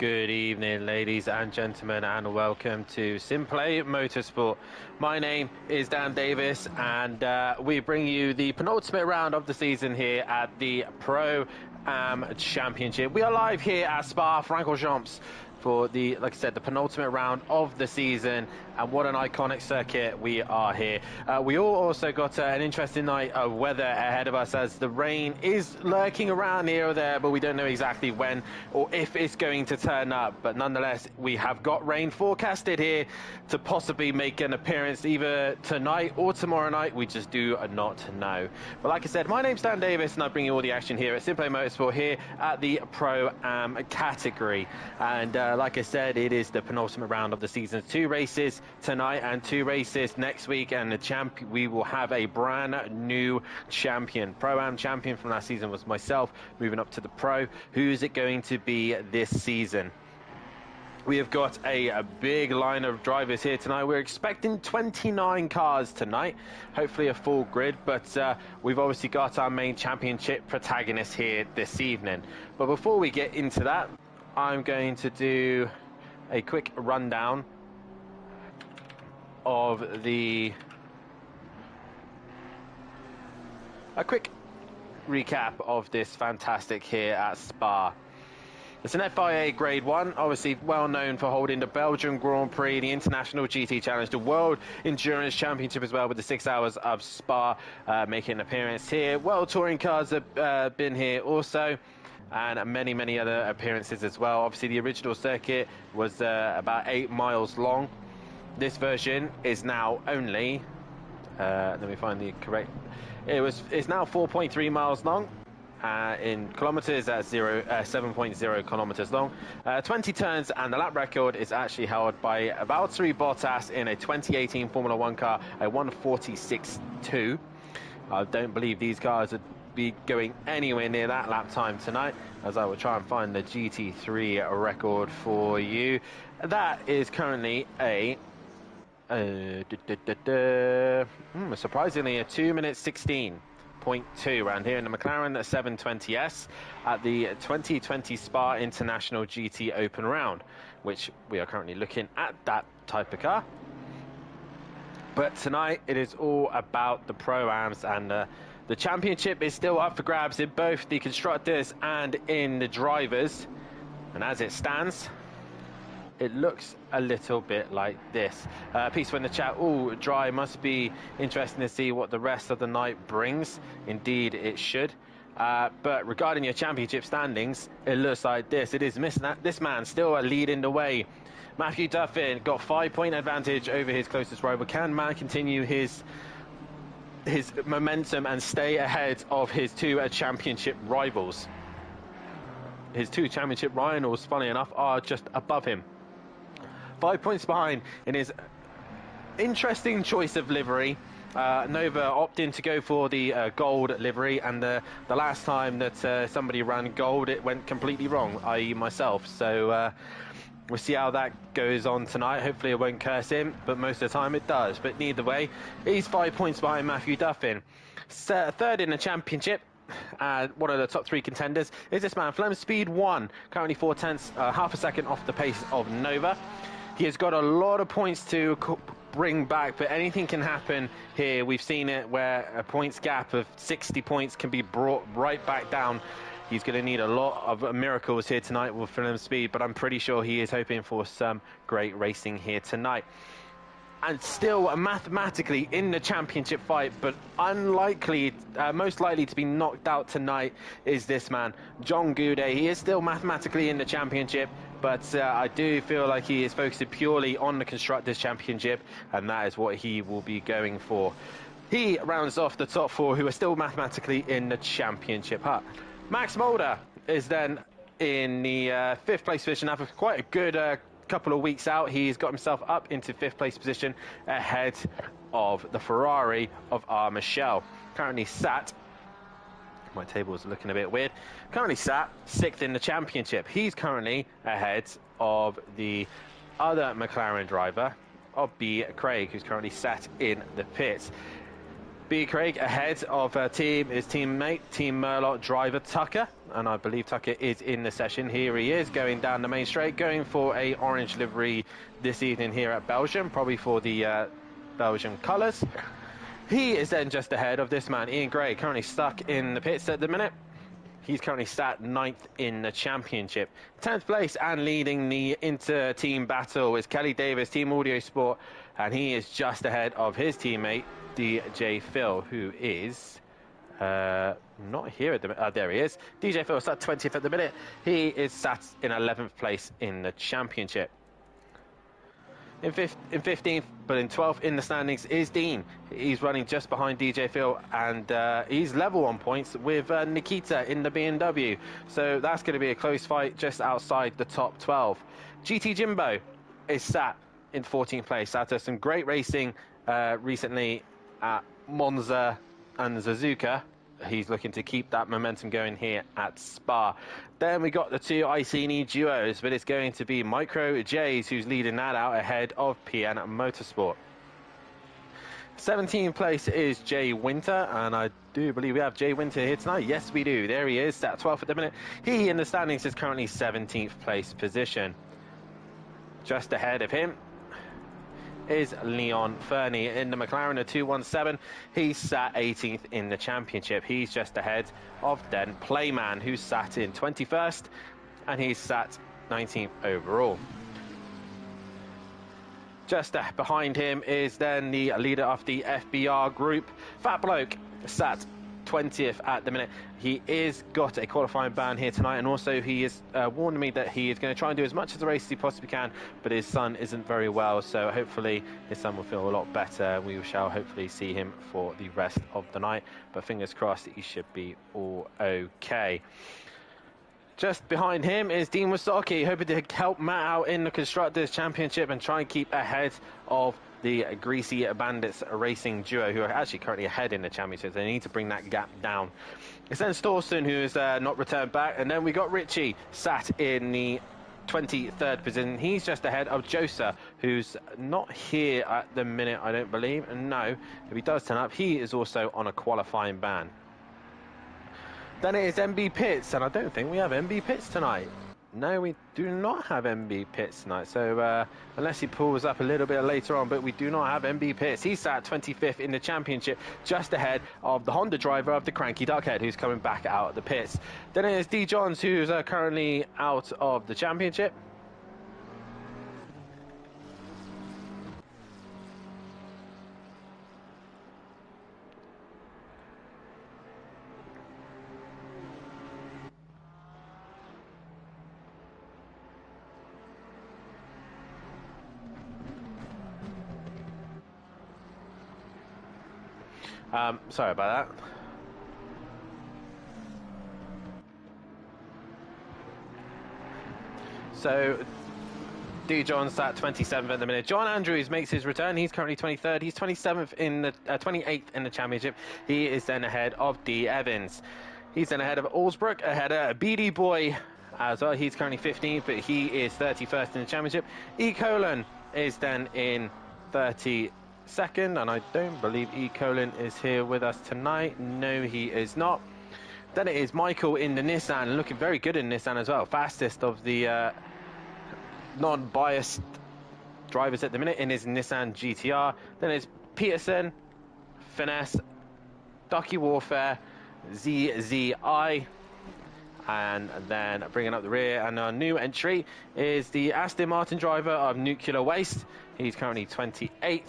Good evening, ladies and gentlemen, and welcome to SimPlay Motorsport. My name is Dan Davis, and we bring you the penultimate round of the season here at the Pro-Am Championship. We are live here at SPA-Francorchamps for the, like I said, the penultimate round of the season, and what an iconic circuit we are here. We all also got an interesting night of weather ahead of us, as the rain is lurking around here or there, but we don't know exactly when or if it's going to turn up. But nonetheless, we have got rain forecasted here to possibly make an appearance either tonight or tomorrow night. We just do not know. But like I said, my name's Dan Davis, and I bring you all the action here at SimPlay Motorsport here at the Pro-Am category. And like I said, it is the penultimate round of the season. 2 races tonight and 2 races next week, and the we will have a brand new champion. Pro-Am champion from last season was myself, moving up to the Pro. Who is it going to be this season? We have got a big line of drivers here tonight. We're expecting 29 cars tonight, hopefully a full grid, but we've obviously got our main championship protagonist here this evening. But before we get into that, I'm going to do a quick rundown of a quick recap of this fantastic here at Spa. It's an FIA Grade 1, obviously well known for holding the Belgian Grand Prix, the International GT Challenge, the World Endurance Championship as well, with the 6 hours of Spa making an appearance here. World Touring cars have been here also, and many other appearances as well. Obviously the original circuit was about 8 miles long. This version is now only let me find the correct, it's now 4.3 miles long. In kilometers, that's 7.0 kilometers long, 20 turns, and the lap record is actually held by Valtteri Bottas in a 2018 Formula 1 car, a 146.2. I don't believe these cars would be going anywhere near that lap time tonight, as I will try and find the GT3 record for you. That is currently a surprisingly a 2 minute 16.2 around here in the McLaren 720S at the 2020 Spa International GT Open Round, which we are currently looking at that type of car. But tonight it is all about the Pro-Ams, and the championship is still up for grabs in both the constructors and in the drivers. And as it stands, it looks a little bit like this. Peaceful in the chat, all dry, must be interesting to see what the rest of the night brings. Indeed it should. But regarding your championship standings, it looks like this. It is this man still leading the way. Matthew Duffin got 5-point advantage over his closest rival. Can man continue his momentum and stay ahead of his 2 championship rivals? His 2 championship rivals, funny enough, are just above him. 5 points behind in his interesting choice of livery. Nova opting to go for the gold livery, and the last time that somebody ran gold, it went completely wrong, i.e. myself. So we'll see how that goes on tonight. Hopefully it won't curse him, but most of the time it does. But neither way, he's 5 points behind Matthew Duffin. Third in the championship, one of the top 3 contenders is this man, Flem Speed 1, currently 4/10, half a second off the pace of Nova. He has got a lot of points to bring back, but anything can happen here. We've seen it where a points gap of 60 points can be brought right back down. He's going to need a lot of miracles here tonight with Flem Speed, but I'm pretty sure he is hoping for some great racing here tonight. And still mathematically in the championship fight, but unlikely, most likely to be knocked out tonight, is this man, John Goudet. He is still mathematically in the championship, but I do feel like he is focusing purely on the Constructors' Championship, and that is what he will be going for. He rounds off the top 4 who are still mathematically in the championship. Max Mulder is then in the 5th place position after quite a good couple of weeks out. He's got himself up into 5th place position ahead of the Ferrari of R. Michel. Currently sat, my table is looking a bit weird, currently sat 6th in the championship. He's currently ahead of the other McLaren driver, of B. Craig, who's currently sat in the pits. B. Craig ahead of his teammate, Team Murloc driver Tucker, and I believe Tucker is in the session. Here he is, going down the main straight, going for a orange livery this evening here at Belgium, probably for the Belgian colours. He is then just ahead of this man, Ian Gray, currently stuck in the pits at the minute. He's currently sat 9th in the championship. 10th place and leading the inter-team battle is Kelly Davis, Team Audio Sport, and he is just ahead of his teammate, DJ Phil, who is not here at the there he is. DJ Phil sat 20th at the minute. He is sat in 11th place in the championship. In 15th, but in 12th in the standings is Dean. He's running just behind DJ Phil, and he's level on points with Nikita in the BMW. So that's going to be a close fight just outside the top 12. GT Jimbo is sat in 14th place after some great racing recently at Monza and Suzuka. He's looking to keep that momentum going here at Spa. Then we got the two Iceni duos, but it's going to be Micro J's who's leading that out ahead of PN Motorsport. 17th place is Jay Winter, and I do believe we have Jay Winter here tonight. Yes, we do. There he is, at 12th at the minute. He in the standings is currently 17th place position. Just ahead of him is Leon Fernie in the McLaren, a 217. He's sat 18th in the championship. He's just ahead of Den Playman, who's sat in 21st, and he's sat 19th overall. Just behind him is then the leader of the FBR group, Fat Bloke, sat 20th at the minute. He is got a qualifying ban here tonight, and also he has warned me that he is going to try and do as much of the race as he possibly can, but his son isn't very well, so hopefully his son will feel a lot better. We shall hopefully see him for the rest of the night, but fingers crossed he should be all okay. Just behind him is Dean Wasocki, hoping to help Matt out in the Constructors' Championship and try and keep ahead of the Greasy Bandits Racing duo, who are actually currently ahead in the championship. They need to bring that gap down. It's then Storson, who is not returned back, and then we got Richie sat in the 23rd position. He's just ahead of Josa, who's not here at the minute, I don't believe. And no, if he does turn up, he is also on a qualifying ban. Then it is MB Pitts, and I don't think we have MB Pitts tonight. No, we do not have MB Pitts tonight, so unless he pulls up a little bit later on, but we do not have MB Pitts. He's sat 25th in the championship, just ahead of the Honda driver of the Cranky Duckhead, who's coming back out of the pits. Then it is D. Johns, who's currently out of the championship. Sorry about that. So, D. John sat 27th at the minute. John Andrews makes his return. He's currently 23rd. He's 27th in the 28th in the championship. He is then ahead of D. Evans. He's then ahead of Allsbrook, ahead of BD Boy as well. He's currently 15th, but he is 31st in the championship. E. Colon is then in 32nd, and I don't believe E. Colin is here with us tonight. No, he is not. Then it is Michael in the Nissan, looking very good in Nissan as well. Fastest of the non-biased drivers at the minute in his Nissan GTR. Then it's Peterson, Finesse, Ducky Warfare, ZZI, and then bringing up the rear. And our new entry is the Aston Martin driver of Nuclear Waste. He's currently 28th.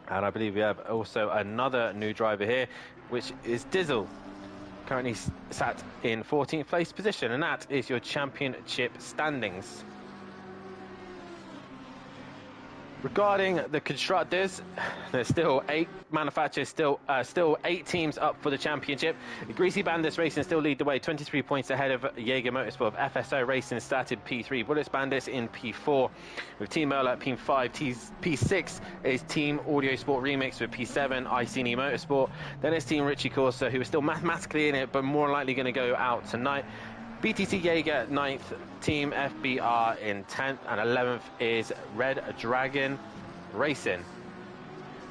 And I believe we have also another new driver here, which is Dizzle, currently sat in 14th place position, and that is your championship standings. Regarding the constructors, there's still 8 manufacturers, still 8 teams up for the championship. Greasy Bandits Racing still lead the way, 23 points ahead of Jaeger Motorsport. FSO Racing started P3, Bullets Bandits in P4, with Team Merla at P5. P6 is Team Audio Sport Remix with P7, Iceni Motorsport. Then it's Team Richie Corsa, who is still mathematically in it, but more likely going to go out tonight. BTC Jaeger 9th, Team FBR in 10th, and 11th is Red Dragon Racing.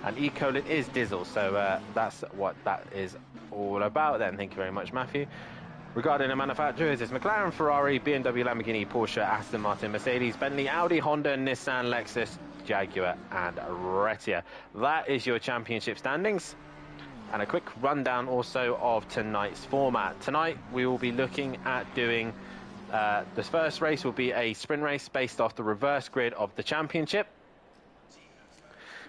And E-colon is diesel, so that's what that is all about then. Thank you very much, Matthew. Regarding the manufacturers, it's McLaren, Ferrari, BMW, Lamborghini, Porsche, Aston Martin, Mercedes, Bentley, Audi, Honda, Nissan, Lexus, Jaguar and Retia. That is your championship standings. And a quick rundown also of tonight's format. Tonight we will be looking at doing the first race will be a sprint race based off the reverse grid of the championship.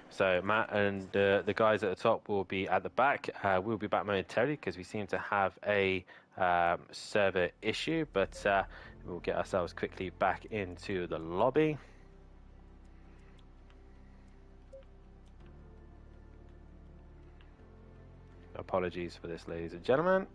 So Matt and the guys at the top will be at the back. We'll be back momentarily because we seem to have a server issue, but we'll get ourselves quickly back into the lobby. Apologies for this, ladies and gentlemen.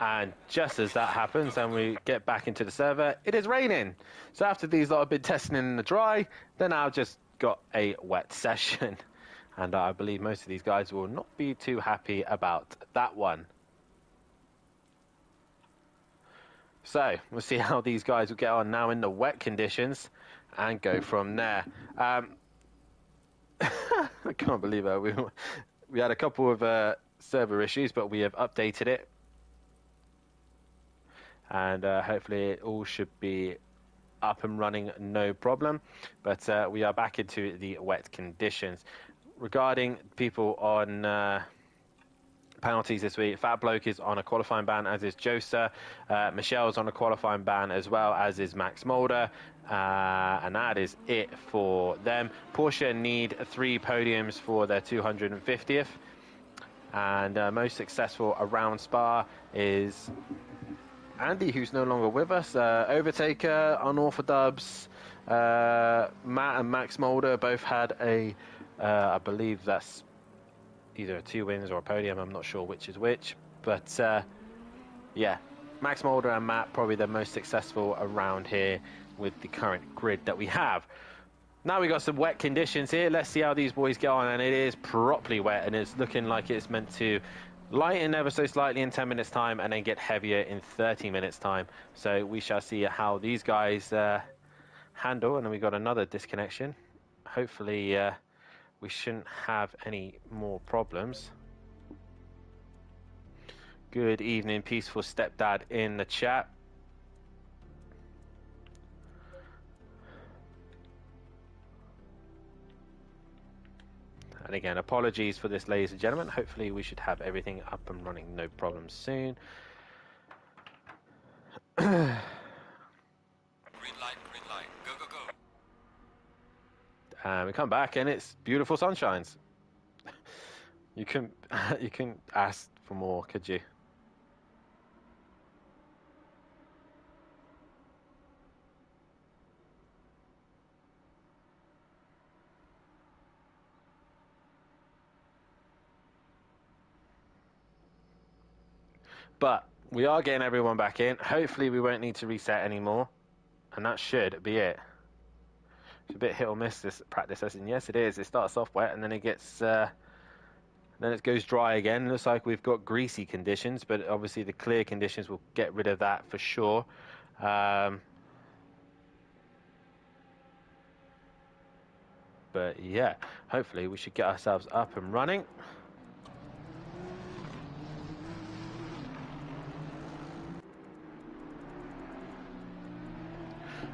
And just as that happens and we get back into the server, it is raining. So after these lot have been testing in the dry, then I've just got a wet session. And I believe most of these guys will not be too happy about that one. So we'll see how these guys will get on now in the wet conditions and go from there. I can't believe it. We had a couple of server issues, but we have updated it. And hopefully it all should be up and running, no problem. But we are back into the wet conditions. Regarding people on penalties this week, Fat Bloke is on a qualifying ban, as is Josa. Michelle's on a qualifying ban as well, as is Max Mulder. And that is it for them. Porsche need 3 podiums for their 250th. And most successful around Spa is Andy, who's no longer with us. Overtaker, Unorthodox, Matt and Max Mulder both had a, I believe that's either 2 wins or a podium. I'm not sure which is which. But yeah, Max Mulder and Matt probably the most successful around here with the current grid that we have. Now we got some wet conditions here. Let's see how these boys get on. And it is properly wet, and it's looking like it's meant to lighten ever so slightly in 10 minutes time and then get heavier in 30 minutes time. So we shall see how these guys handle. And then we got another disconnection. Hopefully we shouldn't have any more problems. Good evening, Peaceful Stepdad in the chat. And again, apologies for this, ladies and gentlemen. Hopefully we should have everything up and running, no problem soon. Green light, go, go, go. And we come back and it's beautiful sunshines. You can ask for more, could you? But we are getting everyone back in. Hopefully we won't need to reset anymore. And that should be it. It's a bit hit or miss, this practice session. Yes, it is. It starts off wet and then it gets... then it goes dry again. Looks like we've got greasy conditions, but obviously the clear conditions will get rid of that for sure. But yeah, hopefully we should get ourselves up and running.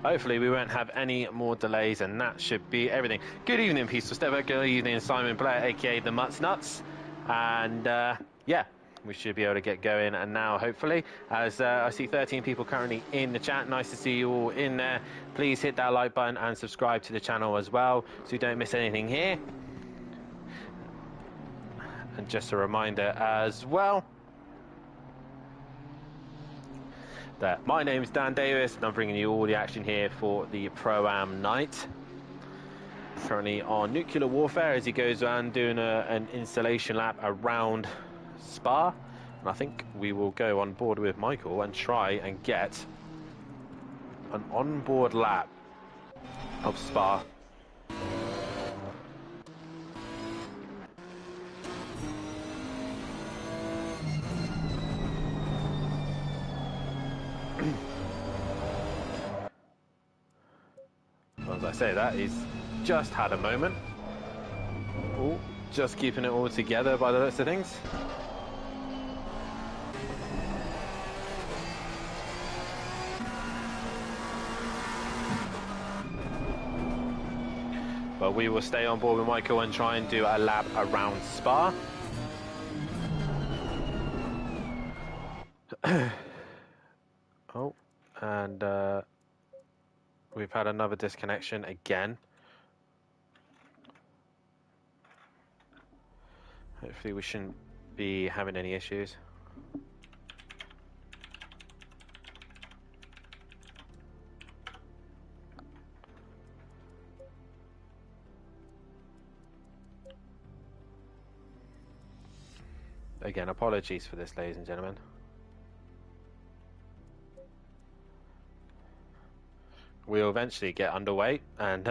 Hopefully we won't have any more delays, and that should be everything. Good evening, Peaceful Stepper. Good evening, Simon Blair, aka the Mutts Nuts. And yeah, we should be able to get going. And now, hopefully, as I see 13 people currently in the chat. Nice to see you all in there. Please hit that like button and subscribe to the channel as well, so you don't miss anything here. And just a reminder as well that my name is Dan Davis and I'm bringing you all the action here for the Pro-Am night. Currently on Nuclear Warfare as he goes around doing an installation lap around Spa. And I think we will go on board with Michael and try and get an onboard lap of Spa. say that. He's just had a moment. Oh, just keeping it all together by the looks of things. But we will stay on board with Michael and try and do a lap around Spa. Oh, and we've had another disconnection again. Hopefully we shouldn't be having any issues. Again, apologies for this, ladies and gentlemen. We'll eventually get underway and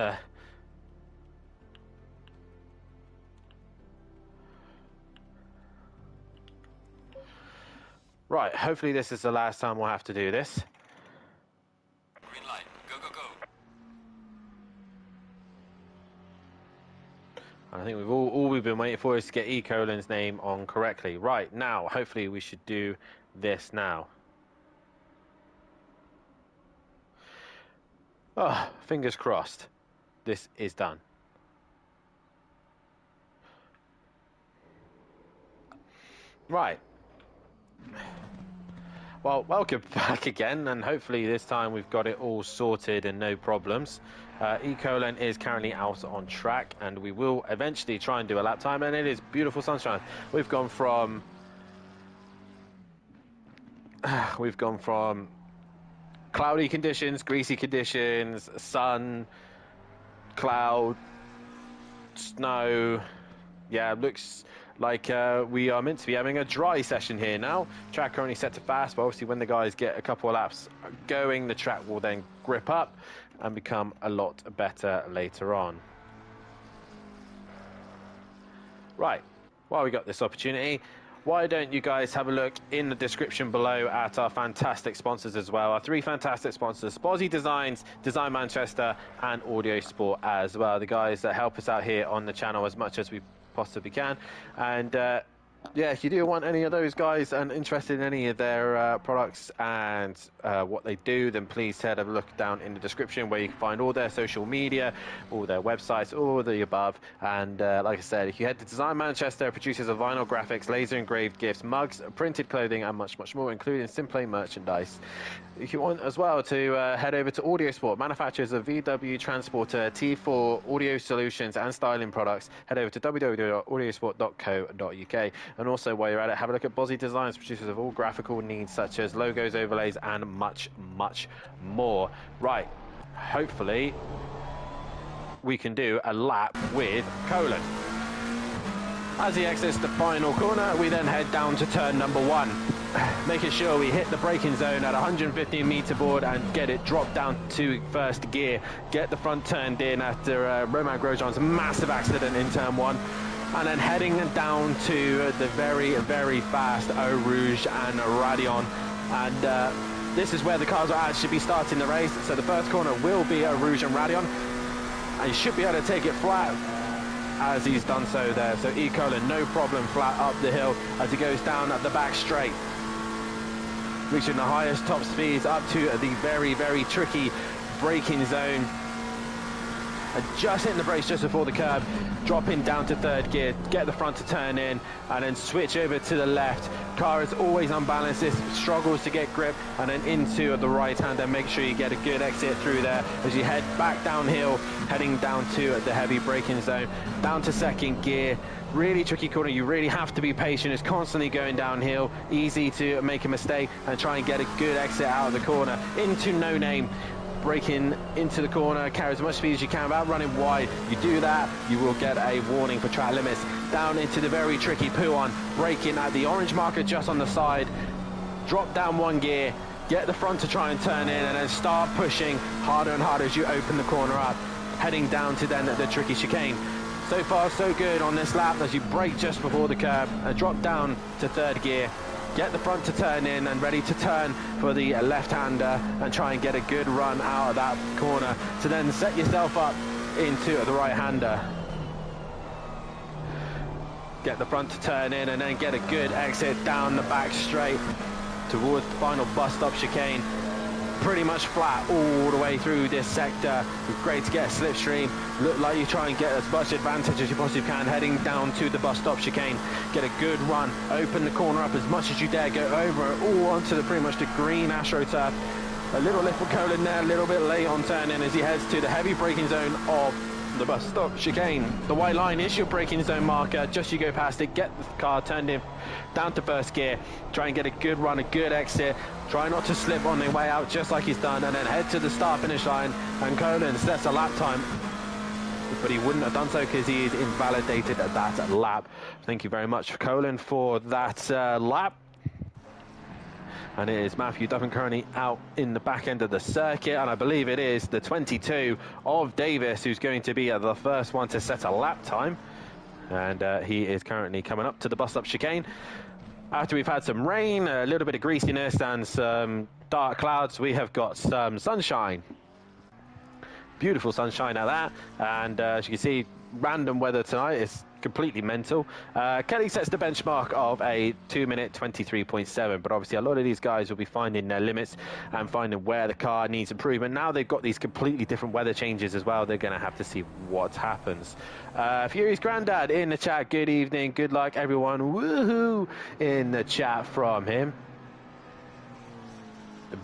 right, hopefully this is the last time we'll have to do this. Green light, go, go, go. I think all we've been waiting for is to get E. Colin's name on correctly. Right, now, hopefully we should do this now. Oh, fingers crossed. This is done. Right. Well, welcome back again, and hopefully this time we've got it all sorted and no problems. E. Colin is currently out on track, and we will eventually try and do a lap time, and it is beautiful sunshine. We've gone from cloudy conditions, greasy conditions, sun, cloud, snow. Yeah, looks like we are meant to be having a dry session here now. Track currently set to fast, but obviously when the guys get a couple of laps going, the track will then grip up and become a lot better later on. Right, while we got this opportunity, why don't you guys have a look in the description below at our fantastic sponsors as well. Our three fantastic sponsors: Spozzy Designs, Design Manchester, and Audio Sport as well. The guys that help us out here on the channel as much as we possibly can. And yeah, if you do want any of those guys and interested in any of their products and what they do, then please have a look down in the description where you can find all their social media, all their websites, all the above. And like I said, if you head to Design Manchester, producers of vinyl graphics, laser engraved gifts, mugs, printed clothing, and much more, including SimPlay merchandise. If you want as well to head over to Audio Sport, manufacturers of VW Transporter, T4 audio solutions and styling products, head over to www.audiosport.co.uk. And also, while you're at it, have a look at Spozzy Designs, producers of all graphical needs such as logos, overlays, and much more. Right, hopefully we can do a lap with Colin. As he exits the final corner, we then head down to turn number 1, making sure we hit the braking zone at 115 meter board and get it dropped down to first gear, get the front turned in after Romain Grosjean's massive accident in turn 1. And then heading down to the very fast Eau Rouge and Raidillon. And this is where the cars will actually be starting the race. So the first corner will be Eau Rouge and Raidillon. And he should be able to take it flat as he's done so there. So E. Colin, no problem, flat up the hill as he goes down at the back straight. Reaching the highest top speeds up to the very tricky braking zone. And just hitting the brakes just before the curb, dropping down to third gear, get the front to turn in, and then switch over to the left. Car is always unbalanced, this struggles to get grip, and then into the right hand, and make sure you get a good exit through there as you head back downhill, heading down to the heavy braking zone, down to second gear. Really tricky corner, you really have to be patient. It's constantly going downhill, easy to make a mistake and try and get a good exit out of the corner into No Name. Braking into the corner, carry as much speed as you can without running wide. You do that, you will get a warning for track limits. Down into the very tricky Pouan, braking at the orange marker just on the side. Drop down 1 gear, get the front to try and turn in, and then start pushing harder and harder as you open the corner up, heading down to then the tricky chicane. So far so good on this lap as you brake just before the curb and drop down to third gear. get the front to turn in and ready to turn for the left-hander and try and get a good run out of that corner to then set yourself up into the right-hander. Get the front to turn in and then get a good exit down the back straight towards the final bus stop chicane. Pretty much flat all the way through this sector. Great to get a slipstream. Look like you try and get as much advantage as you possibly can heading down to the bus stop chicane. Get a good run, open the corner up as much as you dare, go over it all onto the pretty much the green AstroTurf. A little lift for Colin there, a little bit late on turning as he heads to the heavy braking zone of the bus stop chicane. The white line is your braking zone marker. Just you go past it, get the car turned in down to first gear, try and get a good run, a good exit, try not to slip on their way out just like he's done, and then head to the start finish line. And Colin sets a lap time, but he wouldn't have done so because he is invalidated at that lap. Thank you very much, Colin, for that lap. And it is Matthew Duffin currently out in the back end of the circuit, and I believe it is the 22 of Davis who's going to be the first one to set a lap time. And he is currently coming up to the bus stop chicane. After we've had some rain, a little bit of greasiness and some dark clouds, we have got some sunshine. Beautiful sunshine at that, and as you can see, random weather tonight is completely mental. Kelly sets the benchmark of a 2-minute 23.7, but obviously a lot of these guys will be finding their limits and finding where the car needs improvement. Now they've got these completely different weather changes as well. They're going to have to see what happens. Fury's Grandad in the chat, good evening, good luck everyone, woohoo, in the chat from him.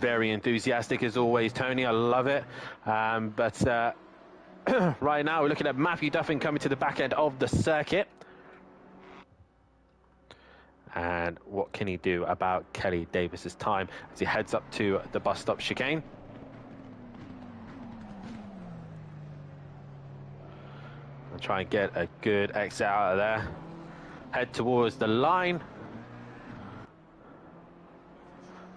Very enthusiastic as always, Tony, I love it. But right now we're looking at Matthew Duffin coming to the back end of the circuit. And what can he do about Kelly Davis's time as he heads up to the bus stop chicane? I'll try and get a good exit out of there. Head towards the line.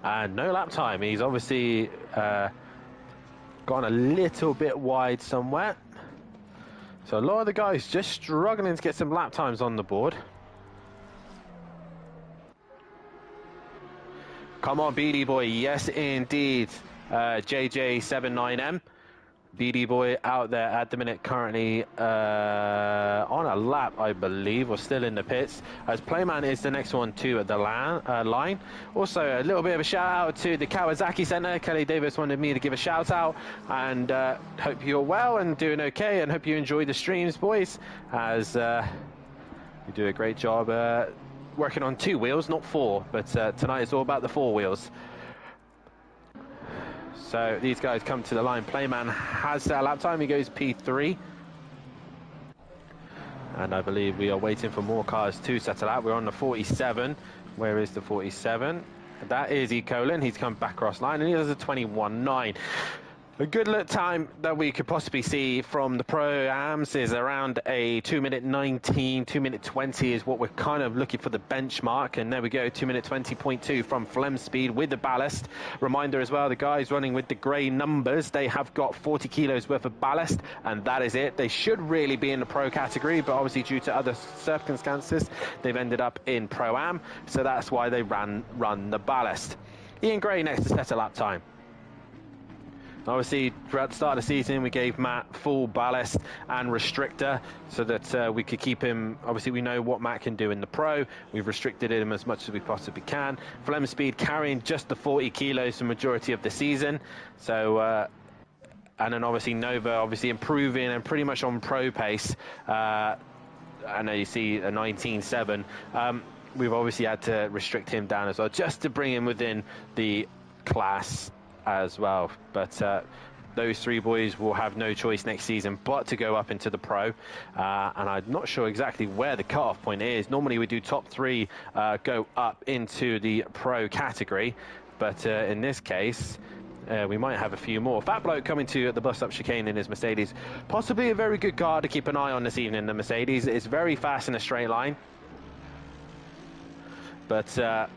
And no lap time. He's obviously gone a little bit wide somewhere. So a lot of the guys just struggling to get some lap times on the board. Come on, BD boy. Yes, indeed. JJ79M. BD boy out there at the minute, currently on a lap, I believe, or still in the pits, as Playman is the next one to the line. Also, a little bit of a shout out to the Kawasaki Center. Kelly Davis wanted me to give a shout out, and hope you're well and doing okay, and hope you enjoy the streams, boys, as you do a great job working on 2 wheels, not 4, but tonight it's all about the 4 wheels. So these guys come to the line. Playman has their lap time. He goes P3. And I believe we are waiting for more cars to settle out. We're on the 47. Where is the 47? That is E. Colin. He's come back across line, and he has a 21.9. A good look time that we could possibly see from the Pro-Ams is around a 2-minute 19, 2-minute 20 is what we're kind of looking for the benchmark. And there we go, 2-minute 20.2 from Flem Speed with the ballast. Reminder as well, the guys running with the grey numbers, they have got 40 kilos worth of ballast, and that is it. They should really be in the Pro category, but obviously due to other circumstances, they've ended up in Pro-Am, so that's why they run the ballast. Ian Gray next to set a lap time. Obviously, throughout the start of the season, we gave Matt full ballast and restrictor so that we could keep him. Obviously, we know what Matt can do in the Pro. We've restricted him as much as we possibly can. Flem Speed carrying just the 40 kilos the majority of the season. So, and then obviously Nova obviously improving and pretty much on Pro pace. I know you see a 19.7. We've obviously had to restrict him down as well, just to bring him within the class as well. But those 3 boys will have no choice next season but to go up into the Pro, and I'm not sure exactly where the cutoff point is. Normally we do top 3 go up into the Pro category, but in this case we might have a few more. Fat Bloke coming to the bus up chicane in his Mercedes, possibly a very good car to keep an eye on this evening. The Mercedes is very fast in a straight line, but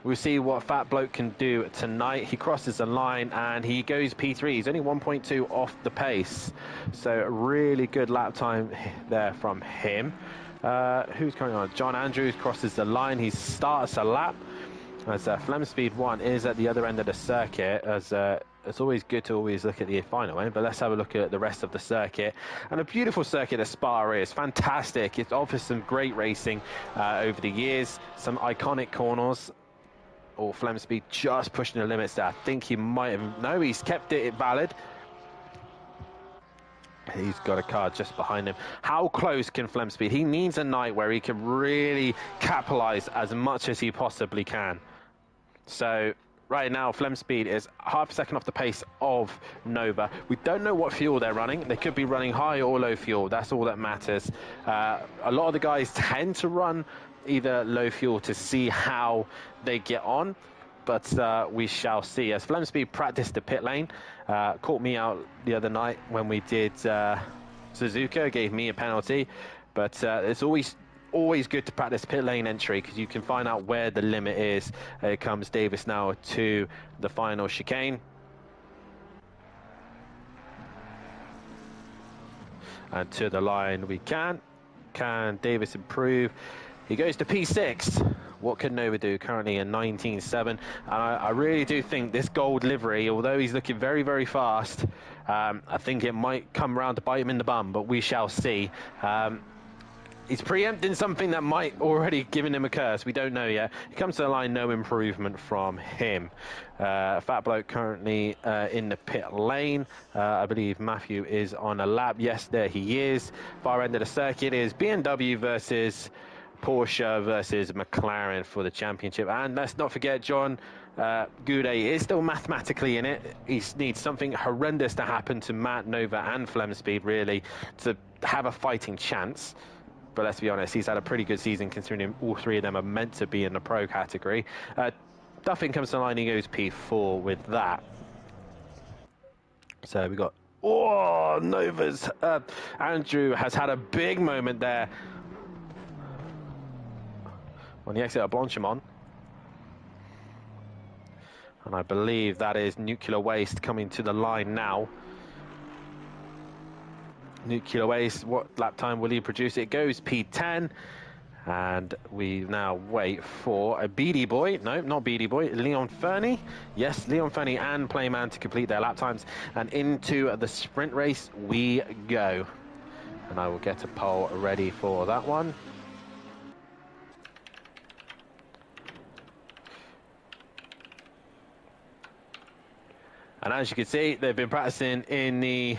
we'll see what Fat Bloke can do tonight. He crosses the line and he goes P3. He's only 1.2 off the pace. So really good lap time there from him. Who's coming on? John Andrews crosses the line. He starts a lap. As Flem Speed 1 is at the other end of the circuit, as it's always good to always look at the final end, but let's have a look at the rest of the circuit. And a beautiful circuit that Spa is, fantastic. It offers some great racing over the years, some iconic corners. Or Flem Speed just pushing the limits there. I think he might have, no, he's kept it valid. He's got a car just behind him. How close can Flem Speed? He needs a night where he can really capitalize as much as he possibly can. So right now, Flem Speed is half a second off the pace of Nova. We don't know what fuel they're running. They could be running high or low fuel. That's all that matters. A lot of the guys tend to run either low fuel to see how they get on. But we shall see. As Flem Speed practiced the pit lane, caught me out the other night when we did Suzuka, gave me a penalty. But it's always good to practice pit lane entry because you can find out where the limit is. Here comes Davis now to the final chicane. And to the line we can. Can Davis improve? He goes to P6. What can Nova do? Currently a 19.7. And I really do think this gold livery, although he's looking very, very fast, I think it might come around to bite him in the bum, but we shall see. He's preempting something that might already given him a curse. We don't know yet. He comes to the line, no improvement from him. Fat bloke currently in the pit lane. I believe Matthew is on a lap. Yes, there he is. Far end of the circuit is BMW versus Porsche versus McLaren for the championship. And let's not forget, John Goudet is still mathematically in it. He needs something horrendous to happen to Matt, Nova and Flem Speed, really, to have a fighting chance. But let's be honest, he's had a pretty good season considering all three of them are meant to be in the pro category. Duffin comes to the line, he goes P4 with that. So we got, oh, Nova's, Andrew has had a big moment there on the exit of Blanchimont. And I believe that is Nuclear Waste coming to the line now. Nuclear Waste, what lap time will he produce? It goes P10, and we now wait for a Beady Boy. No, not Beady Boy, Leon Fernie. Yes, Leon Fernie and Playman to complete their lap times, and into the sprint race we go. And I will get a poll ready for that one. And as you can see, they've been practicing in the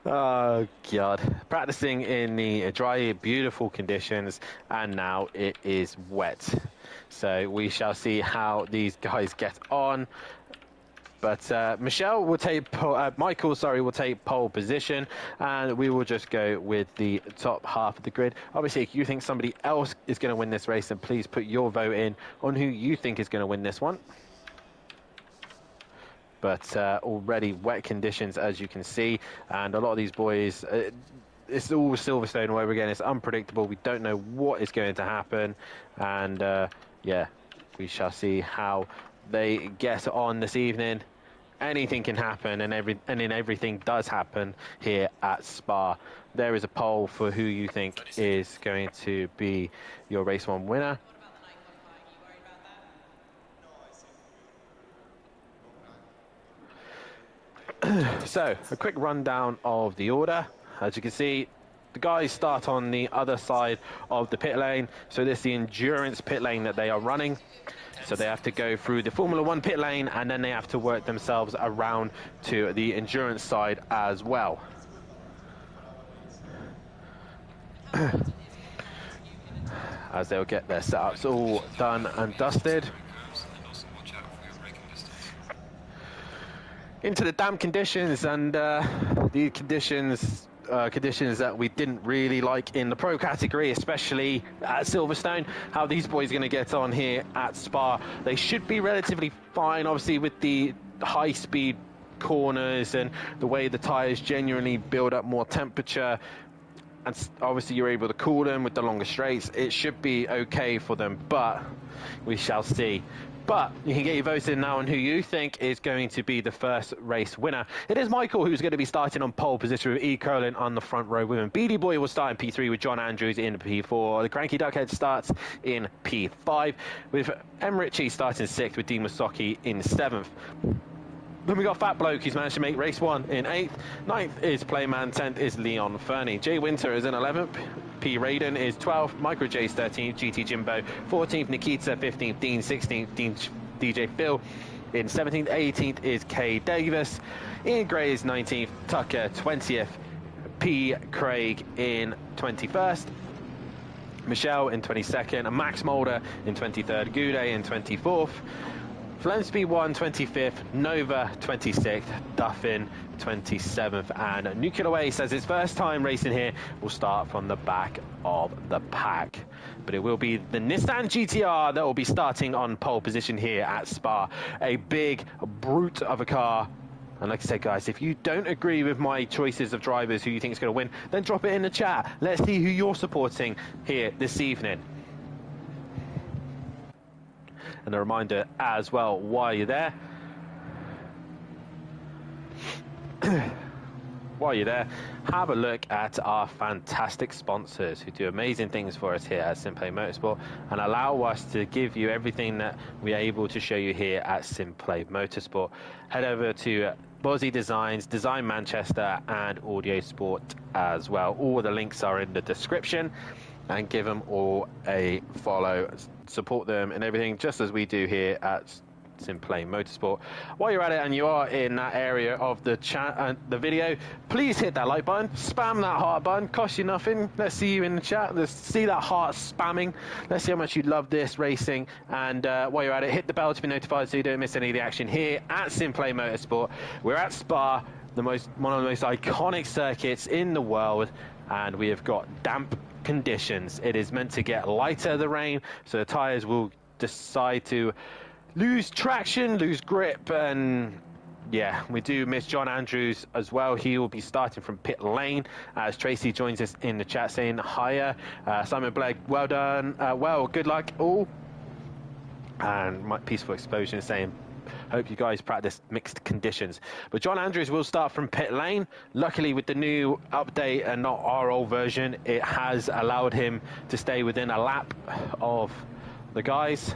oh god, practicing in the dry, beautiful conditions, and now it is wet. So we shall see how these guys get on. But Michelle will take Michael, sorry, will take pole position, and we will just go with the top half of the grid. Obviously, if you think somebody else is going to win this race, then please put your vote in on who you think is going to win this one. But already wet conditions, as you can see, and a lot of these boys, it's all Silverstone all over again. It's unpredictable. We don't know what is going to happen, and yeah, we shall see how they get on this evening. Anything can happen, and everything does happen here at Spa. There is a poll for who you think is going to be your race one winner. So, a quick rundown of the order. As you can see, the guys start on the other side of the pit lane. So this is the endurance pit lane that they are running. So they have to go through the Formula 1 pit lane, and then they have to work themselves around to the endurance side as well. As they'll get their setups all done and dusted. Into the damp conditions, and the conditions that we didn't really like in the pro category, especially at Silverstone. How these boys are going to get on here at Spa? They should be relatively fine, obviously, with the high speed corners and the way the tyres genuinely build up more temperature. and obviously you're able to cool them with the longer straights, it should be okay for them, but we shall see. But you can get your votes in now on who you think is going to be the first race winner. It is Michael who's going to be starting on pole position with E. Curlin on the front row with him. Beady Boy will start in P3 with John Andrews in P4. The Cranky Duckhead starts in P5 with M. Ritchie starting 6th with Dean Masocki in 7th. Then we got Fat Bloke, who's managed to make race 1 in 8th. 9th is Playman, 10th is Leon Fernie. Jay Winter is in 11th. P. Raiden is 12th. Micro J's 13th. GT Jimbo 14th. Nikita 15th. Dean 16th. DJ Phil in 17th. 18th is K. Davis. Ian Gray is 19th. Tucker 20th. P. Craig in 21st. Michelle in 22nd. And Max Mulder in 23rd. Goudet in 24th. Flemsby 1, 25th, Nova 26th, Duffin 27th, and Nuclear Way says its first time racing here will start from the back of the pack. But it will be the Nissan GTR that will be starting on pole position here at Spa. A big brute of a car. And like I said, guys, if you don't agree with my choices of drivers who you think is going to win, then drop it in the chat. Let's see who you're supporting here this evening. And a reminder as well, while you're there, have a look at our fantastic sponsors who do amazing things for us here at SimPlay Motorsport and allow us to give you everything that we are able to show you here at SimPlay Motorsport. Head over to Bozzy Designs, Design Manchester, and Audio Sport as well. All the links are in the description, and give them all a follow. Support them and everything, just as we do here at SimPlay Motorsport. While you're at it and you are in that area of the chat and the video, please hit that like button, spam that heart button, costs you nothing. Let's see you in the chat. Let's see that heart spamming. Let's see how much you love this racing. And while you're at it, hit the bell to be notified so you don't miss any of the action here at SimPlay Motorsport. We're at Spa, one of the most iconic circuits in the world, and we have got damp conditions. It is meant to get lighter, the rain, so the tyres will decide to lose traction, lose grip, and yeah, we do miss John Andrews as well. He will be starting from pit lane as Tracy joins us in the chat saying hiya. Simon Blake, well done, well, good luck all. And my Peaceful Explosion is saying hope you guys practice mixed conditions. But John Andrews will start from pit lane. Luckily, with the new update and not our old version, it has allowed him to stay within a lap of the guys.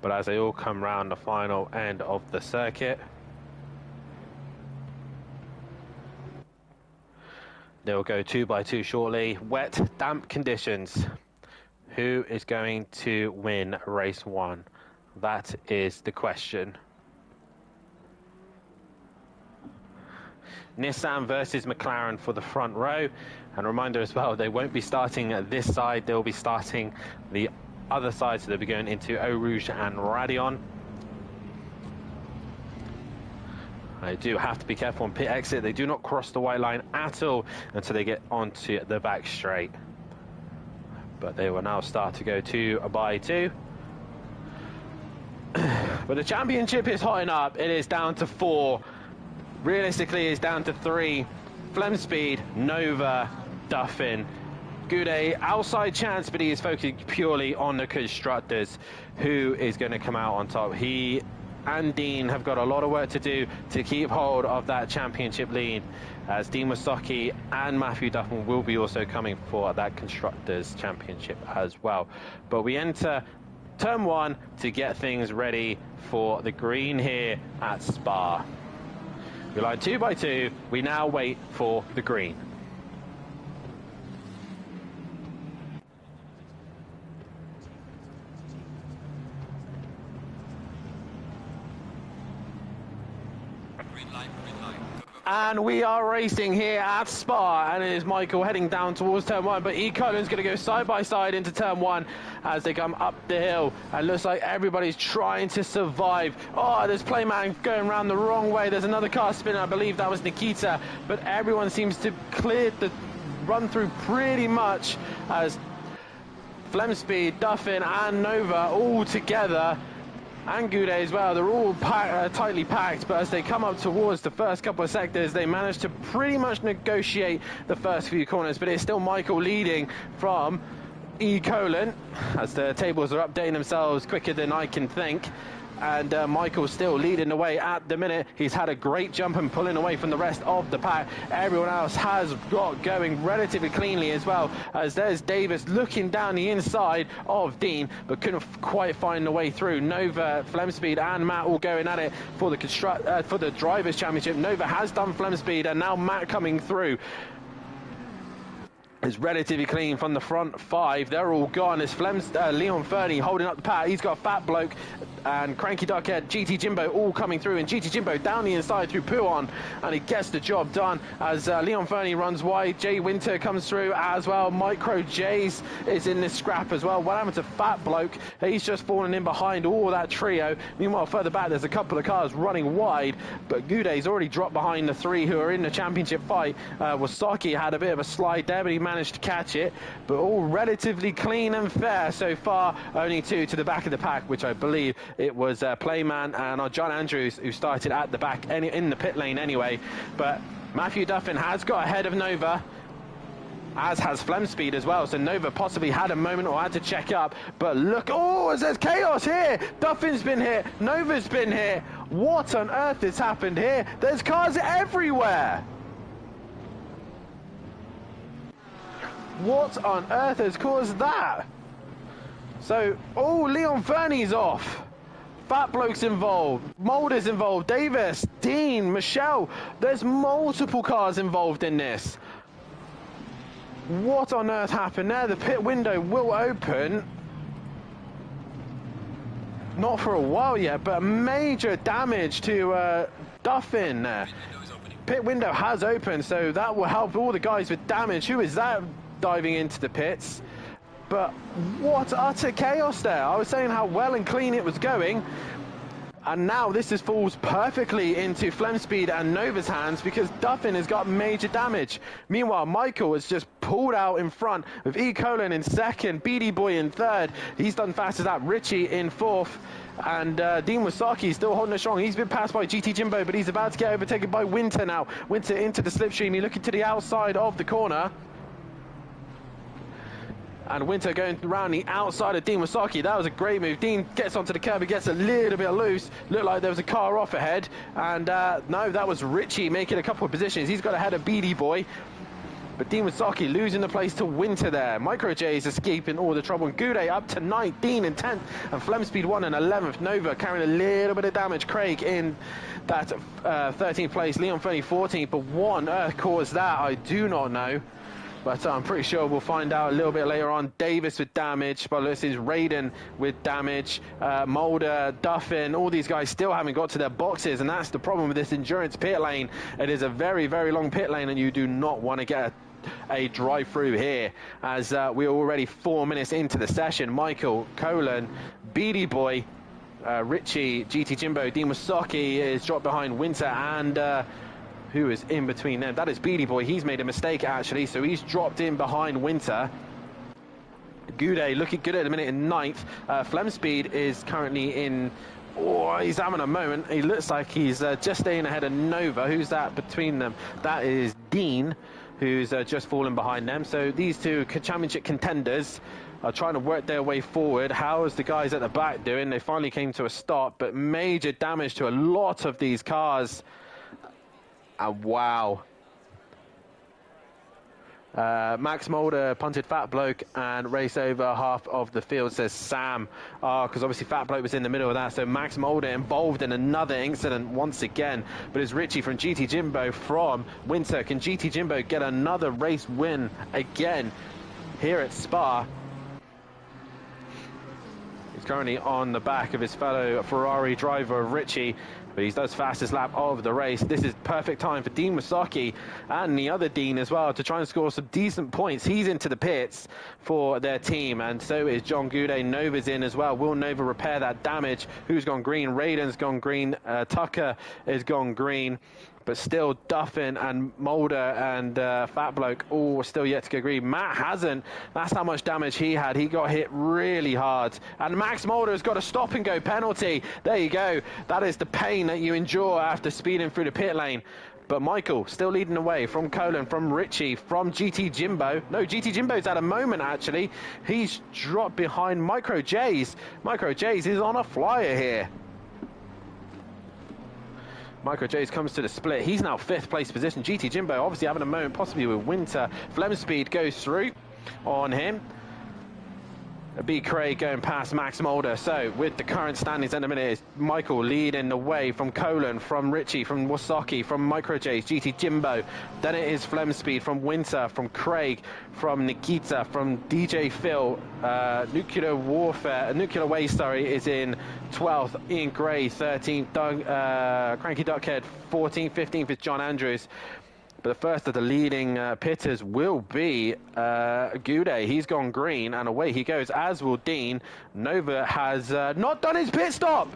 But as they all come round the final end of the circuit, they'll go 2 by 2 shortly. Wet, damp conditions. Who is going to win race 1? That is the question. Nissan versus McLaren for the front row. And a reminder as well, they won't be starting at this side. They'll be starting the other side, so they'll be going into Eau Rouge and Raidillon. They do have to be careful on pit exit. They do not cross the white line at all until they get onto the back straight. But they will now start to go 2 by 2. But the championship is hotting up. It is down to 4. Realistically, it's down to 3. Flemspeed, Nova, Duffin, Goudet, outside chance, but he is focusing purely on the constructors. Who is going to come out on top? He and Dean have got a lot of work to do to keep hold of that championship lead, as Dean Masocki and Matthew Duffin will be also coming for that constructors championship as well. But we enter turn 1 to get things ready for the green here at Spa. We line 2 by 2. We now wait for the green. And we are racing here at Spa, and it is Michael heading down towards turn 1, but Colin's going to go side by side into turn 1 as they come up the hill, and looks like everybody's trying to survive. Oh, there's Playman going around the wrong way. There's another car spinner, I believe that was Nikita, but everyone seems to clear the run through pretty much, as Flemspeed, Duffin and Nova all together, and Goudet as well. They're all tightly packed, but as they come up towards the first couple of sectors, they manage to pretty much negotiate the first few corners, but it's still Michael leading from Colin, as the tables are updating themselves quicker than I can think. And Michael's still leading the way at the minute. He's had a great jump and pulling away from the rest of the pack. Everyone else has got going relatively cleanly as well, as there's Davis looking down the inside of Dean, but couldn't quite find the way through. Nova, Flemspeed and Matt all going at it for the Drivers' Championship. Nova has done Flemspeed, and now Matt coming through is relatively clean from the front 5. They're all gone. It's Leon Fernie holding up the pack. He's got Fat Bloke and Cranky Duckhead, GT Jimbo all coming through, and GT Jimbo down the inside through Puon, and he gets the job done as Leon Fernie runs wide. Jay Winter comes through as well. Micro Jays is in this scrap as well. What happened to Fat Bloke? He's just fallen in behind all that trio. Meanwhile, further back, there's a couple of cars running wide, but Goudet's already dropped behind the 3 who are in the championship fight. Wasaki had a bit of a slide there, but he managed to catch it, but all relatively clean and fair so far. Only 2 to the back of the pack, which I believe it was Playman and John Andrews who started at the back in the pit lane anyway. But Matthew Duffin has got ahead of Nova, as has Flemspeed as well, so Nova possibly had a moment or had to check up, but look, oh, there's chaos here. Duffin's been hit, Nova's been hit. What on earth has happened here? There's cars everywhere. What on earth has caused that? So, oh, Leon Fernie's off. Fat Bloke's involved. Mulder's involved. Davis, Dean, Michelle. There's multiple cars involved in this. What on earth happened there? The pit window will open. Not for a while yet, but major damage to Duffin there. Pit window has opened, so that will help all the guys with damage. Who is that diving into the pits? But what utter chaos there. I was saying how well and clean it was going, and now this falls perfectly into Flemspeed and Nova's hands, because Duffin has got major damage. Meanwhile, Michael has just pulled out in front with Colin in second, Beady Boy in third. He's done fast as that. Richie in fourth, and Dean Wasaki still holding it strong. He's been passed by GT Jimbo, but he's about to get overtaken by Winter now. Winter into the slipstream. He's looking to the outside of the corner, and Winter going around the outside of Dean Wasaki. That was a great move. Dean gets onto the curb, he gets a little bit loose. Looked like there was a car off ahead, and no, that was Richie making a couple of positions. He's got ahead of Beady Boy, but Dean Wasaki losing the place to Winter there. Micro J is escaping all the trouble, and Goudet up to 9th, Dean in 10th, and Flemspeed 1 and 11th. Nova carrying a little bit of damage. Craig in that 13th place. Leon Fernie 14th, but what on earth caused that? I do not know. But I'm pretty sure we'll find out a little bit later on. Davis with damage, but this is Raiden with damage, Mulder, Duffin, all these guys still haven't got to their boxes, and that's the problem with this endurance pit lane. It is a very, very long pit lane, and you do not want to get a drive-through here, as we're already 4 minutes into the session. Michael, Colin, Beady Boy, Richie, GT Jimbo, Dean Wasaki is dropped behind Winter, and who is in between them? That is Beady Boy. He's made a mistake, actually, so he's dropped in behind Winter. Goudet looking good at the minute in 9th. Flemspeed is currently in... Oh, he's having a moment. He looks like he's just staying ahead of Nova. Who's that between them? That is Dean, who's just fallen behind them. So these two championship contenders are trying to work their way forward. How's the guys at the back doing? They finally came to a stop, but major damage to a lot of these cars. Wow. Max Mulder punted Fat Bloke and raced over half of the field, says Sam. Because obviously Fat Bloke was in the middle of that, so Max Mulder involved in another incident once again. But it's Richie from GT Jimbo from Winter. Can GT Jimbo get another race win again here at Spa? He's currently on the back of his fellow Ferrari driver, Richie, But he does fastest lap of the race. This is perfect time for Dean Wasaki and the other Dean as well to try and score some decent points. He's into the pits for their team, and so is John Goudet. Nova's in as well. Will Nova repair that damage? Who's gone green? Raiden's gone green. Tucker is gone green. But still, Duffin and Mulder and Fat Bloke all still yet to go green. Matt hasn't. That's how much damage he had. He got hit really hard. And Max Mulder has got a stop and go penalty. There you go. That is the pain that you endure after speeding through the pit lane. But Michael still leading away from Colin, from Richie, from GT Jimbo. No, GT Jimbo's at a moment, actually. He's dropped behind Micro J's. Micro J's is on a flyer here. Micro J's comes to the split. He's now 5th place position. GT Jimbo obviously having a moment, possibly with Winter. Flem Speed goes through on him. B. Craig going past Max Mulder. So with the current standings in a minute, is Michael leading the way from Colin, from Richie, from Wasaki, from Micro J's, GT Jimbo. Then it is Flem Speed from Winter, from Craig, from Nikita, from DJ Phil. Nuclear Waste, is in 12th. Ian Gray 13th. Cranky Duckhead 14th. 15th is John Andrews. But the first of the leading pitters will be Goudet. He's gone green, and away he goes, as will Dean. Nova has not done his pit stop.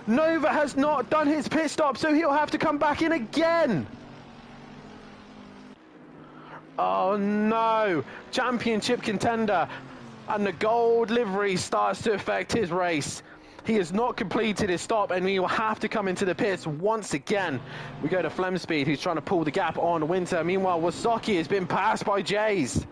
Nova has not done his pit stop, so he'll have to come back in again. Oh no, championship contender. And the gold livery starts to affect his race. He has not completed his stop, and he will have to come into the pits once again. We go to Flem Speed, who's trying to pull the gap on Winter. Meanwhile, Wasaki has been passed by Jays.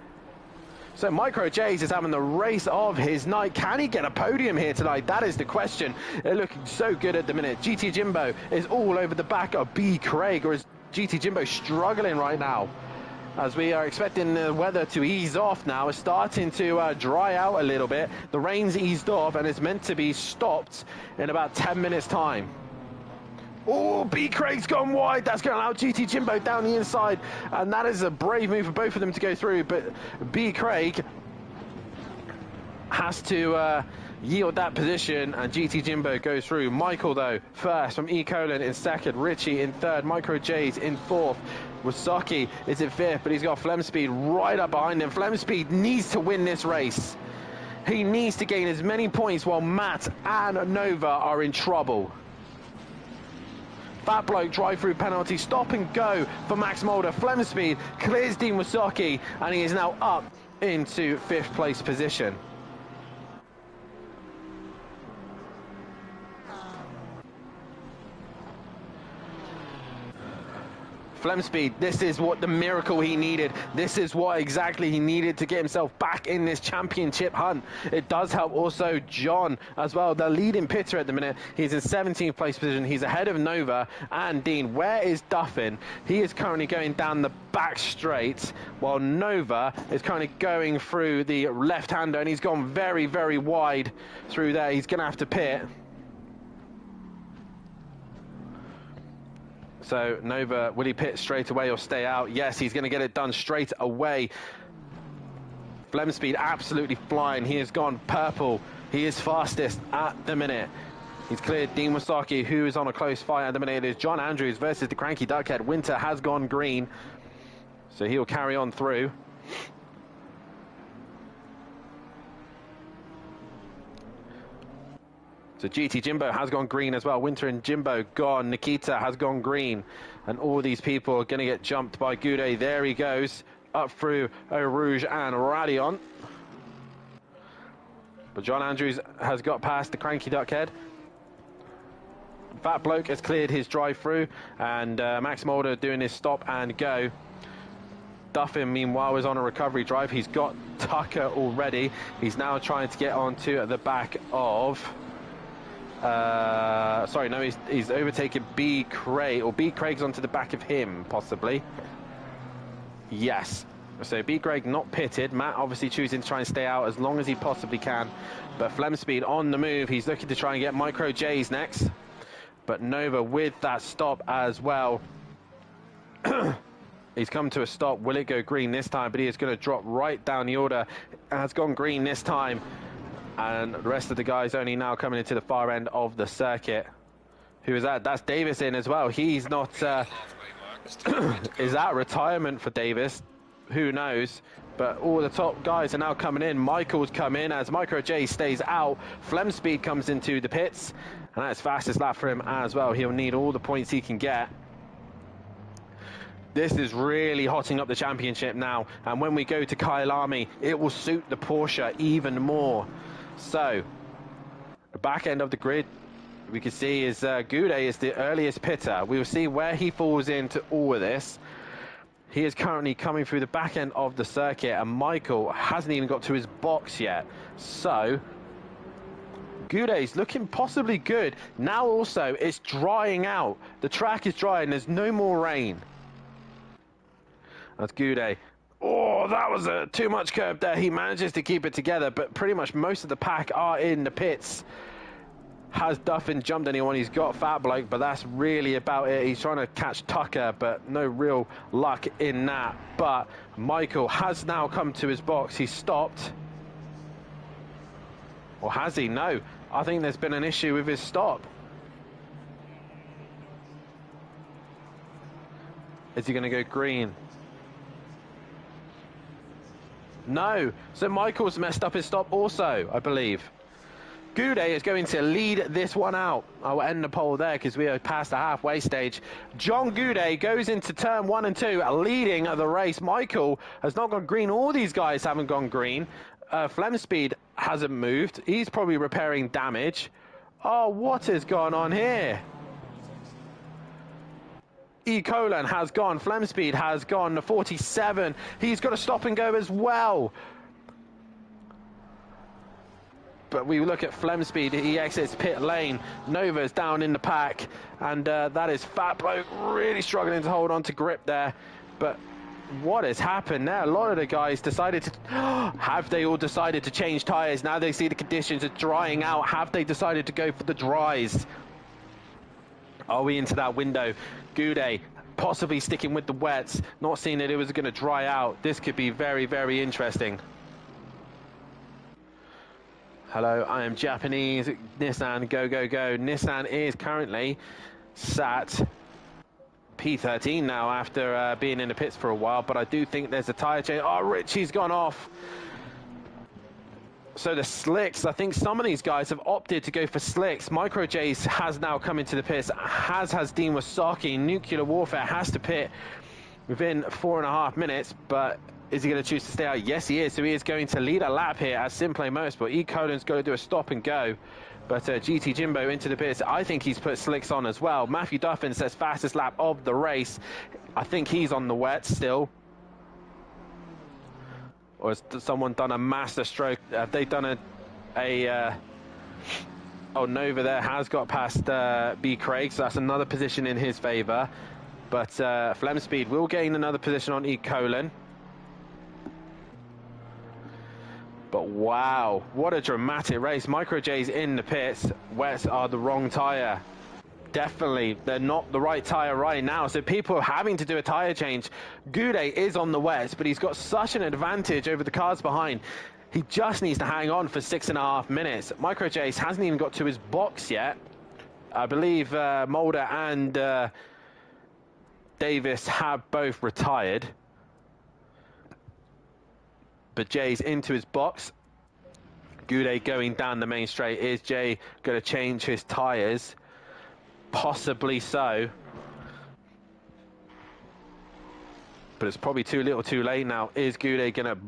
So Micro Jays is having the race of his night. Can he get a podium here tonight? That is the question. They're looking so good at the minute. GT Jimbo is all over the back of B. Craig, or is GT Jimbo struggling right now? As we are expecting the weather to ease off now. It's starting to dry out a little bit. The rain's eased off, and it's meant to be stopped in about 10 minutes time. Oh, B. Craig's gone wide. That's going to allow GT Jimbo down the inside, and that is a brave move for both of them to go through. But B. Craig has to yield that position, and GT Jimbo goes through. Michael, though, first from E. Colin in 2nd. Richie in 3rd. Micro J's in 4th. Wasaki is in 5th, but he's got Flem Speed right up behind him. Flem Speed needs to win this race. He needs to gain as many points while Matt and Nova are in trouble. Fat Bloke drive-through penalty, stop and go for Max Mulder. Flem Speed clears Dean Wasaki, and he is now up into 5th place position. Flem Speed, this is what the miracle he needed. This is what exactly he needed to get himself back in this championship hunt. It does help also John as well, the leading pitter at the minute. He's in 17th place position. He's ahead of Nova and Dean. Where is Duffin? He is currently going down the back straight, while Nova is currently going through the left-hander, and he's gone very, very wide through there. He's going to have to pit. So Nova, will he pit straight away or stay out? Yes, he's going to get it done straight away. Flem Speed absolutely flying. He has gone purple. He is fastest at the minute. He's cleared Dean Wasaki, who is on a close fight at the minute. It is John Andrews versus the Cranky Duckhead. Winter has gone green, so he'll carry on through. So GT Jimbo has gone green as well. Winter and Jimbo gone. Nikita has gone green. And all these people are going to get jumped by Goudet. There he goes. Up through Eau Rouge and Radion. But John Andrews has got past the Cranky Duckhead. Fat Bloke has cleared his drive-through. And Max Mulder doing his stop and go. Duffin, meanwhile, is on a recovery drive. He's got Tucker already. He's now trying to get onto the back of... sorry, no, he's overtaken B. Craig, or B. Craig's onto the back of him, possibly. Yes. So B. Craig not pitted. Matt obviously choosing to try and stay out as long as he possibly can. But Flem Speed on the move. He's looking to try and get Micro J's next. But Nova with that stop as well. He's come to a stop. Will it go green this time? But he is going to drop right down the order. Has gone green this time. And the rest of the guys only now coming into the far end of the circuit. Who is that? That's Davis in as well. He's not... is that retirement for Davis? Who knows? But all the top guys are now coming in. Michael's come in as Micro J stays out. Flemspeed comes into the pits. And that's fastest lap for him as well. He'll need all the points he can get. This is really hotting up the championship now. And when we go to Kyalami, it will suit the Porsche even more. So, the back end of the grid, we can see is Goudet is the earliest pitter. We will see where he falls into all of this. He is currently coming through the back end of the circuit, and Michael hasn't even got to his box yet. So, Goudet's looking possibly good. Now also, it's drying out. The track is dry and there's no more rain. That's Goudet. Oh, that was too much curb there. He manages to keep it together, but pretty much most of the pack are in the pits. Has Duffin jumped anyone? He's got Fat Bloke, but that's really about it. He's trying to catch Tucker, but no real luck in that. But Michael has now come to his box. He's stopped. Or has he? No. I think there's been an issue with his stop. Is he going to go green? No. So Michael's messed up his stop also, I believe. Goudet is going to lead this one out. I'll end the poll there because we are past the halfway stage. John Goudet goes into turn 1 and 2, leading the race. Michael has not gone green. All these guys haven't gone green. Flemspeed hasn't moved. He's probably repairing damage. Oh, what is going on here? E-Colon has gone. Flemspeed has gone. The 47. He's got to stop and go as well. But we look at Flemspeed, he exits pit lane. Nova's down in the pack, and that is Fat Bloke really struggling to hold on to grip there. But what has happened there? A lot of the guys decided to... have they all decided to change tyres? Now they see the conditions are drying out. Have they decided to go for the dries? Are we into that window? Goudet possibly sticking with the wets, not seeing that it was going to dry out. This could be very, very interesting. Hello, I am Japanese. Nissan, go, go, go. Nissan is currently sat P13 now after being in the pits for a while, but I do think there's a tyre change. Oh, Richie's gone off. So the slicks, I think some of these guys have opted to go for slicks. Micro J's has now come into the pits, has Dean Wasaki. Nuclear Warfare has to pit within 4.5 minutes, but is he going to choose to stay out? Yes, he is. So he is going to lead a lap here at SimPlay Motorsport. E-Colon's going to do a stop and go. But GT Jimbo into the pits. I think he's put slicks on as well. Matthew Duffin says fastest lap of the race. I think he's on the wet still. Or has someone done a master stroke? Have they done Oh, Nova there has got past B. Craig, so that's another position in his favour. But Flemspeed will gain another position on E-Colon. But wow, what a dramatic race. Micro J's in the pits. Wets are the wrong tyre. Definitely, they're not the right tyre right now. So people are having to do a tyre change. Goudet is on the wets, but he's got such an advantage over the cars behind. He just needs to hang on for 6.5 minutes. Micro J's hasn't even got to his box yet. I believe Mulder and Davis have both retired. But Jay's into his box. Goudet going down the main straight. Is Jay going to change his tyres? Possibly so. But it's probably too little too late now. Is Goudet going to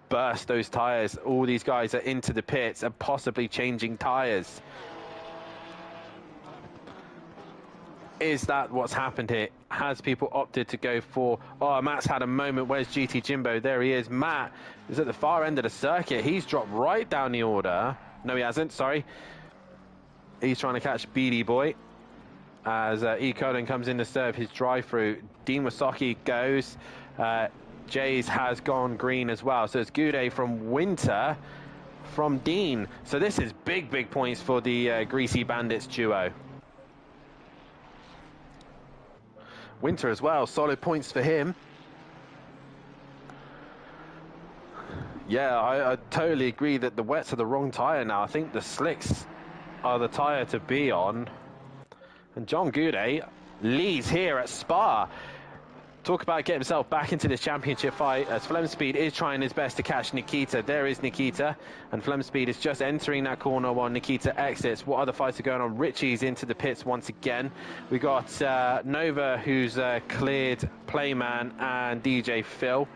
burst those tyres? All these guys are into the pits and possibly changing tyres. Is that what's happened here? Has people opted to go for... Oh, Matt's had a moment. Where's GT Jimbo? There he is. Matt is at the far end of the circuit. He's dropped right down the order. No, he hasn't. Sorry. He's trying to catch BD Boy as E-Colon comes in to serve his drive-through. Dean Wasaki goes. Jays has gone green as well. So it's Goudet from Winter from Dean. So this is big, big points for the Greasy Bandits duo. Winter as well, solid points for him. Yeah, I totally agree that the wets are the wrong tyre now. I think the slicks are the tyre to be on. And John Goudet leads here at Spa. Talk about getting himself back into this championship fight, as Flemspeed is trying his best to catch Nikita. There is Nikita, and Flemspeed is just entering that corner while Nikita exits. What other fights are going on? Richie's into the pits once again. We got Nova, who's cleared Playman and DJ Phil.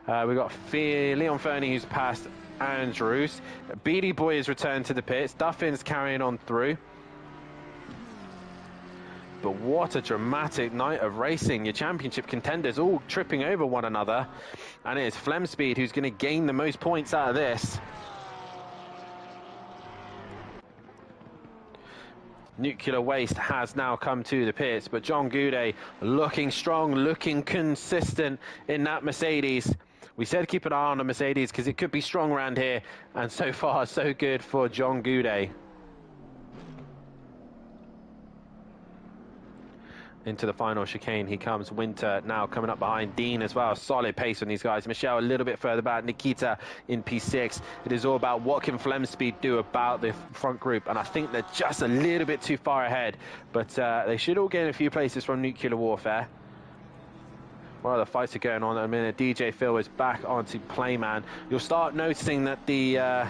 We got Leon Fernie, who's passed Andrews. Beady Boy has returned to the pits. Duffin's carrying on through. But what a dramatic night of racing. Your championship contenders all tripping over one another. And it is Flemspeed who's going to gain the most points out of this. Nuclear Waste has now come to the pits, but John Goudet looking strong, looking consistent in that Mercedes. We said keep an eye on the Mercedes because it could be strong around here. And so far, so good for John Goudet. Into the final chicane he comes. Winter now coming up behind Dean as well. Solid pace on these guys. Michelle a little bit further back. Nikita in P6. It is all about what can Flemspeed do about the front group, and I think they're just a little bit too far ahead, but they should all gain a few places from Nuclear Warfare. While the fights are going on at the minute, DJ Phil is back onto Playman. You'll start noticing that the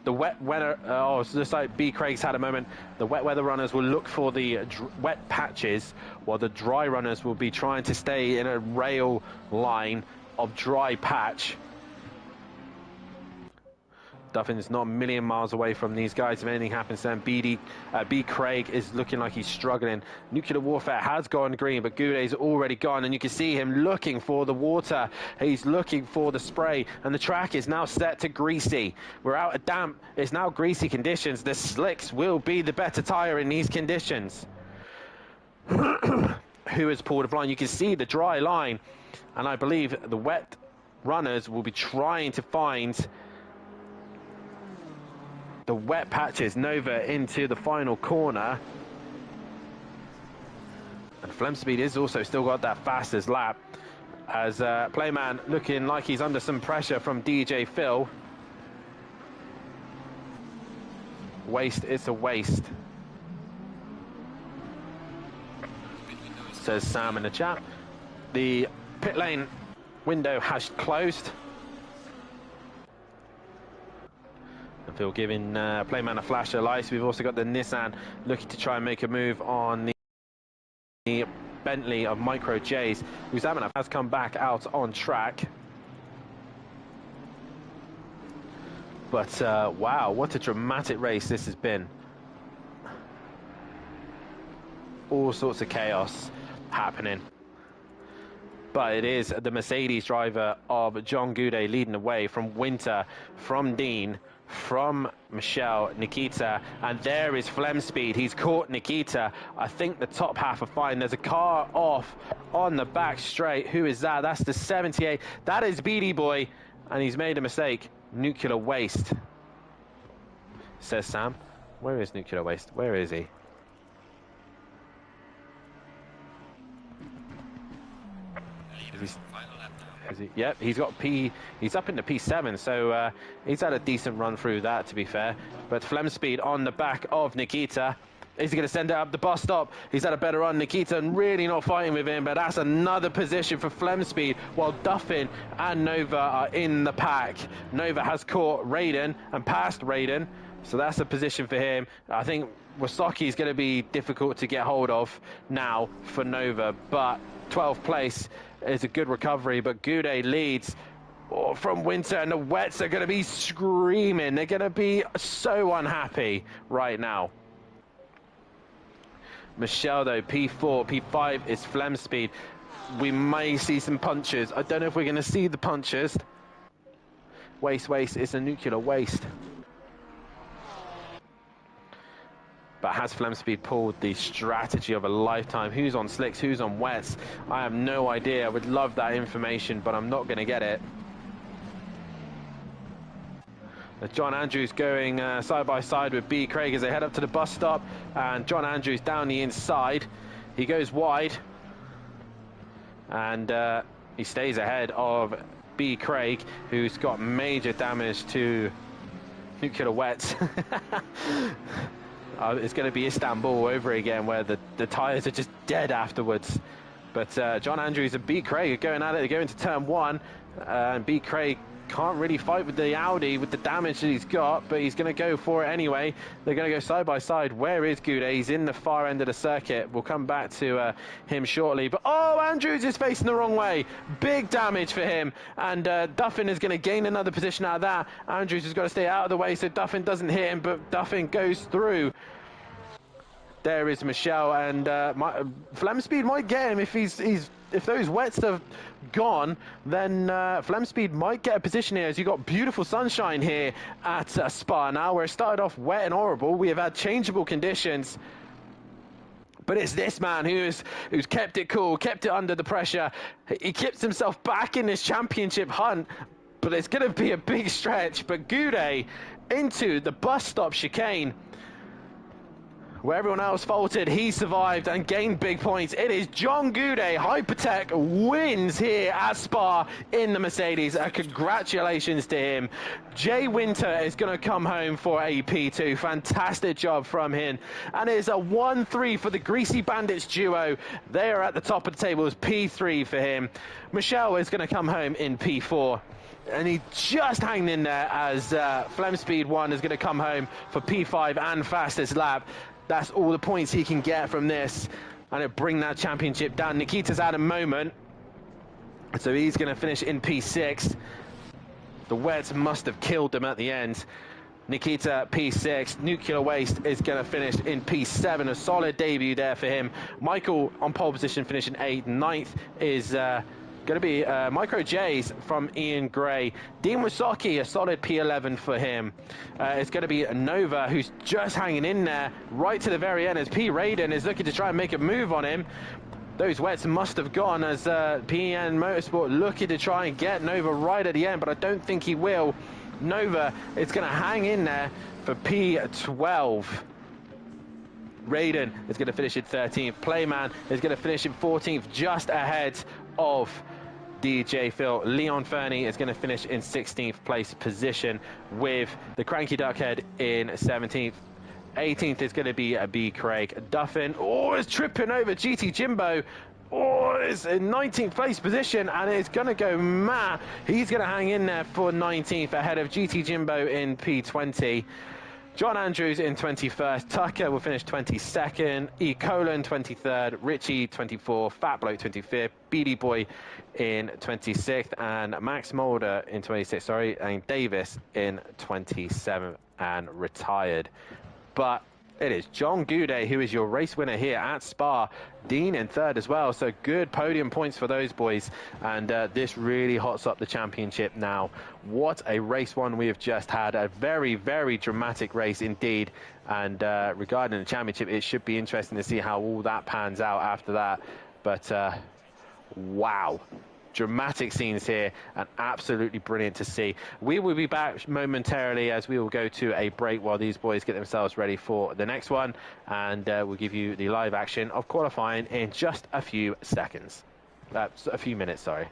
the wet weather, it's just like B. Craig's had a moment. The wet weather runners will look for the wet patches, while the dry runners will be trying to stay in a rail line of dry patch. Duffin's not a million miles away from these guys. If anything happens to them, B. Craig is looking like he's struggling. Nuclear Warfare has gone green, but Goudet's already gone, and you can see him looking for the water. He's looking for the spray, and the track is now set to greasy. We're out of damp. It's now greasy conditions. The slicks will be the better tyre in these conditions. Who has pulled a blind? You can see the dry line, and I believe the wet runners will be trying to find the wet patches. Nova into the final corner, and Flemspeed is also still got that fastest lap, as Playman looking like he's under some pressure from DJ Phil. Waste, it's a waste, says Sam in the chat. The pit lane window has closed. Phil giving Playman a flash of lights. We've also got the Nissan looking to try and make a move on the Bentley of Micro J's. Uzamanov has come back out on track. But wow, what a dramatic race this has been. All sorts of chaos happening. But it is the Mercedes driver of John Goudet leading the way, from Winter, from Dean, from Michelle, Nikita, and there is Flemspeed. He's caught Nikita. I think the top half are fine. There's a car off on the back straight. Who is that? That's the 78. That is Beady Boy, and he's made a mistake. Nuclear Waste, says Sam. Where is Nuclear Waste? Where is he? Yep, he's got he's up into P7, so he's had a decent run through that, to be fair. But Flemspeed on the back of Nikita. Is he going to send it up the bus stop? He's had a better run, Nikita, and really not fighting with him, but that's another position for Flemspeed, while Duffin and Nova are in the pack. Nova has caught Raiden and passed Raiden, so that's a position for him. I think Wasaki is going to be difficult to get hold of now for Nova, but 12th place is a good recovery. But Goudet leads from Winter, and the Wets are going to be screaming. They're going to be so unhappy right now. Michelle, though, P4, P5 is Flemspeed. We may see some punches. I don't know if we're going to see the punches. Waste, it's a Nuclear Waste. But has Flemspeed pulled the strategy of a lifetime? Who's on slicks, who's on wets? I have no idea. I would love that information, but I'm not going to get it. John Andrews going side by side with B. Craig as they head up to the bus stop, and John Andrews down the inside. He goes wide, and he stays ahead of B. Craig, who's got major damage to Nuclear Wets. It's going to be Istanbul all over again, where the tyres are just dead afterwards. But John Andrews and B. Craig are going at it. They're going to turn 1. And B. Craig can't really fight with the Audi with the damage that he's got, but he's going to go for it anyway. They're going to go side by side. Where is Goudet? He's in the far end of the circuit. We'll come back to him shortly. But oh, Andrews is facing the wrong way. Big damage for him. And Duffin is going to gain another position out of that. Andrews has got to stay out of the way so Duffin doesn't hit him, but Duffin goes through. There is Michel, and Flemspeed might get him if those wets have gone. Then Flemspeed might get a position here, as you've got beautiful sunshine here at Spa now, where it started off wet and horrible. We have had changeable conditions, but it's this man who's kept it cool, kept it under the pressure. He keeps himself back in this championship hunt, but it's going to be a big stretch. But Goudet into the bus stop chicane, where everyone else faltered, he survived and gained big points. It is John Goudet. Hypertech wins here at Spa in the Mercedes. Congratulations to him. Jay Winter is going to come home for a P2. Fantastic job from him. And it's a 1-3 for the Greasy Bandits duo. They are at the top of the table. It's P3 for him. Michel is going to come home in P4. And he just hanging in there as Flemspeed 1 is going to come home for P5 and fastest lap. That's all the points he can get from this, and it'll bring that championship down. Nikita's had a moment, so he's going to finish in P6. The wets must have killed him at the end. Nikita P6. Nuclear Waste is going to finish in P7. A solid debut there for him. Michael on pole position, finishing 8th. 9th is going to be Micro J's from Ian Gray. Dean Wasocki, a solid P11 for him. It's going to be Nova, who's just hanging in there right to the very end, as P. Raiden is looking to try and make a move on him. Those wets must have gone, as PN Motorsport looking to try and get Nova right at the end, but I don't think he will. Nova is going to hang in there for P12. Raiden is going to finish in 13th. Playman is going to finish in 14th, just ahead of DJ Phil. Leon Fernie is going to finish in 16th place position, with the Cranky Duckhead in 17th. 18th is going to be B. Craig. Duffin, is tripping over GT Jimbo. Is in 19th place position, and it's going to go mad. He's going to hang in there for 19th, ahead of GT Jimbo in P20. John Andrews in 21st, Tucker will finish 22nd, E. Colon 23rd, Richie 24th, Fat Bloke 25th, Beady Boy in 26th, and Max Mulder in 26th, sorry, and Davis in 27th and retired. But it is John Goudet who is your race winner here at Spa. Dean in 3rd as well, so good podium points for those boys, and this really hots up the championship now. What a race one we have just had. A very, very dramatic race indeed, and regarding the championship, it should be interesting to see how all that pans out after that. But wow, dramatic scenes here, and absolutely brilliant to see. We will be back momentarily, as we will go to a break while these boys get themselves ready for the next one, and we'll give you the live action of qualifying in just a few seconds. That's a few minutes, sorry.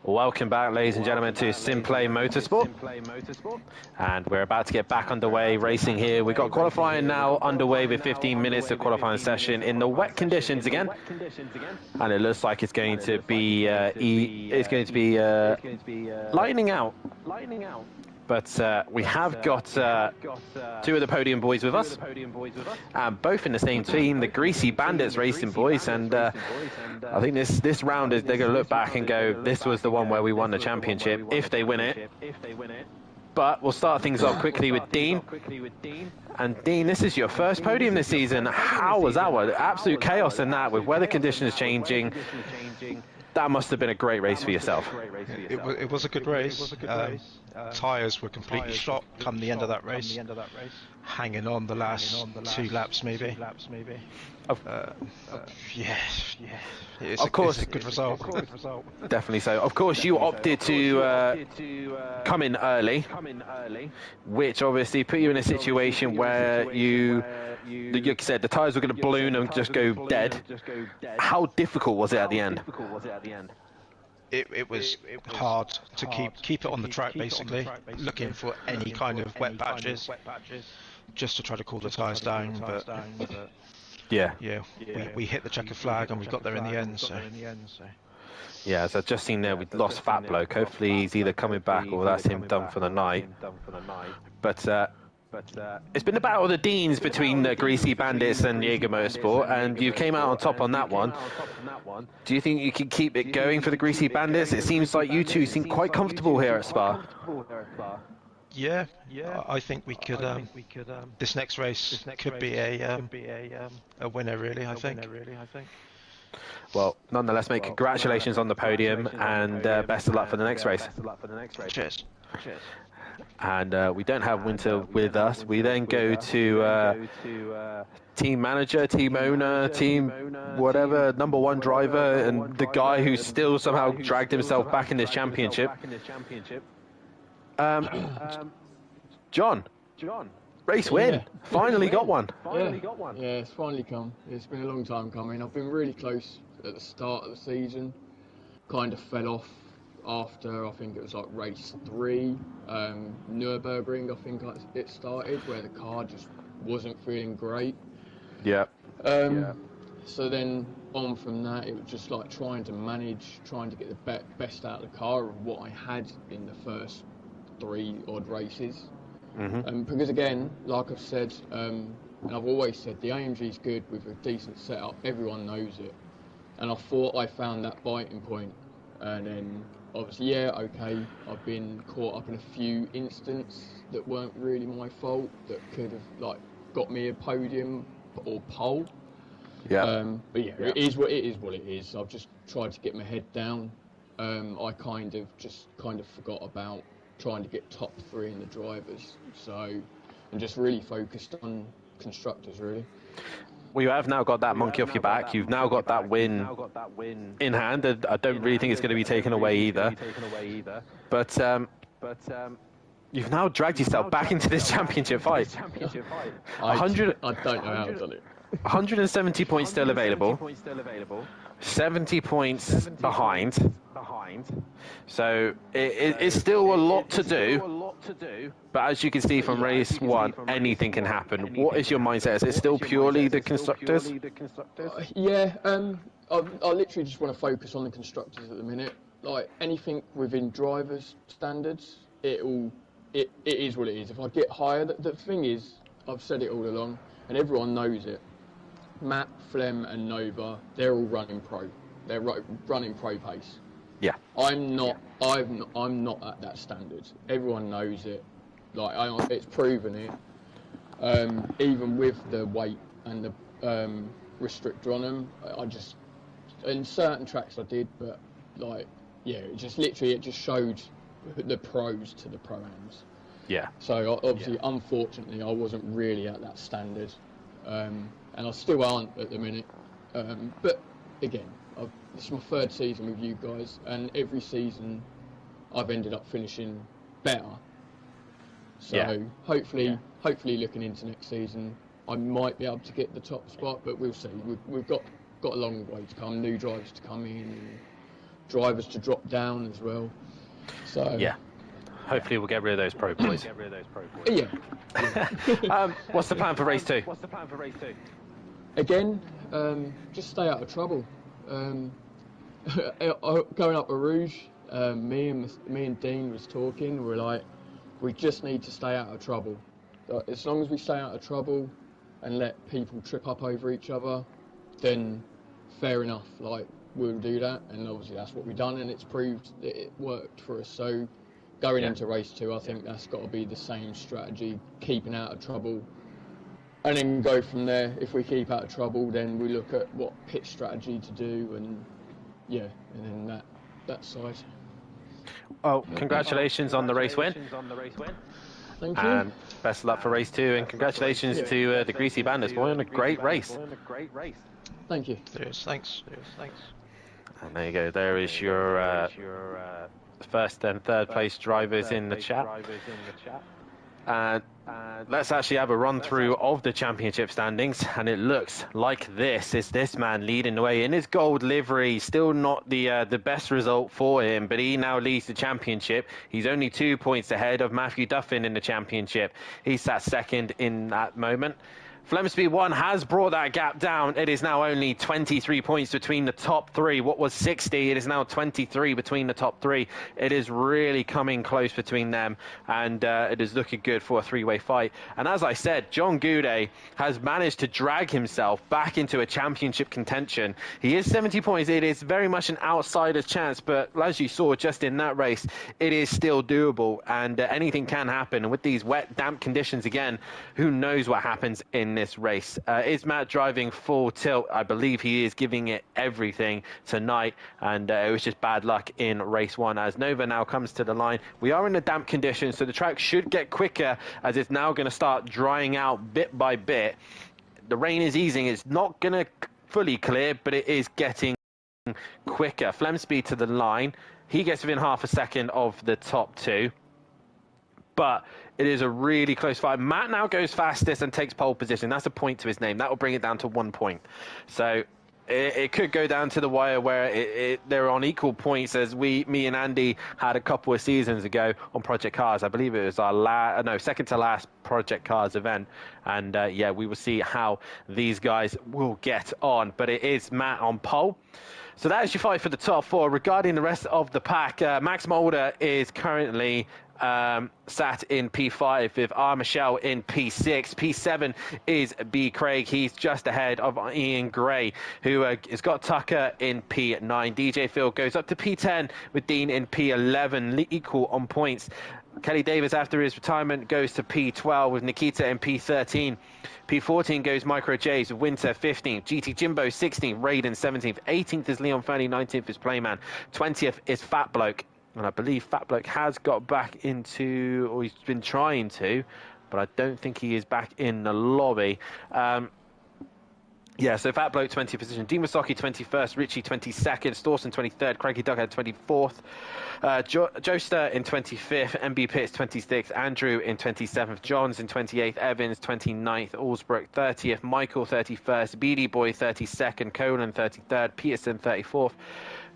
Welcome back, ladies and gentlemen, to SimPlay Motorsport. And we're about to get back underway racing here. We've got qualifying now underway with 15 minutes of qualifying session in the wet conditions again. And it looks like it's going to be lightning out. But we have got two of the podium boys with us, both in the same team, the Greasy Bandits Racing Boys, and I think this round is they're going to look back and go, this was the one where we won the championship, if they win it. But we'll start things off quickly with Dean. And Dean, this is your first podium this season. How was that one? Absolute chaos in that, with weather conditions changing. That must have been a great race for yourself. It was a good race. Tyres were completely shot come the end of that race. Hanging on the last 2 laps maybe. Yeah. It's a good result. Definitely so. Of course, you opted to come in early, which obviously put you in a situation where you said the tyres were going to balloon and just go dead. How difficult was it at the end? It was hard to keep it on the track, basically, looking for any kind of wet patches, just to try to cool the tyres down. But yeah, we hit the checkered flag and we got there in the end. So yeah, so I've just seen there we'd lost Fat Bloke. Hopefully he's either coming back or that's him done for the night. But it's been a battle of the Deans between the Greasy Bandits and Jaeger Motorsport, and you came out on top on that one. Do you think you can keep it going for the Greasy Bandits? It seems like you two seem quite comfortable here at Spa. Yeah, I think we could. This next race could be a winner, really. I think. Well, nonetheless, mate, congratulations on the podium, and best of luck for the next race. Cheers. And we don't have Winter with us. We then go to team manager, team owner, team whatever, number 1 driver, and the guy who still somehow dragged himself back in this championship. John, race win. Yeah. Finally got one. Yeah, it's finally come. It's been a long time coming. I've been really close at the start of the season. Kind of fell off after, I think it was like race 3, Nürburgring, I think it started, where the car just wasn't feeling great. Yeah. So then on from that, it was just like trying to get the best out of the car of what I had in the first 3 odd races. Because again, like I've said, and I've always said, the AMG is good with a decent setup, everyone knows it. And I thought I found that biting point, and then obviously, okay, I've been caught up in a few incidents that weren't really my fault, that could have got me a podium or pole. But it is what it is. I've just tried to get my head down. I kind of forgot about trying to get top 3 in the drivers, so I'm just really focused on constructors, really. Well, you have now got that monkey off your back. You've now got that win in hand. I don't really think it's going to be taken away either. But you've now dragged yourself back into this championship fight. I don't know how I've done it. 170 points still available. 70 points behind. So it's still a lot to do. But as you can see from race 1, anything can happen. What is your mindset? Is it still purely the constructors? I literally just want to focus on the constructors at the minute. Like anything within drivers' standards, it is what it is. If I get higher, the thing is, I've said it all along, and everyone knows it. Matt, Flem, and Nova, they're all running pro. They're running pro pace. Yeah. I'm not at that standard. Everyone knows it. It's proven it. Even with the weight and the restrictor on them, in certain tracks I did, but it just showed the pros to the pro-ams. Yeah. So obviously, unfortunately, I wasn't really at that standard, and I still aren't at the minute. But again, this is my 3rd season with you guys, and every season I've ended up finishing better. So hopefully looking into next season, I might be able to get the top spot, but we'll see. We've got a long way to come, new drivers to come in, and drivers to drop down as well. So yeah. Hopefully we'll get rid of those pro boys. Yeah. What's the plan for race 2? Again, just stay out of trouble. Going up a Rouge, me and Dean was talking. We're like, We just need to stay out of trouble. As long as we stay out of trouble and let people trip up over each other, then fair enough, like, we'll do that, and obviously that's what we've done, and it's proved that it worked for us. So going into race 2, I think that's got to be the same strategy, keeping out of trouble, and then go from there. If we keep out of trouble, then we look at what pit strategy to do, and and then that side. Well, congratulations on the race win. Thank you. And best of luck for race 2, and congratulations to the Greasy Bandits for winning a great race. Thank you. Cheers, thanks. And there you go. There is your first and third place drivers in the chat. And let's actually have a run through of the championship standings, and it looks like this. It's this man leading the way in his gold livery. Still not the best result for him, but he now leads the championship. He's only 2 points ahead of Matthew Duffin in the championship. He sat second in that moment. Flemsby 1 has brought that gap down. It is now only 23 points between the top 3. What was 60, it is now 23 between the top 3. It is really coming close between them, and it is looking good for a 3-way fight. And as I said, John Goudet has managed to drag himself back into a championship contention. He is 70 points. It is very much an outsider's chance, but as you saw just in that race, it is still doable, and anything can happen. And with these wet, damp conditions again, who knows what happens in this race. Is Matt driving full tilt? I believe he is giving it everything tonight, and it was just bad luck in race 1 as Nova now comes to the line. We are in the damp conditions, so the track should get quicker as it's now going to start drying out bit by bit. The rain is easing. It's not going to fully clear, but it is getting quicker. Flemsby to the line. He gets within half a second of the top 2. But it is a really close fight. Matt now goes fastest and takes pole position. That's a point to his name. That will bring it down to 1 point. So it could go down to the wire where they're on equal points as me and Andy had a couple of seasons ago on Project Cars. I believe it was our second to last Project Cars event. And we will see how these guys will get on. But it is Matt on pole. So that is your fight for the top 4. Regarding the rest of the pack, Max Mulder is currently sat in P5 with R. Michelle in P6. P7 is B. Craig. He's just ahead of Ian Gray, who has got Tucker in P9. DJ Phil goes up to P10 with Dean in P11, equal on points. Kelly Davis, after his retirement, goes to P12 with Nikita in P13. P14 goes Micro J's with Winter 15th. GT Jimbo 16th. Raiden 17th. 18th is Leon Fernie. 19th is Playman. 20th is Fat Bloke. And I believe Fat Bloke has got back into, or he's been trying to, but I don't think he is back in the lobby. So Fat Bloke 20th position, Dean Wasocki 21st, Richie 22nd, Stawson 23rd, Craigie Dughead 24th, Joester in 25th, MB Pitts 26th, Andrew in 27th, Johns in 28th, Evans 29th, Allsbrook 30th, Michael 31st, Beady Boy 32nd, Colan 33rd, Peterson 34th,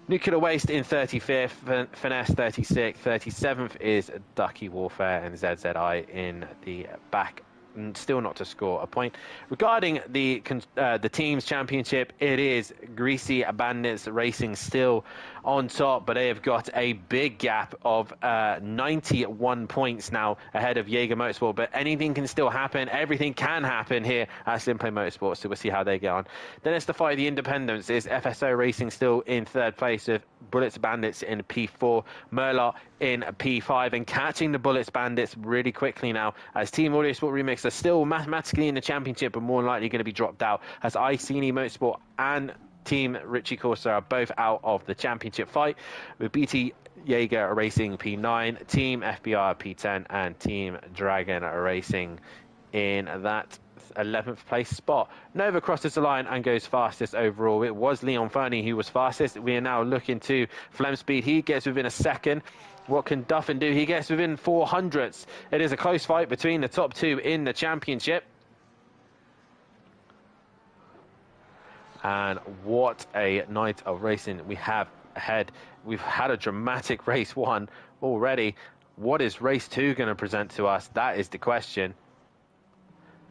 Nuclear Waste in 35th, Finesse 36th, 37th is Ducky Warfare, and ZZI in the back, still not to score a point. Regarding the team's championship, it is Greasy Bandits Racing still on top, but they have got a big gap of 91 points now ahead of Jaeger Motorsport. But anything can still happen. Everything can happen here at SimPlay Motorsport, so we'll see how they get on. Then it's the fight of the independents. Is FSO Racing still in third place with Bullets Bandits in P4, Merlot in P5, and catching the Bullets Bandits really quickly now as Team Audio Sport Remix are still mathematically in the championship, but more likely going to be dropped out as ICC Motorsport and Team Richie Corsa are both out of the championship fight, with BT Jaeger Racing P9, Team FBR P10, and Team Dragon Racing in that 11th place spot. Nova crosses the line and goes fastest overall. It was Leon Fernie who was fastest. We are now looking to Flem Speed. He gets within a second. What can Duffin do? He gets within 400ths. It is a close fight between the top 2 in the championship. And what a night of racing we have ahead. We've had a dramatic race 1 already. What is race 2 going to present to us? That is the question.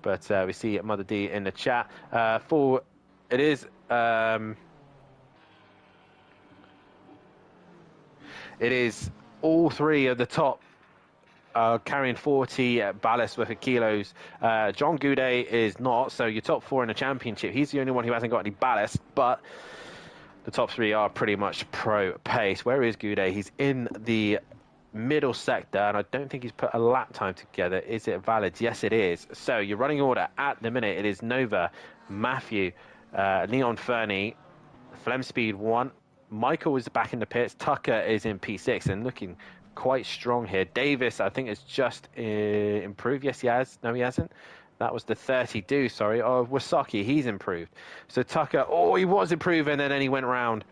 But we see Mother D in the chat. It is all 3 of the top carrying 40 ballast worth of kilos. John Goudet is not, so your top 4 in the championship. He's the only one who hasn't got any ballast, but the top 3 are pretty much pro pace. Where is Goudet? He's in the middle sector, and I don't think he's put a lap time together. Is it valid? Yes, it is. So your running order at the minute, it is Nova, Matthew, Leon Fernie, Flem Speed 1. Michael is back in the pits. Tucker is in P6 and looking quite strong here. Davis, I think, has just improved. Yes, he has. No, he hasn't. That was the 32, sorry. Oh, Wasaki, he's improved. So Tucker, oh, he was improving, and then he went round.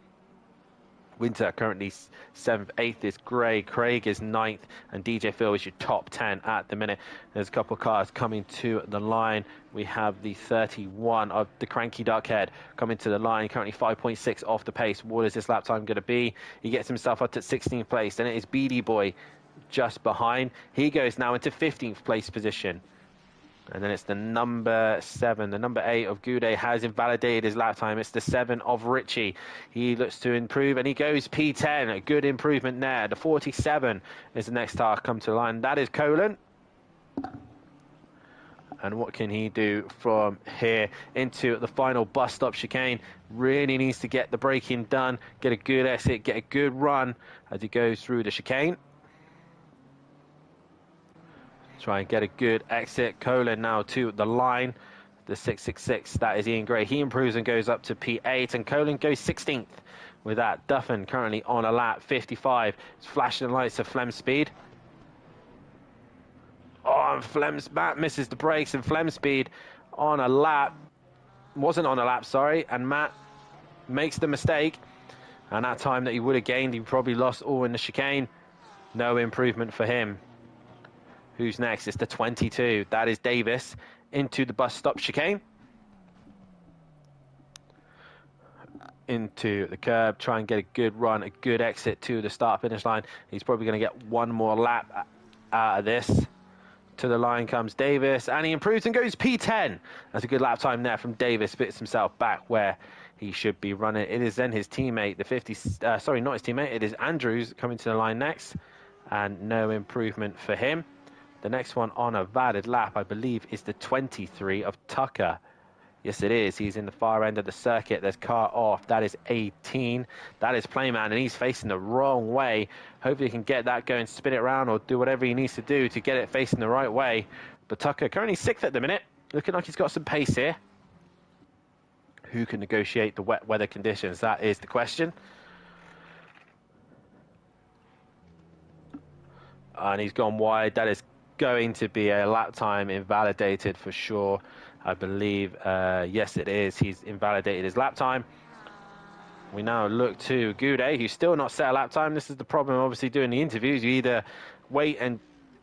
Winter currently 7th, 8th is Gray. Craig is 9th, and DJ Phil is your top 10 at the minute. There's a couple of cars coming to the line. We have the 31 of the Cranky Duckhead coming to the line, currently 5.6 off the pace. What is this lap time going to be? He gets himself up to 16th place. Then it is Beady Boy just behind. He goes now into 15th place position. And then it's the number 7. The number 8 of Goudet has invalidated his lap time. It's the 7 of Richie. He looks to improve, and he goes P10. A good improvement there. The 47 is the next car come to the line. That is Colin. And what can he do from here into the final bus stop chicane? Really needs to get the braking done, get a good exit, get a good run as he goes through the chicane. Try and get a good exit. Colin now to the line. The 666, that is Ian Gray. He improves and goes up to P8, and Colin goes 16th with that. Duffin currently on a lap, 55. It's flashing the lights of Flem Speed. Oh, and Matt misses the brakes, and Flem Speed on a lap. Wasn't on a lap, sorry. And Matt makes the mistake. And that time that he would have gained, he probably lost all in the chicane. No improvement for him. Who's next? It's the 22. That is Davis into the bus stop chicane. Into the curb. Try and get a good run, a good exit to the start-finish line. He's probably going to get one more lap out of this. To the line comes Davis, and he improves and goes P10. That's a good lap time there from Davis. Fits himself back where he should be running. It is then his teammate, the 50... sorry, not his teammate. It is Andrews coming to the line next. And no improvement for him. The next one on a valid lap, I believe, is the 23 of Tucker. Yes, it is. He's in the far end of the circuit. There's car off. That is 18. That is Playman, and he's facing the wrong way. Hopefully he can get that going, spin it around, or do whatever he needs to do to get it facing the right way. But Tucker currently 6th at the minute. Looking like he's got some pace here. Who can negotiate the wet weather conditions? That is the question. And he's gone wide. That is going to be a lap time invalidated for sure. I believe, yes, it is. He's invalidated his lap time. We now look to Goudet, who's still not set a lap time. This is the problem, obviously, doing the interviews. You either wait and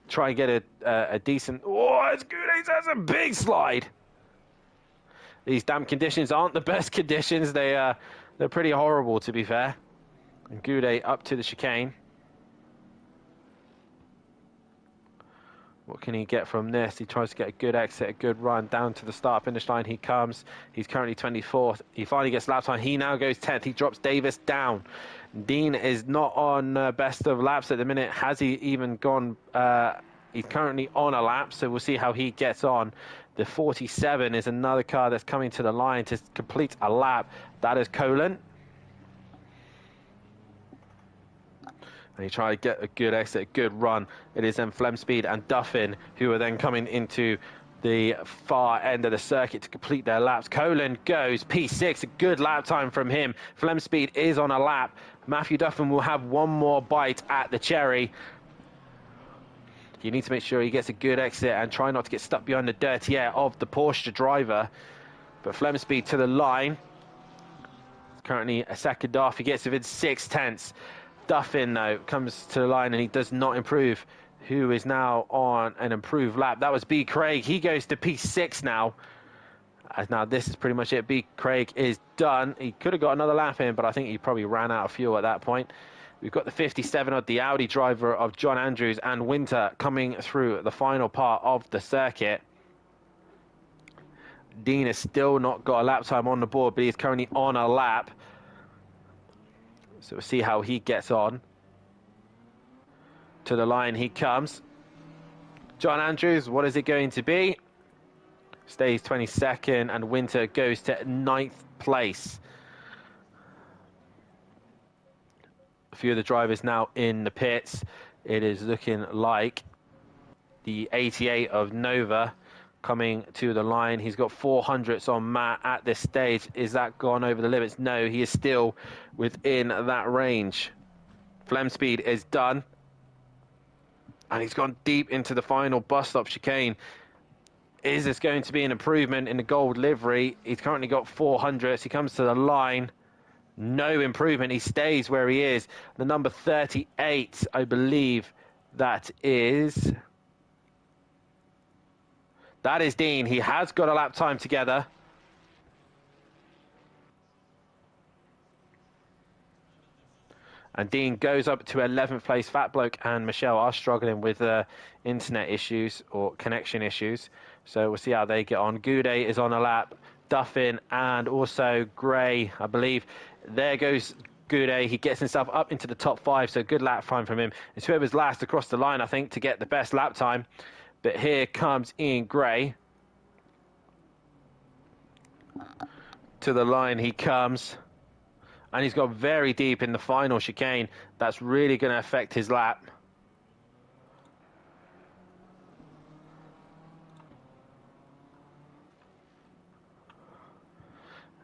try and get a decent... Oh, it's Goudet has a big slide. These damn conditions aren't the best conditions. They're pretty horrible, to be fair. And Goudet up to the chicane. What can he get from this? He tries to get a good exit, a good run down to the start-finish line. He comes. He's currently 24th. He finally gets lap time. He now goes 10th. He drops Davis down. Dean is not on best of laps at the minute. Has he even gone? He's currently on a lap, so we'll see how he gets on. The 47 is another car that's coming to the line to complete a lap. That is Colin. And he tried to get a good exit, a good run. It is then Flem Speed and Duffin who are then coming into the far end of the circuit to complete their laps. Colin goes P6, a good lap time from him. Flem Speed is on a lap. Matthew Duffin will have one more bite at the cherry. You need to make sure he gets a good exit and try not to get stuck behind the dirty air of the Porsche driver. But Flem Speed to the line. Currently a second off. He gets within 6/10. Duffin, though, comes to the line and he does not improve. Who is now on an improved lap? That was B. Craig. He goes to P6 now. As now this is pretty much it. B. Craig is done. He could have got another lap in, but I think he probably ran out of fuel at that point. We've got the 57 of the Audi driver of John Andrews and Winter coming through the final part of the circuit. Dean has still not got a lap time on the board, but he's currently on a lap. So we'll see how he gets on. To the line he comes. John Andrews, what is it going to be? Stays 22nd, and Winter goes to 9th place. A few of the drivers now in the pits. It is looking like the 88 of Nova coming to the line. He's got 400s on Matt at this stage. Is that gone over the limits? No, he is still within that range. Flem speed is done. And he's gone deep into the final bus stop chicane. Is this going to be an improvement in the gold livery? He's currently got 400s. He comes to the line. No improvement. He stays where he is. The number 38, I believe that is... That is Dean. He has got a lap time together. And Dean goes up to 11th place. Fat Bloke and Michelle are struggling with internet issues or connection issues. So we'll see how they get on. Goudet is on a lap. Duffin and also Gray, I believe. There goes Goudet. He gets himself up into the top 5. So good lap time from him. It's whoever's last across the line, I think, to get the best lap time. But here comes Ian Gray. To the line he comes. And he's got very deep in the final chicane. That's really going to affect his lap.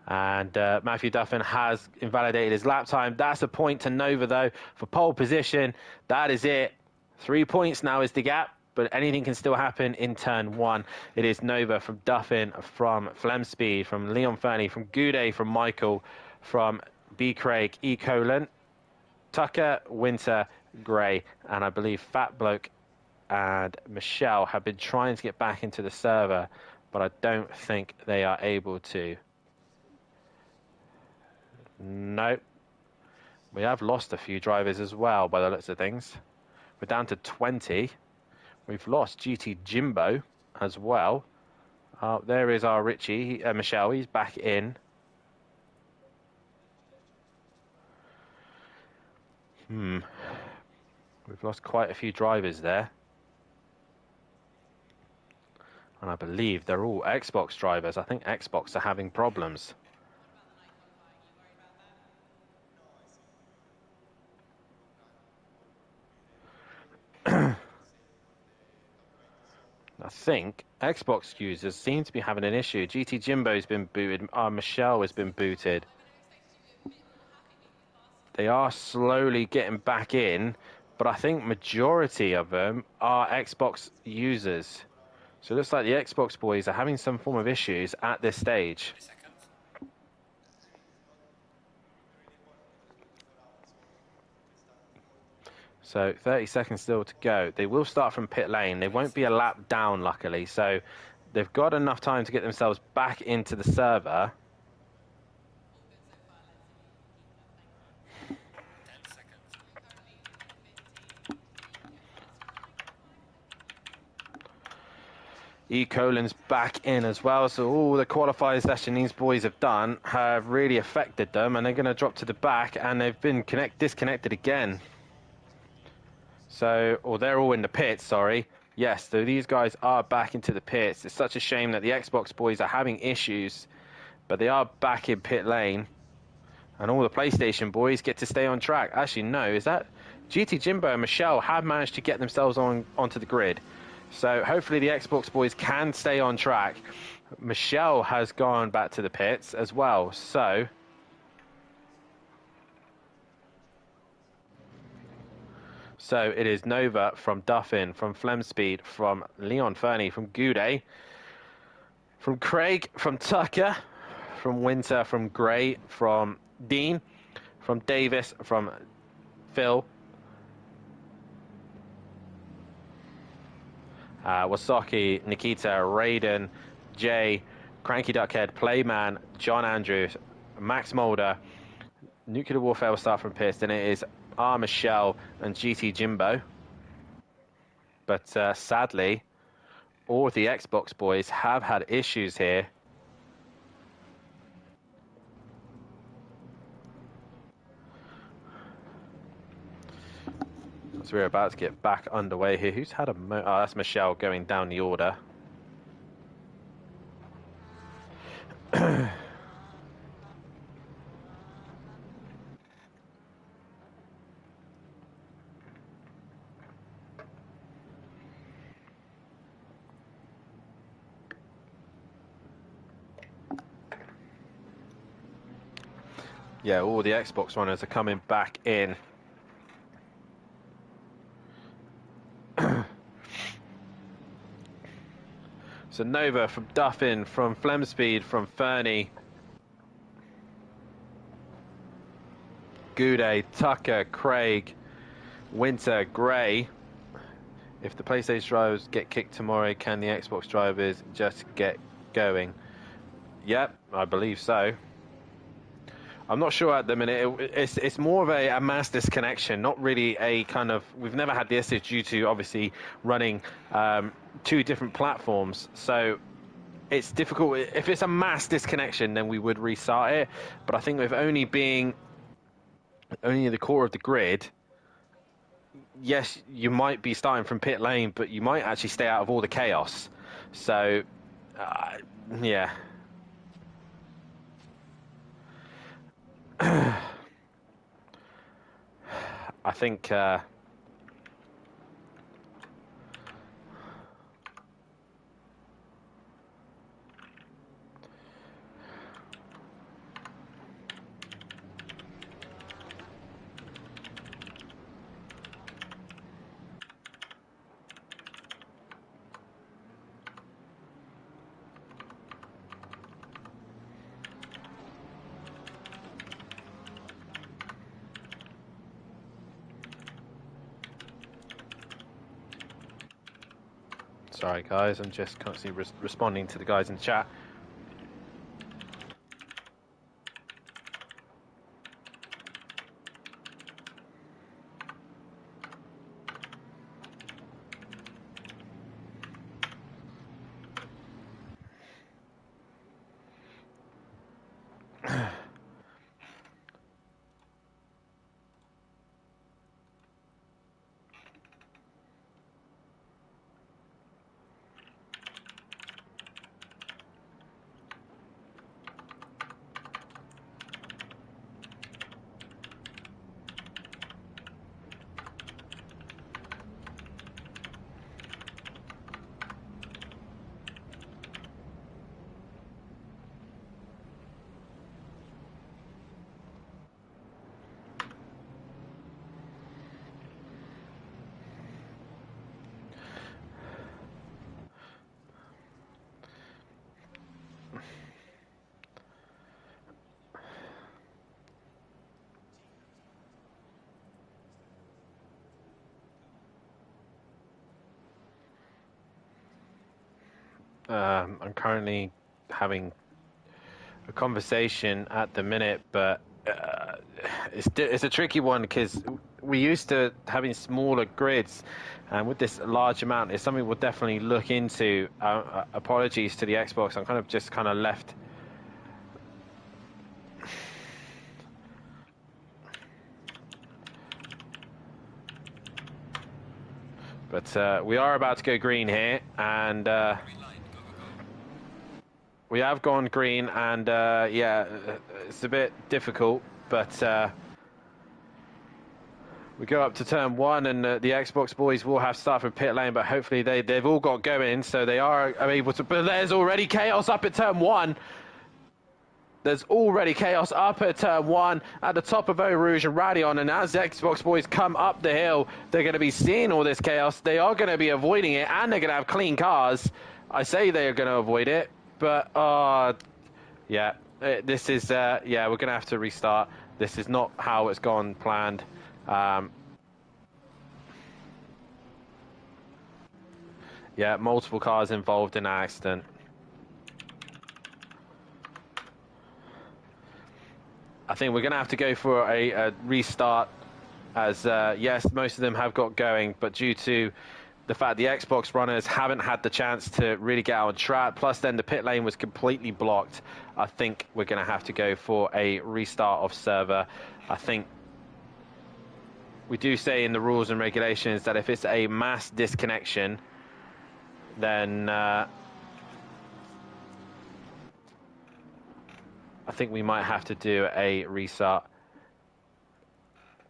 And Matthew Duffin has invalidated his lap time. That's a point to Nova, though, for pole position. That is it. 3 points now is the gap. But anything can still happen in turn 1. It is Nova from Duffin, from Flemspeed, from Leon Fernie, from Goudet, from Michael, from B. Craig, E. Colon, Tucker, Winter, Gray, and I believe Fat Bloke and Michelle have been trying to get back into the server, but I don't think they are able to. Nope. We have lost a few drivers as well, by the looks of things. We're down to 20. We've lost GT Jimbo as well. There is our Richie, Michelle. He's back in. We've lost quite a few drivers there. And I believe they're all Xbox drivers. I think Xbox are having problems. I think Xbox users seem to be having an issue. GT Jimbo's been booted. Michelle has been booted. They are slowly getting back in, but I think majority of them are Xbox users. So it looks like the Xbox boys are having some form of issues at this stage. So 30 seconds still to go. They will start from pit lane. They won't be a lap down, luckily. So they've got enough time to get themselves back into the server. E. Colin's back in as well. So all the qualifiers that these boys have done have really affected them. And they're going to drop to the back. And they've been disconnected again. So, or they're all in the pits, sorry. Yes, so these guys are back into the pits. It's such a shame that the Xbox boys are having issues, but they are back in pit lane. And all the PlayStation boys get to stay on track. Actually, no, is that... GT Jimbo and Michelle have managed to get themselves onto the grid. So hopefully the Xbox boys can stay on track. Michelle has gone back to the pits as well, so... So it is Nova from Duffin, from Flemspeed, from Leon Fernie, from Goudet, from Craig, from Tucker, from Winter, from Gray, from Dean, from Davis, from Phil, Wasaki, Nikita, Raiden, Jay, Cranky Duckhead, Playman, John Andrews, Max Mulder. Nuclear Warfare will start from pits, and it is Michelle and GT Jimbo. But sadly, all of the Xbox boys have had issues here. So we're about to get back underway here. Who's had a oh, that's Michelle going down the order. Yeah, all the Xbox runners are coming back in. So Nova from Duffin, from Flemspeed, from Fernie, Goudet, Tucker, Craig, Winter, Gray. If the PlayStation drivers get kicked tomorrow, can the Xbox drivers just get going? Yep, I believe so. I'm not sure at the minute. It's more of a mass disconnection, not really a kind of. We've never had this due to obviously running 2 different platforms, so it's difficult. If it's a mass disconnection, then we would restart it. But I think with only being only the core of the grid, yes, you might be starting from pit lane, but you might actually stay out of all the chaos. So, yeah. I think sorry guys, I'm just constantly responding to the guys in the chat. I'm currently having a conversation at the minute, but it's a tricky one because we used to having smaller grids, and with this large amount, it's something we'll definitely look into. Apologies to the Xbox, I'm kind of left. But we are about to go green here, and we have gone green, and yeah, it's a bit difficult, but we go up to turn 1, and the Xbox boys will have to start from pit lane, but hopefully they've all got going, so they are able to. But there's already chaos up at turn 1. There's already chaos up at turn 1 at the top of Eau Rouge and Radion, and as the Xbox boys come up the hill, they're going to be seeing all this chaos. They are going to be avoiding it, and they're going to have clean cars. I say they are going to avoid it, but yeah, this is yeah, we're going to have to restart. This is not how it's gone planned. Yeah, multiple cars involved in an accident. I think we're going to have to go for a restart, as yes, most of them have got going, but due to the fact the Xbox runners haven't had the chance to really get out on track, plus then the pit lane was completely blocked, I think we're going to have to go for a restart of server. I think we do say in the rules and regulations that if it's a mass disconnection, then I think we might have to do a restart.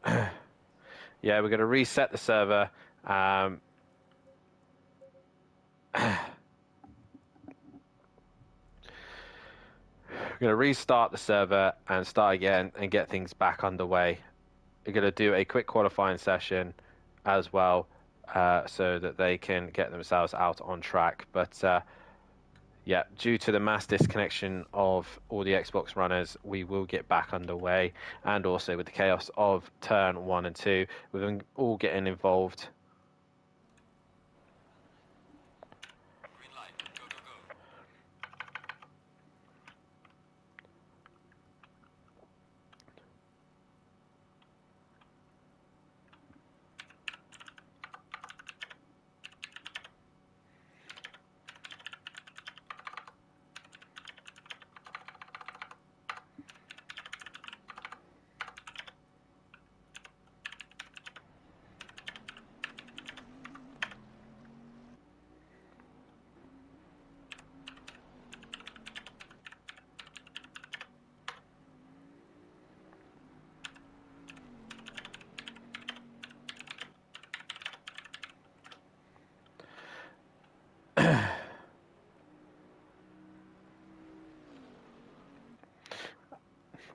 Yeah, we're going to reset the server. We're going to restart the server and start again and get things back underway. We're going to do a quick qualifying session as well, so that they can get themselves out on track. But yeah, due to the mass disconnection of all the Xbox runners, we will get back underway. And also with the chaos of turn 1 and 2, with them all getting involved. Green light. Go, go, go.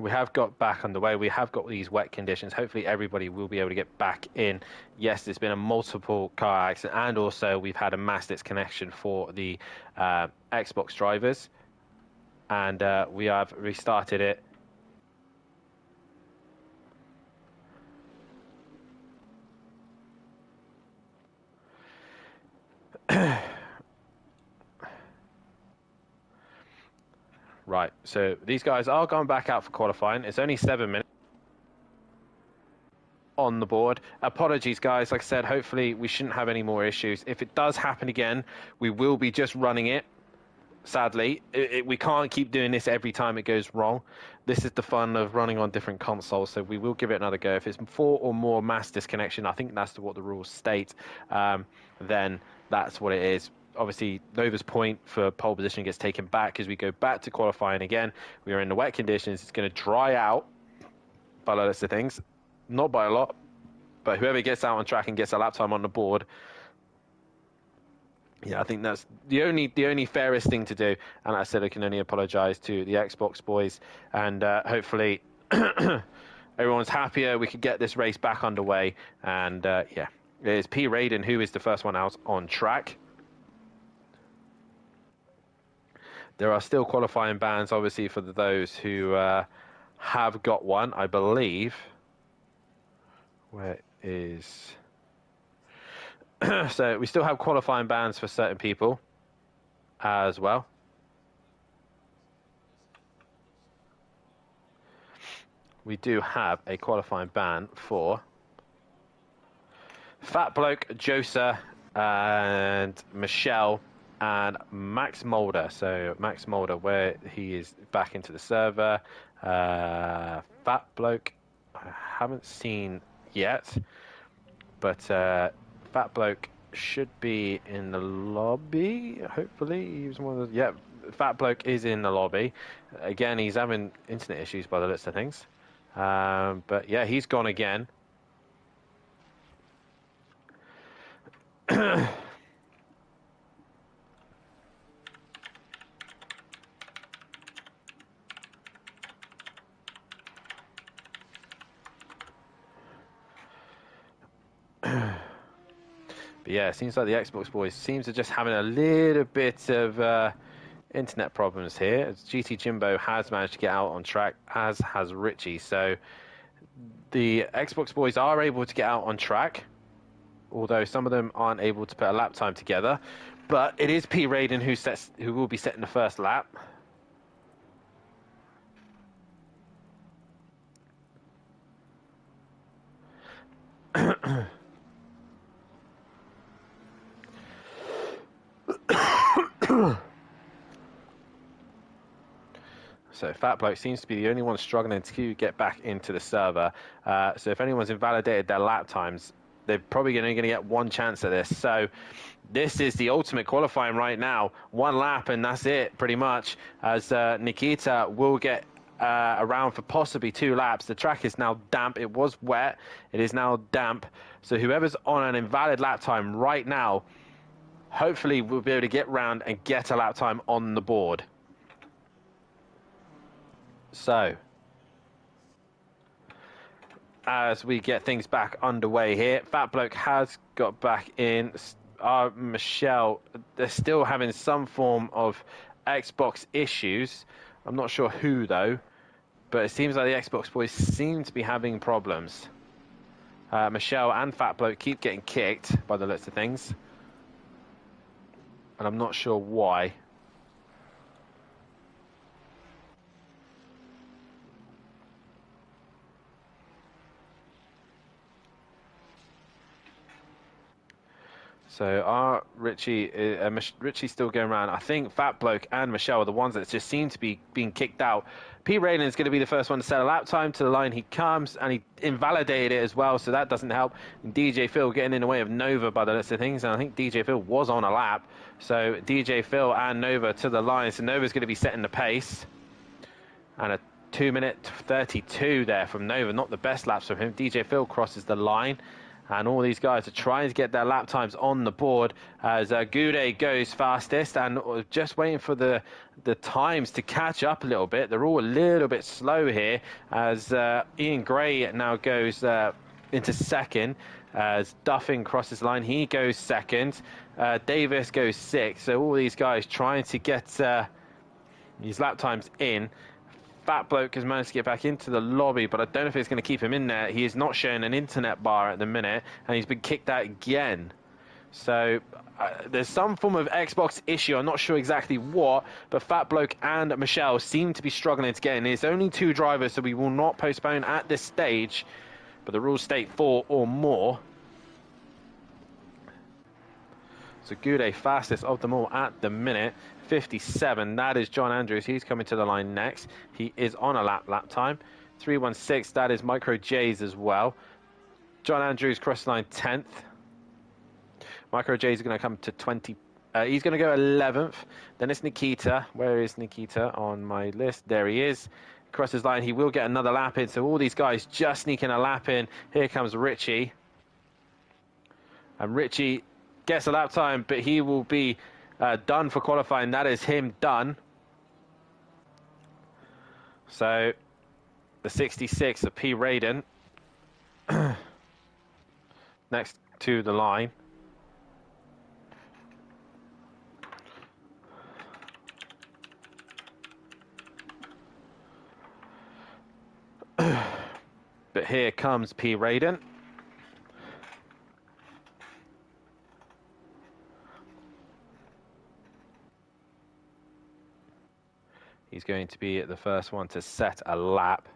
We have got back underway. We have got these wet conditions. Hopefully everybody will be able to get back in. Yes, there's been a multiple car accident, and also we've had a mass disconnection for the Xbox drivers, and we have restarted it. Right, so these guys are going back out for qualifying. It's only 7 minutes on the board. Apologies, guys. Like I said, hopefully we shouldn't have any more issues. If it does happen again, we will be just running it. Sadly, we can't keep doing this every time it goes wrong. This is the fun of running on different consoles, so we will give it another go. If it's 4 or more mass disconnection, I think that's what the rules state, then that's what it is. Obviously, Nova's point for pole position gets taken back as we go back to qualifying again. We are in the wet conditions. It's going to dry out by the list of things. Not by a lot, but whoever gets out on track and gets a lap time on the board, yeah, I think that's the only fairest thing to do. And I said I can only apologise to the Xbox boys, and hopefully everyone's happier. We could get this race back underway, and yeah, it is P. Raiden who is the first one out on track. There are still qualifying bans, obviously, for those who have got one, I believe. Where is... So we still have qualifying bans for certain people as well. We do have a qualifying ban for Fat Bloke, Josa, and Michelle, and Max Mulder. So Max Mulder, where he is back into the server. Fat Bloke, I haven't seen yet, but Fat Bloke should be in the lobby. Hopefully, he was one of the... Yeah, Fat Bloke is in the lobby. Again, he's having internet issues by the list of things. But yeah, he's gone again. But yeah, it seems like the Xbox boys seems to just having a little bit of internet problems here. As GT Jimbo has managed to get out on track, as has Richie. So the Xbox boys are able to get out on track, although some of them aren't able to put a lap time together. But it is P. Raiden who will be setting the first lap. So Fat Bloke seems to be the only one struggling to get back into the server. So if anyone's invalidated their lap times, they're probably only going to get one chance at this. So this is the ultimate qualifying right now. One lap and that's it, pretty much, as Nikita will get around for possibly 2 laps. The track is now damp. It was wet. It is now damp. So whoever's on an invalid lap time right now, hopefully will be able to get round and get a lap time on the board. So as we get things back underway here, Fat Bloke has got back in. Michelle, they're still having some form of Xbox issues. I'm not sure who though, but it seems like the Xbox boys seem to be having problems. Michelle and Fat Bloke keep getting kicked by the looks of things, and I'm not sure why. So Richie's still going around. I think Fat Bloke and Michelle are the ones that just seem to be being kicked out. P. Raylan is going to be the first one to set a lap time. To the line he comes, and he invalidated it as well, so that doesn't help. And DJ Phil getting in the way of Nova by the looks of things, and I think DJ Phil was on a lap. So DJ Phil and Nova to the line. So Nova's going to be setting the pace. And a 2:32 there from Nova. Not the best laps from him. DJ Phil crosses the line. And all these guys are trying to get their lap times on the board as Goudet goes fastest, and just waiting for the times to catch up a little bit. They're all a little bit slow here as Ian Gray now goes into second. As Duffin crosses the line, he goes second. Davis goes sixth. So all these guys trying to get these lap times in. Fat Bloke has managed to get back into the lobby, but I don't know if it's going to keep him in there. He is not showing an internet bar at the minute, and he's been kicked out again. So there's some form of Xbox issue. I'm not sure exactly what, but Fat Bloke and Michelle seem to be struggling to get in. There's only 2 drivers, so we will not postpone at this stage, but the rules state 4 or more. So Goudet fastest of them all at the minute. 57, that is John Andrews. He's coming to the line next. He is on a lap time. 316, that is Micro J's as well. John Andrews cross line 10th. Micro J's are going to come to 20. He's going to go 11th. Then it's Nikita. Where is Nikita on my list? There he is. Crosses line. He will get another lap in. So all these guys just sneaking a lap in. Here comes Richie. And Richie gets a lap time, but he will be done for qualifying. That is him done. So the 66 of P. Radin next to the line. But here comes P. Radin. He's going to be the first one to set a lap.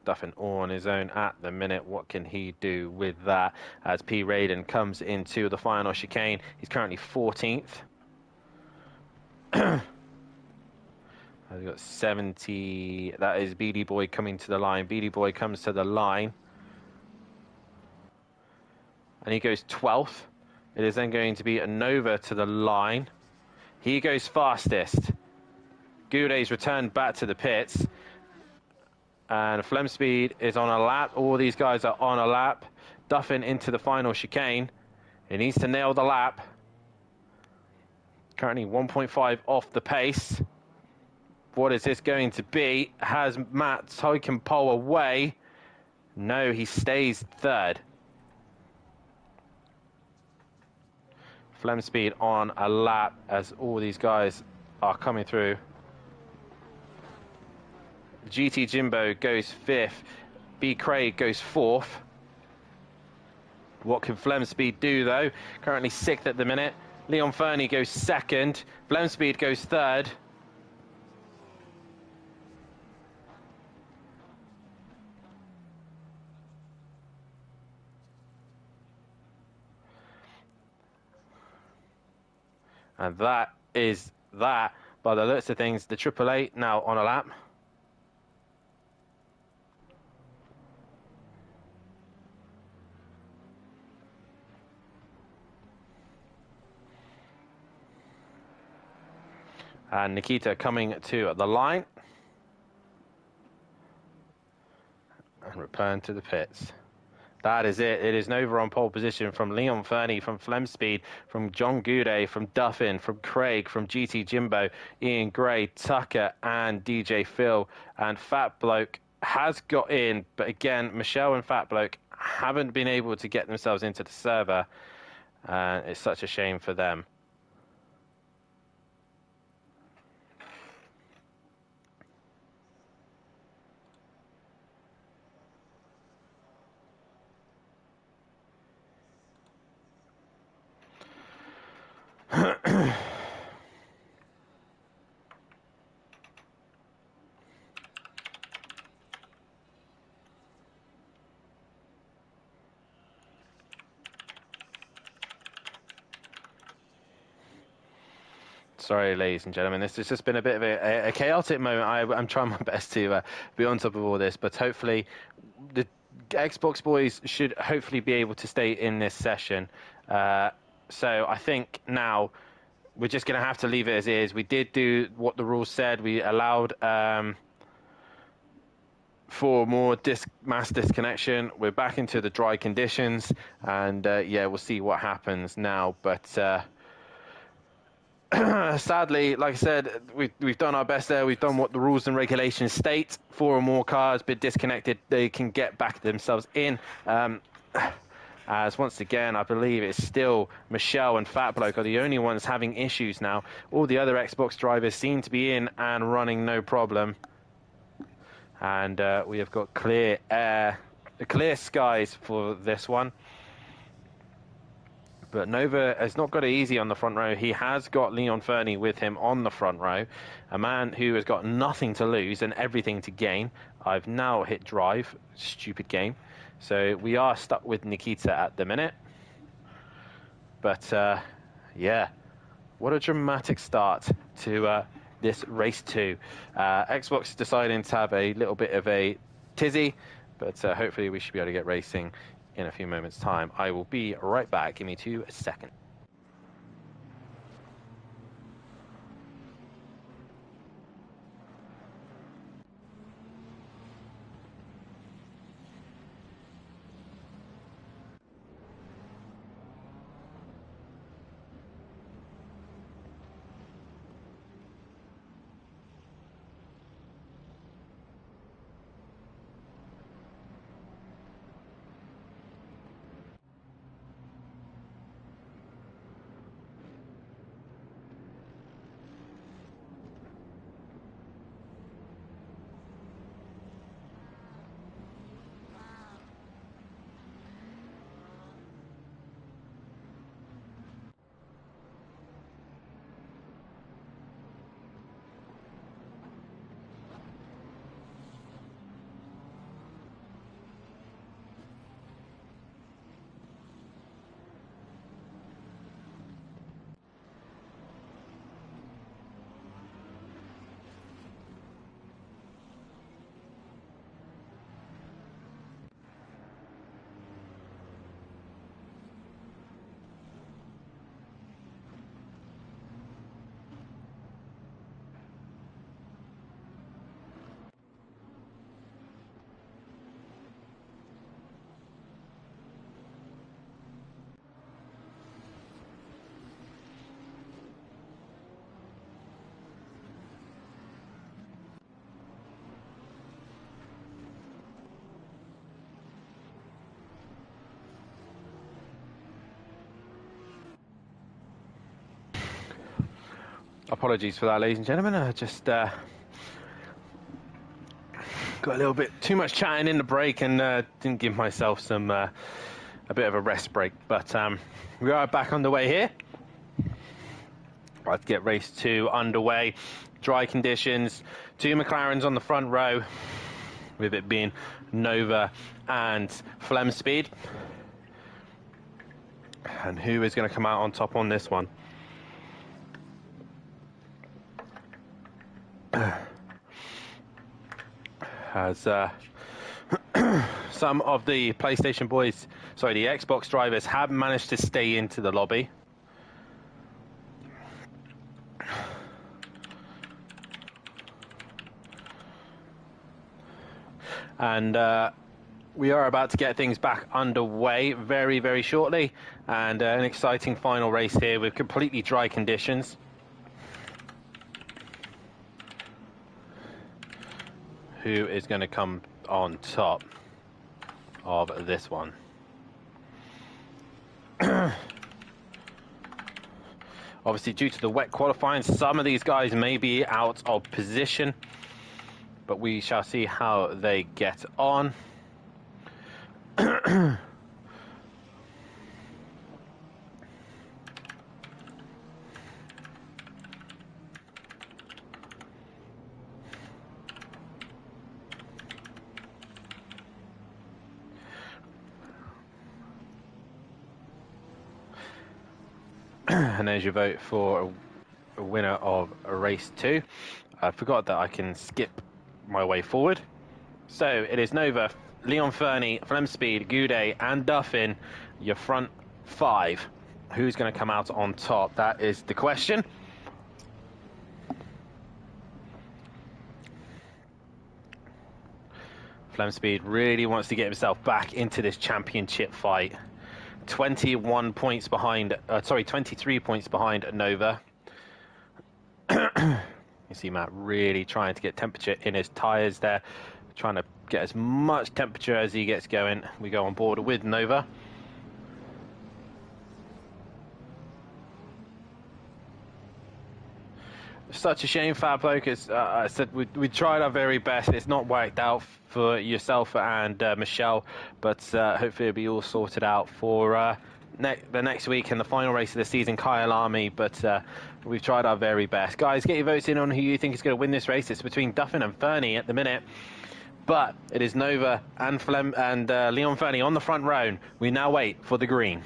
Duffin all on his own at the minute. What can he do with that as P. Radin comes into the final chicane? He's currently 14th. He's got 70. That is BD Boy coming to the line. BD Boy comes to the line. And he goes 12th. It is then going to be a Nova to the line. He goes fastest. Goudet's returned back to the pits. And Flemspeed is on a lap. All these guys are on a lap. Duffin into the final chicane. He needs to nail the lap. Currently 1.5 off the pace. What is this going to be? Has Matt taken pole away? No, he stays third. Flemspeed on a lap as all these guys are coming through. GT Jimbo goes 5th. B. Craig goes 4th. What can Flemspeed do though? Currently 6th at the minute. Leon Fernie goes 2nd. Flemspeed goes 3rd. And that is that. by the looks of things, the AAA now on a lap. And Nikita coming to the line. And return to the pits. That is it. It is Nova on pole position from Leon Fernie, from Flemspeed, from John Goudet, from Duffin, from Craig, from GT Jimbo, Ian Gray, Tucker, and DJ Phil. And Fat Bloke has got in, but again, Michelle and Fat Bloke haven't been able to get themselves into the server. And it's such a shame for them. Sorry, ladies and gentlemen, this has just been a bit of a chaotic moment. I'm trying my best to be on top of all this, but hopefully the Xbox boys should hopefully be able to stay in this session. So I think now we're just going to have to leave it as is. We did do what the rules said. We allowed for more mass disconnection. We're back into the dry conditions, and yeah, we'll see what happens now. But sadly, like I said, we've done our best there. We've done what the rules and regulations state. 4 or more cars been disconnected, they can get back themselves in. As once again, I believe it's still Michelle and Fat Bloke are the only ones having issues now. All the other Xbox drivers seem to be in and running no problem. And we have got clear air, clear skies for this one. But Nova has not got it easy on the front row. He has got Leon Fernie with him on the front row, a man who has got nothing to lose and everything to gain. I've now hit drive. Stupid game. So we are stuck with Nikita at the minute. But yeah, what a dramatic start to this race 2. Xbox deciding to have a little bit of a tizzy, but hopefully we should be able to get racing in a few moments' time. I will be right back. Give me 2 seconds. Apologies for that, ladies and gentlemen. I just got a little bit too much chatting in the break and didn't give myself some a bit of a rest break. But we are back on the way here. Let's get race 2 underway. Dry conditions. 2 McLarens on the front row, with it being Nova and Flemspeed. And who is going to come out on top on this one? As some of the PlayStation boys, sorry, the Xbox drivers have managed to stay into the lobby. And we are about to get things back underway very, very shortly. And an exciting final race here with completely dry conditions. Who is going to come on top of this one? Obviously, due to the wet qualifying, some of these guys may be out of position, but we shall see how they get on. And there's your vote for a winner of race 2. I forgot that I can skip my way forward. So it is Nova, Leon Fernie, Flemspeed, Goudet and Duffin, your front 5. Who's going to come out on top? That is the question. Flemspeed really wants to get himself back into this championship fight. 21 points behind, 23 points behind Nova. You see Matt really trying to get temperature in his tyres there, trying to get as much temperature as he gets going. We go on board with Nova. Such a shame, Fablo, because I said we tried our very best. It's not worked out for yourself and Michelle, but hopefully it'll be all sorted out for the next week and the final race of the season, Kyle Army. But we've tried our very best. Guys, get your votes in on who you think is going to win this race. It's between Duffin and Fernie at the minute, but it is Nova and Leon Fernie on the front row. We now wait for the green.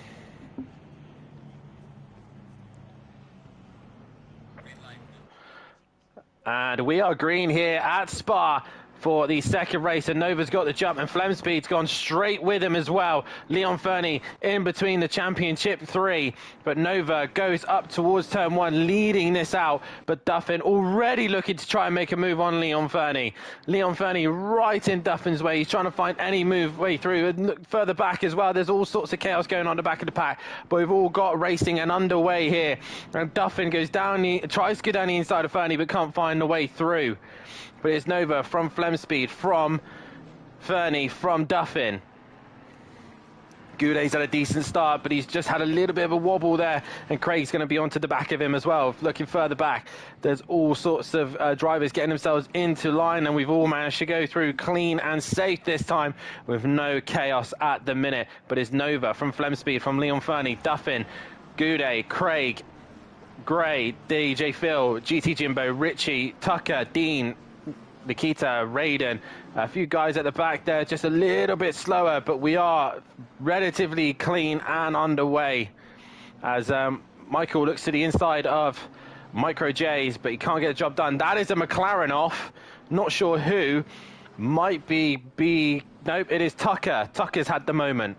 And we are green here at Spa for the second race, and Nova's got the jump, and Flemspeed's gone straight with him as well. Leon Fernie in between the championship 3, but Nova goes up towards turn 1, leading this out, but Duffin already looking to try and make a move on Leon Fernie. Leon Fernie right in Duffin's way. He's trying to find any move way through, and look further back as well. There's all sorts of chaos going on the back of the pack, but we've all got racing and underway here, and Duffin goes down, tries to get down the inside of Fernie, but can't find the way through. But it's Nova from Flemspeed, from Fernie, from Duffin. Goudet's had a decent start, but he's just had a little bit of a wobble there, and Craig's going to be onto the back of him as well. Looking further back, there's all sorts of drivers getting themselves into line, and we've all managed to go through clean and safe this time with no chaos at the minute. But it's Nova from Flemspeed, from Leon Fernie, Duffin, Goudet, Craig, Gray, DJ Phil, GT Jimbo, Richie, Tucker, Dean, Nikita, Raiden, a few guys at the back there, just a little bit slower, but we are relatively clean and underway as Michael looks to the inside of Micro J's, but he can't get the job done. That is a McLaren off, not sure who, might be nope, it is Tucker. Tucker's had the moment.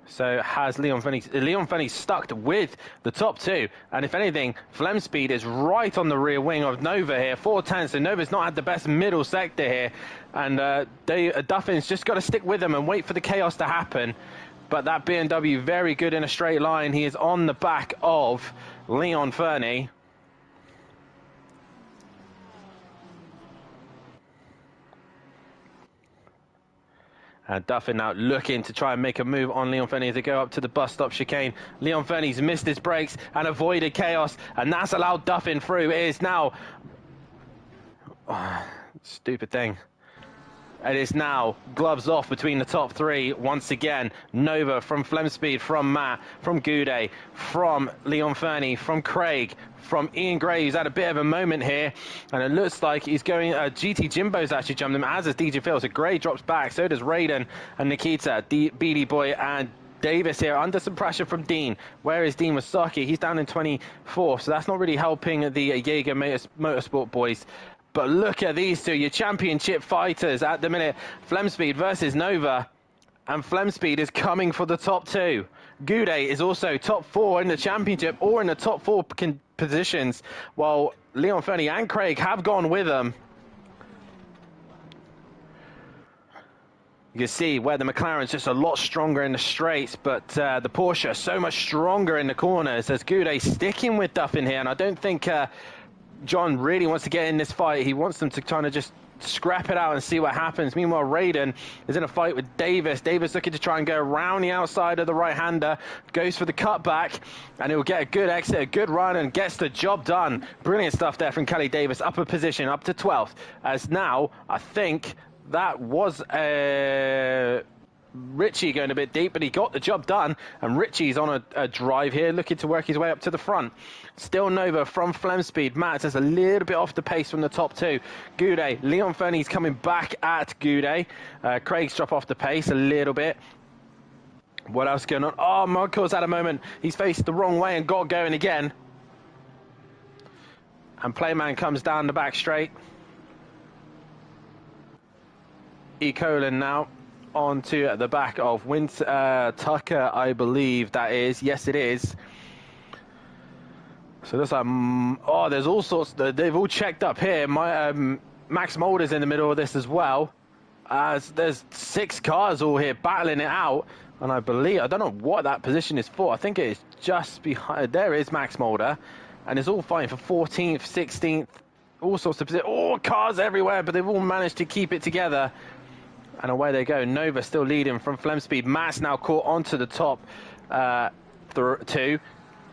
So has Leon Fernie. Leon Fernie stuck with the top 2. And if anything, Flemspeed is right on the rear wing of Nova here. 4/10. So Nova's not had the best middle sector here. And Duffin's just got to stick with them and wait for the chaos to happen. But that BMW very good in a straight line. He is on the back of Leon Fernie. Duffin now looking to try and make a move on Leon Fernie as they go up to the bus stop chicane. Leon Fernie's missed his brakes and avoided chaos, and that's allowed Duffin through. It is now... Oh, stupid thing. It is now gloves off between the top 3 once again. Nova from Flemspeed, from Matt, from Goudet, from Leon Fernie, from Craig, from Ian Gray, who's had a bit of a moment here, and it looks like he's going. GT Jimbo's actually jumped him, as is DJ Phil. So Gray drops back, so does Raiden and Nikita, Beady Boy and Davis here under some pressure from Dean. Where is Dean Masaki? He's down in 24th, so that's not really helping the Jaeger Motorsport boys. But look at these two, your championship fighters at the minute. Flemspeed versus Nova. And Flemspeed is coming for the top 2. Goudet is also top 4 in the championship, or in the top 4 positions, while Leon Fernie and Craig have gone with them. You can see where the McLaren's just a lot stronger in the straights, but the Porsche so much stronger in the corners, as Goudet sticking with Duffin here. And I don't think John really wants to get in this fight. He wants them to kind of just scrap it out and see what happens. Meanwhile, Raiden is in a fight with Davis. Davis looking to try and go around the outside of the right-hander, goes for the cutback, and he'll get a good exit, a good run, and gets the job done. Brilliant stuff there from Kelly Davis, up a position, up to 12th, as now, I think that was Richie going a bit deep, but he got the job done, and Richie's on a drive here, looking to work his way up to the front. Still Nova from Flemspeed. Matt is a little bit off the pace from the top 2. Goudet, Leon Fernie's coming back at Goudet. Craig's drop off the pace a little bit. What else going on? Oh, Michael's had a moment. He's faced the wrong way and got going again. And Playman comes down the back straight. E. Colin now onto the back of Tucker, I believe that is. Yes, it is. So there's there's all sorts. They've all checked up here. Max Mulder's in the middle of this as well. As there's 6 cars all here battling it out, and I don't know what that position is for. I think it is just behind. There is Max Mulder, and it's all fighting for 14th, 16th, all sorts of positions. All cars everywhere, but they've all managed to keep it together. And away they go. Nova still leading from Flemspeed. Matt's now caught onto the top 2.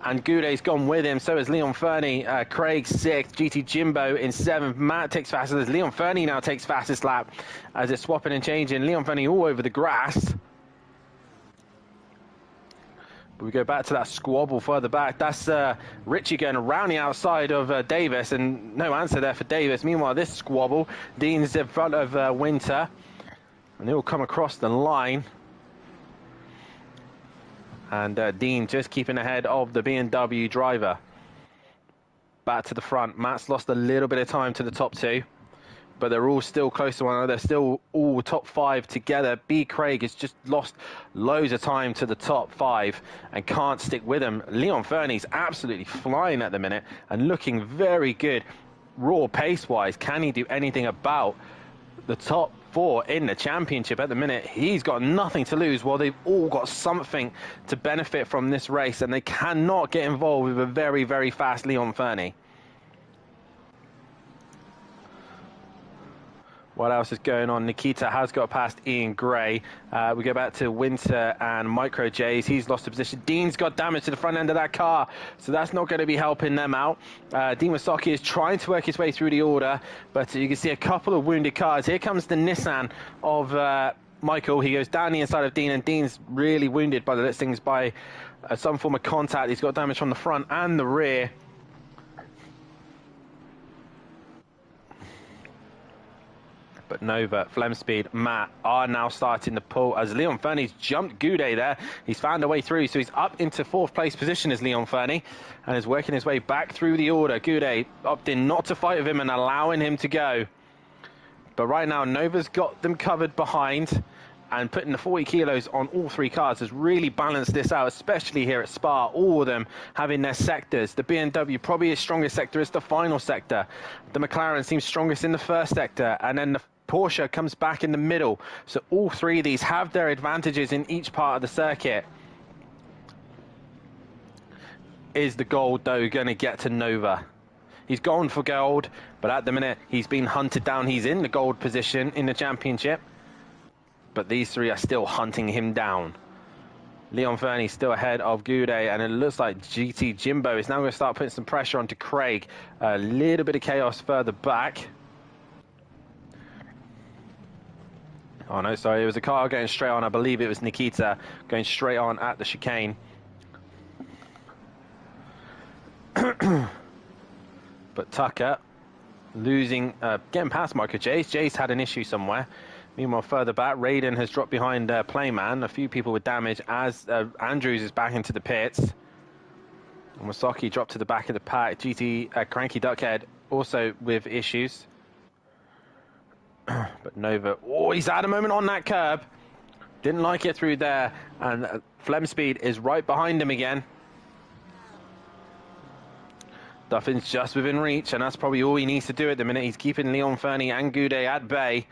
And Goudet's gone with him. So is Leon Fernie. Craig 6th. GT Jimbo in 7th. Matt takes fastest. Leon Fernie now takes fastest lap as it's swapping and changing. Leon Fernie all over the grass. But we go back to that squabble further back. That's Richie going around the outside of Davis. And no answer there for Davis. Meanwhile, this squabble. Dean's in front of Winter. And he'll come across the line. And Dean just keeping ahead of the BMW driver. Back to the front. Matt's lost a little bit of time to the top 2. But they're all still close to one another. They're still all top 5 together. B. Craig has just lost loads of time to the top 5 and can't stick with him. Leon Fernie's absolutely flying at the minute and looking very good raw pace-wise. Can he do anything about the top 4 in the championship at the minute? He's got nothing to lose, while they've all got something to benefit from this race, and they cannot get involved with a very, very fast Leon Fernie. What else is going on? Nikita has got past Ian Gray. We go back to Winter and Micro J's. He's lost a position. Dean's got damage to the front end of that car, so that's not going to be helping them out. Dean Wasaki is trying to work his way through the order, but you can see a couple of wounded cars. Here comes the Nissan of Michael. He goes down the inside of Dean, and Dean's really wounded by the listings by some form of contact. He's got damage from the front and the rear. But Nova, Flemspeed, Matt are now starting to pull as Leon Fernie's jumped Goudet there. He's found a way through, so he's up into 4th place position as Leon Fernie and is working his way back through the order. Goudet opting not to fight with him and allowing him to go. But right now, Nova's got them covered behind, and putting the 40 kilos on all 3 cars has really balanced this out, especially here at Spa, all of them having their sectors. The BMW probably its strongest sector is the final sector. The McLaren seems strongest in the first sector, and then the Porsche comes back in the middle. So all 3 of these have their advantages in each part of the circuit. Is the gold, though, going to get to Nova? He's gone for gold, but at the minute, he's been hunted down. He's in the gold position in the championship. But these 3 are still hunting him down. Leon Fernie still ahead of Goudet, and it looks like GT Jimbo is now going to start putting some pressure onto Craig. A little bit of chaos further back. Oh no, sorry, it was a car going straight on. I believe it was Nikita going straight on at the chicane. But Tucker losing, getting past Michael Jace. Jace had an issue somewhere. Meanwhile, further back, Raiden has dropped behind Playman. A few people with damage as Andrews is back into the pits. And Wasaki dropped to the back of the pack. Cranky Duckhead also with issues. But Nova, oh, he's had a moment on that curb. Didn't like it through there. And Flemspeed is right behind him again. Duffin's just within reach, and that's probably all he needs to do at the minute. He's keeping Leon Fernie and Goudet at bay.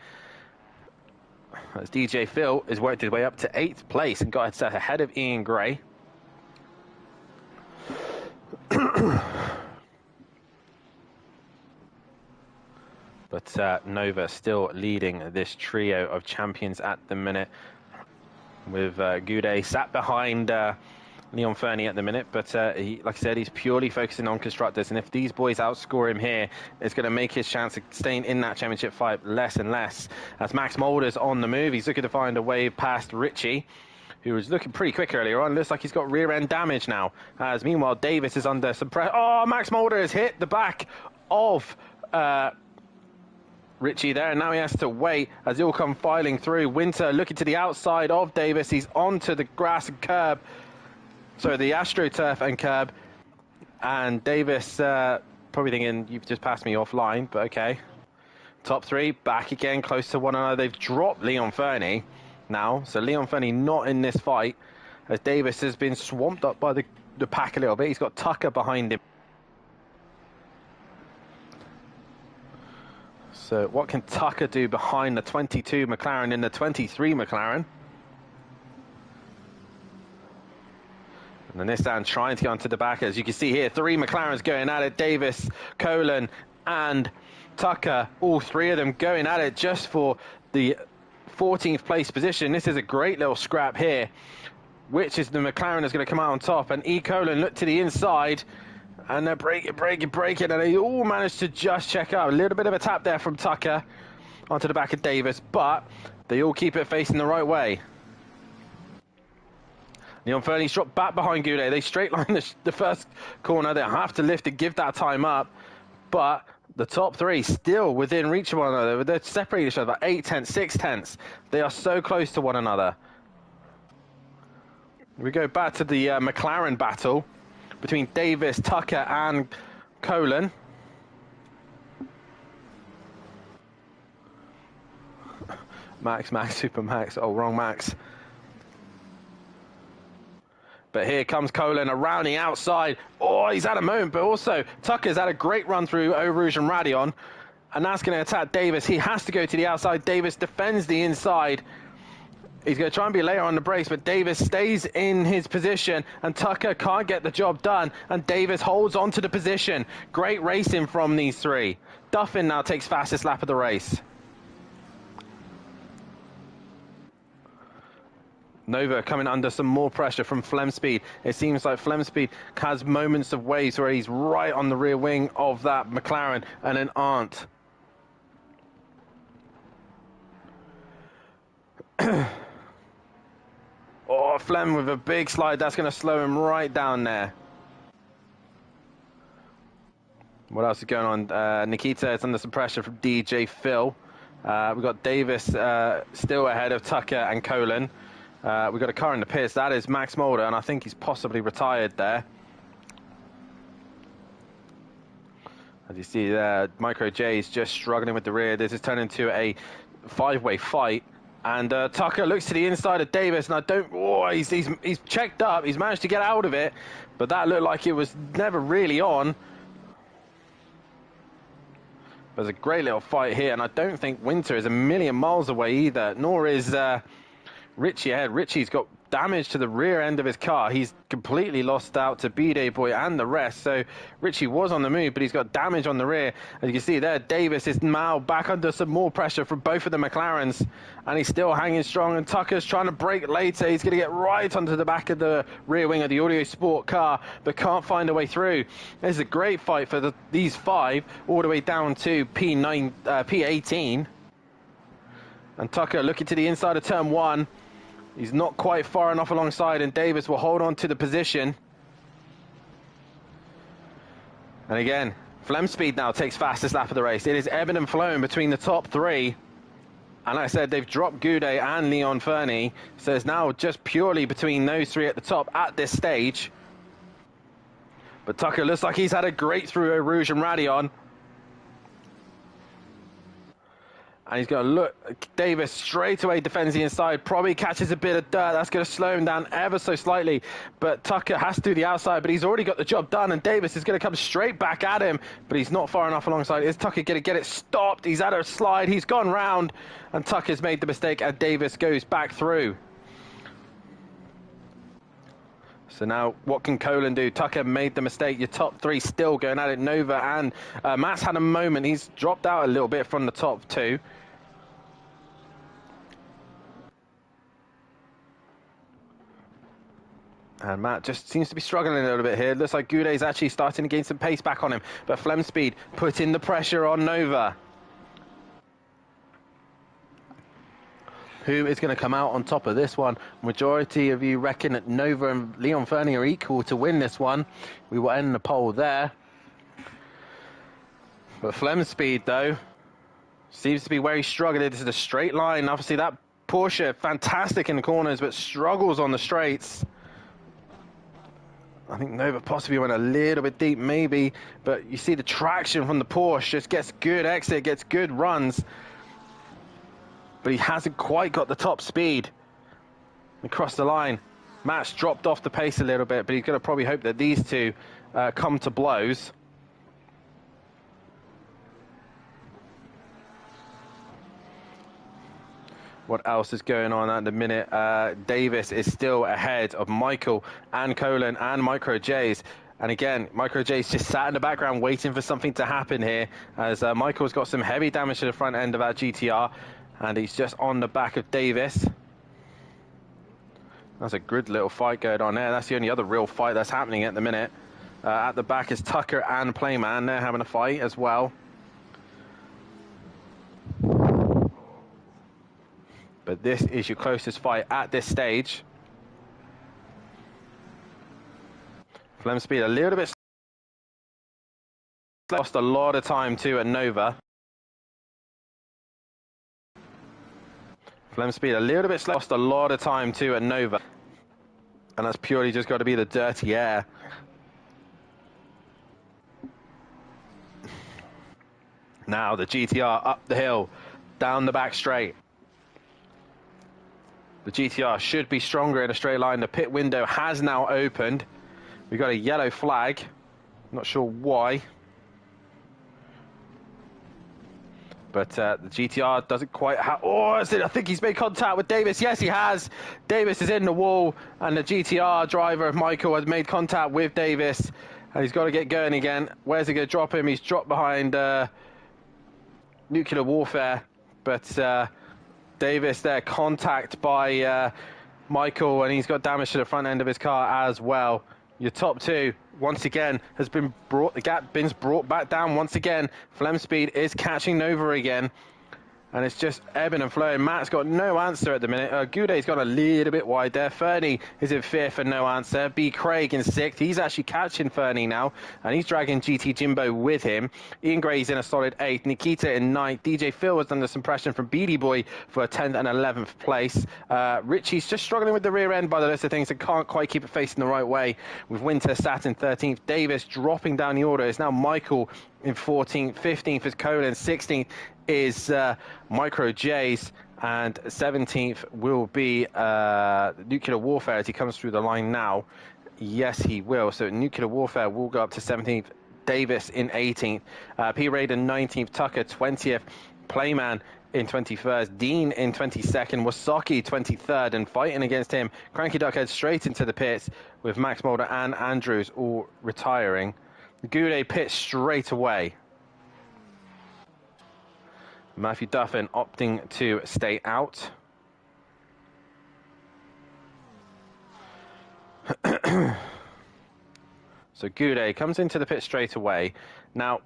As DJ Phil has worked his way up to 8th place and got set ahead of Ian Gray. But Nova still leading this trio of champions at the minute, with Goudet sat behind Leon Fernie at the minute, but like I said, he's purely focusing on constructors, and if these boys outscore him here, it's going to make his chance of staying in that championship fight less and less. As Max Mulder's on the move, he's looking to find a way past Richie, who was looking pretty quick earlier on. Looks like he's got rear end damage now, as meanwhile Davis is under some pressure. Oh, Max Mulder has hit the back of Richie there, and now he has to wait as he'll come filing through. Winter looking to the outside of Davis. He's onto the grass and curb. So the AstroTurf and curb, and Davis probably thinking, you've just passed me offline, but okay. Top 3 back again, close to one another. They've dropped Leon Fernie now, so Leon Fernie not in this fight, as Davis has been swamped up by the pack a little bit. He's got Tucker behind him. So what can Tucker do behind the 22 McLaren in the 23 McLaren? And the Nissan trying to get onto the back. As you can see here, 3 McLarens going at it. Davis, Colin and Tucker, all 3 of them going at it just for the 14th place position. This is a great little scrap here. Which is the McLaren that's going to come out on top? And E. Colin look to the inside. And they're breaking. And they all managed to just check out. A little bit of a tap there from Tucker onto the back of Davis. But they all keep it facing the right way. Leon Fernie's dropped back behind Goudet. They straight line the first corner. They have to lift and give that time up. But the top 3 still within reach of one another. They're separating each other by 8 tenths, 6 tenths. They are so close to one another. We go back to the McLaren battle between Davis, Tucker and Colin. Max, Super Max. Oh, wrong Max. But here comes Colin around the outside. Oh, he's had a moment, but also Tucker's had a great run through Eau Rouge and Radion. And that's going to attack Davis. He has to go to the outside. Davis defends the inside. He's going to try and be later on the brakes, but Davis stays in his position, and Tucker can't get the job done, and Davis holds on to the position. Great racing from these 3. Duffin now takes fastest lap of the race. Nova coming under some more pressure from Flemspeed. It seems like Flemspeed has moments of waves where he's right on the rear wing of that McLaren and then aren't. Oh, Flem with a big slide. That's going to slow him right down there. What else is going on? Nikita is under some pressure from DJ Phil. We've got Davis still ahead of Tucker and Colin. We've got a car in the pits. That is Max Mulder, and I think he's possibly retired there. As you see there, Micro J is just struggling with the rear. This is turning into a 5-way fight. And Tucker looks to the inside of Davis, and I don't... Oh, he's checked up. He's managed to get out of it, but that looked like it was never really on. There's a great little fight here, and I don't think Winter is a million miles away either, nor is Richie ahead. Richie's got damage to the rear end of his car. He's completely lost out to B-Day Boy and the rest. So Richie was on the move, but he's got damage on the rear. As you can see there, Davis is now back under some more pressure from both of the McLarens, and he's still hanging strong. And Tucker's trying to brake later. He's going to get right onto the back of the rear wing of the Audio Sport car, but can't find a way through. This is a great fight for these 5 all the way down to P18. And Tucker looking to the inside of turn 1. He's not quite far enough alongside, and Davis will hold on to the position. And again, Flemspeed now takes fastest lap of the race. It is ebbing and flowing between the top 3. And like I said, they've dropped Goudet and Leon Fernie. So it's now just purely between those three at the top at this stage. But Tucker looks like he's had a great through Eau Rouge and Radion. And he's going to look. Davis straight away defends the inside. Probably catches a bit of dirt. That's going to slow him down ever so slightly. But Tucker has to do the outside. But he's already got the job done. And Davis is going to come straight back at him. But he's not far enough alongside. Is Tucker going to get it stopped? He's had a slide. He's gone round. And Tucker's made the mistake. And Davis goes back through. So now, what can Colin do? Tucker made the mistake. Your top three still going at it. Nova and Matt's had a moment. He's dropped out a little bit from the top two. And Matt just seems to be struggling a little bit here. Looks like Goudet's actually starting to gain some pace back on him. But Flemspeed putting the pressure on Nova, who is going to come out on top of this one. Majority of you reckon that Nova and Leon Fernie are equal to win this one. We will end the poll there. But Flemspeed, though, seems to be where he's struggling. This is a straight line. Obviously, that Porsche, fantastic in the corners, but struggles on the straights. I think Nova possibly went a little bit deep, maybe. But you see the traction from the Porsche. Just gets good exit, gets good runs. But he hasn't quite got the top speed across the line. Matt's dropped off the pace a little bit, but he's going to probably hope that these two come to blows. What else is going on at the minute? Davis is still ahead of Michael and Colin and Micro J's. And again, Micro J's just sat in the background waiting for something to happen here, as Michael's got some heavy damage to the front end of that GTR. And he's just on the back of Davis. That's a good little fight going on there. That's the only other real fight that's happening at the minute. At the back is Tucker and Playman. They're having a fight as well. But this is your closest fight at this stage. Flemspeed a little bit. Lost a lot of time too at Nova. Flemspeed a little bit slow. Lost a lot of time too at Nova. And that's purely just got to be the dirty air. Now the GTR up the hill, down the back straight. The GTR should be stronger in a straight line. The pit window has now opened. We've got a yellow flag. Not sure why. But the GTR doesn't quite have... Oh, I think he's made contact with Davis. Yes, he has. Davis is in the wall. And the GTR driver, Michael, has made contact with Davis. And he's got to get going again. Where's he going to drop him? He's dropped behind nuclear warfare. But Davis there, contact by Michael. And he's got damage to the front end of his car as well. Your top two, once again, has been brought, the gap been brought back down once again. Flemspeed is catching Nova again. And it's just ebbing and flowing. Matt's got no answer at the minute. Goudet's got a little bit wide there. Fernie is in fifth and no answer. B. Craig in sixth. He's actually catching Fernie now. And he's dragging GT Jimbo with him. Ian Gray's in a solid eighth. Nikita in ninth. DJ Phil was under some pressure from Beady Boy for a 10th and 11th place. Richie's just struggling with the rear end by the list of things and can't quite keep it facing the right way. With Winter sat in 13th. Davis dropping down the order. It's now Michael in 14th. 15th is Colin. 16th is Micro J's, and 17th will be Nuclear Warfare as he comes through the line now. Yes, he will. So Nuclear Warfare will go up to 17th. Davis in 18th. P. Raiden 19th. Tucker 20th. Playman in 21st. Dean in 22nd. Wasaki 23rd. And fighting against him, Cranky Duck heads straight into the pits with Max Mulder and Andrews all retiring. Goudet pits straight away. Matthew Duffin opting to stay out. So Goudet comes into the pit straight away. Now,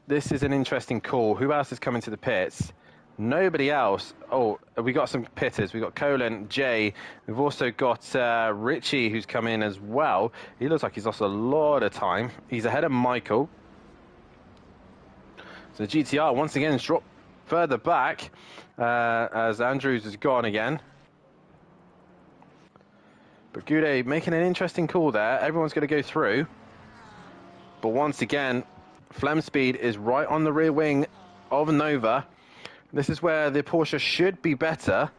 this is an interesting call. Who else is coming to the pits? Nobody else. Oh, we got some pitters. We got Colin, Jay. We've also got Richie, who's come in as well. He looks like he's lost a lot of time. He's ahead of Michael. So the GTR once again is dropped further back as Andrews is gone again. But Goudet making an interesting call there. Everyone's going to go through. But once again, Flemspeed is right on the rear wing of Nova. This is where the Porsche should be better.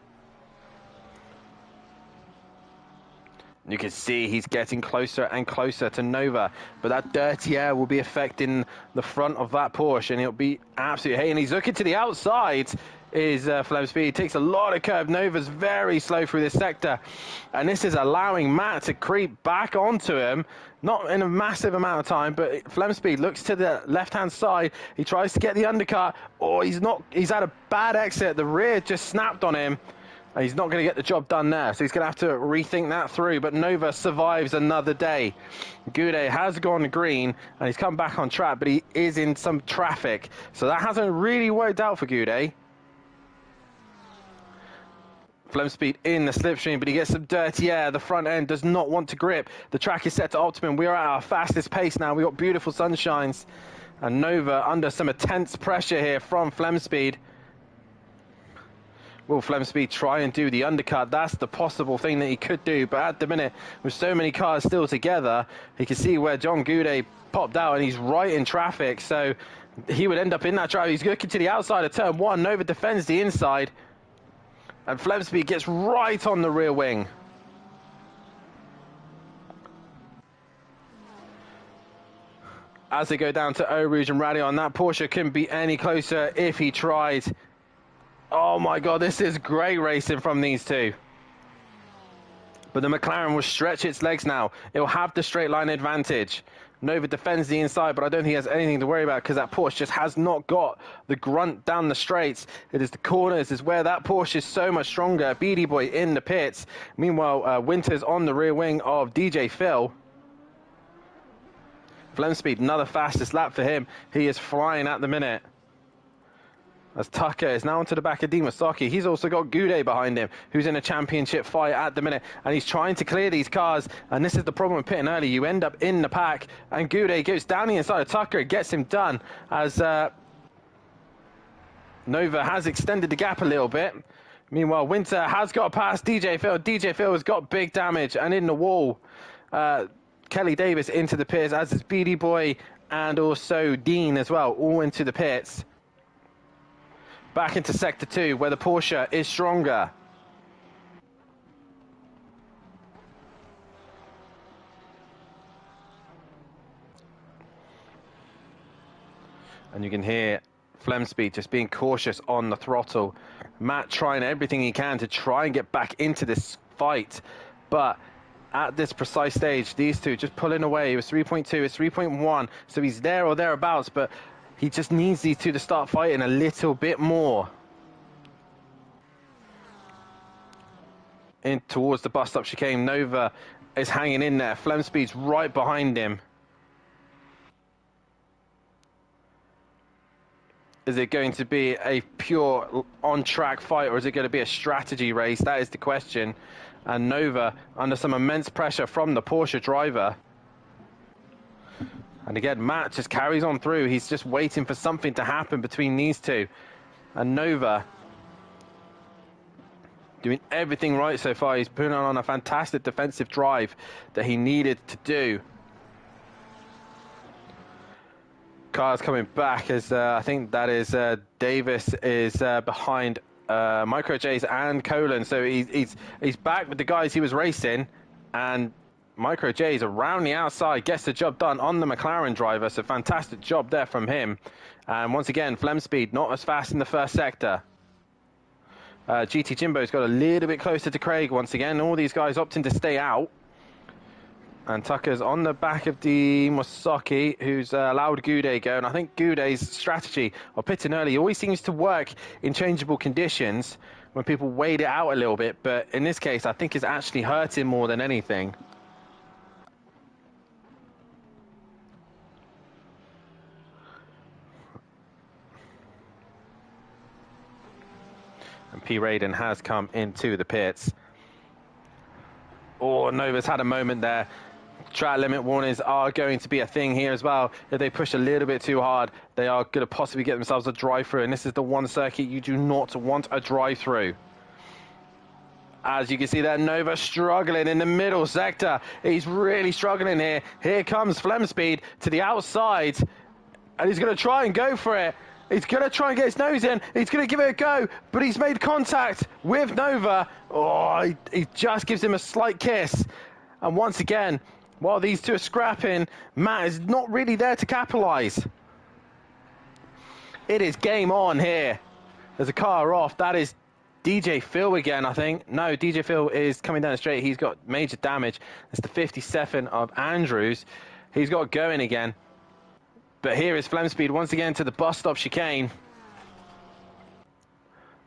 You can see he's getting closer and closer to Nova, but that dirty air will be affecting the front of that Porsche, and it'll be absolutely. Hey, and he's looking to the outside. Is Flemspeed. He takes a lot of curve. Nova's very slow through this sector, and this is allowing Matt to creep back onto him. Not in a massive amount of time, but Flemspeed looks to the left-hand side. He tries to get the undercut. Oh, he's not. He's had a bad exit. The rear just snapped on him. And he's not going to get the job done there, so he's going to have to rethink that through. But Nova survives another day. Goudet has gone green, and he's come back on track, but he is in some traffic. So that hasn't really worked out for Goudet. Flemspeed in the slipstream, but he gets some dirty air. The front end does not want to grip. The track is set to optimum. We are at our fastest pace now. We've got beautiful sunshines. And Nova under some intense pressure here from Flemspeed. Will Flemspeed try and do the undercut? That's the possible thing that he could do. But at the minute, with so many cars still together, he can see where John Goudet popped out, and he's right in traffic. So he would end up in that traffic. He's looking to the outside of turn one. Nova defends the inside. And Flemspeed gets right on the rear wing. As they go down to Eau Rouge and Radion, that Porsche couldn't be any closer if he tried. Oh my God, this is great racing from these two. But the McLaren will stretch its legs now. It'll have the straight line advantage. Nova defends the inside, but I don't think he has anything to worry about because that Porsche just has not got the grunt down the straights. It is the corners is where that Porsche is so much stronger. Beady Boy in the pits. Meanwhile, Winters on the rear wing of DJ Phil. Flemspeed, another fastest lap for him. He is flying at the minute. As Tucker is now onto the back of Dimasaki. He's also got Goudet behind him, who's in a championship fight at the minute. And he's trying to clear these cars. And this is the problem with pitting early. You end up in the pack. And Goudet goes down the inside of Tucker. Gets him done. As Nova has extended the gap a little bit. Meanwhile, Winter has got past DJ Phil. DJ Phil has got big damage. And in the wall, Kelly Davis into the pits. As is Beady Boy and also Dean as well. All into the pits. Back into Sector 2, where the Porsche is stronger. And you can hear Flemspeed just being cautious on the throttle. Matt trying everything he can to try and get back into this fight. But at this precise stage, these two just pulling away. It was 3.2, it's 3.1. So he's there or thereabouts, but he just needs these two to start fighting a little bit more. In towards the bus stop chicane, Nova is hanging in there. Flemspeed's right behind him. Is it going to be a pure on-track fight, or is it going to be a strategy race? That is the question. And Nova under some immense pressure from the Porsche driver. And again, Matt just carries on through. He's just waiting for something to happen between these two. And Nova doing everything right so far. He's putting on a fantastic defensive drive that he needed to do. Cars coming back as I think that is Davis is behind Micro J's and Colin. So he's back with the guys he was racing, and Micro J's around the outside, gets the job done on the McLaren driver, so fantastic job there from him. And once again, Flemspeed not as fast in the first sector. GT Jimbo's got a little bit closer to Craig once again. All these guys opting to stay out. And Tucker's on the back of the Mosaki, who's allowed Goudet go. And I think Goudet's strategy of pitting early always seems to work in changeable conditions when people wait it out a little bit. But in this case, I think it's actually hurting more than anything. And P. Raiden has come into the pits. Oh, Nova's had a moment there. Track limit warnings are going to be a thing here as well. If they push a little bit too hard, they are going to possibly get themselves a drive-through, and this is the one circuit you do not want a drive-through. As you can see there, Nova struggling in the middle sector. He's really struggling here. Here comes Flemspeed to the outside, and he's going to try and go for it. He's going to try and get his nose in. He's going to give it a go, but he's made contact with Nova. Oh, he just gives him a slight kiss. And once again, while these two are scrapping, Matt is not really there to capitalise. It is game on here. There's a car off. That is DJ Phil again, I think. No, DJ Phil is coming down the straight. He's got major damage. It's the 57 of Andrews. He's got going again. But here is Flemspeed once again to the bus stop chicane.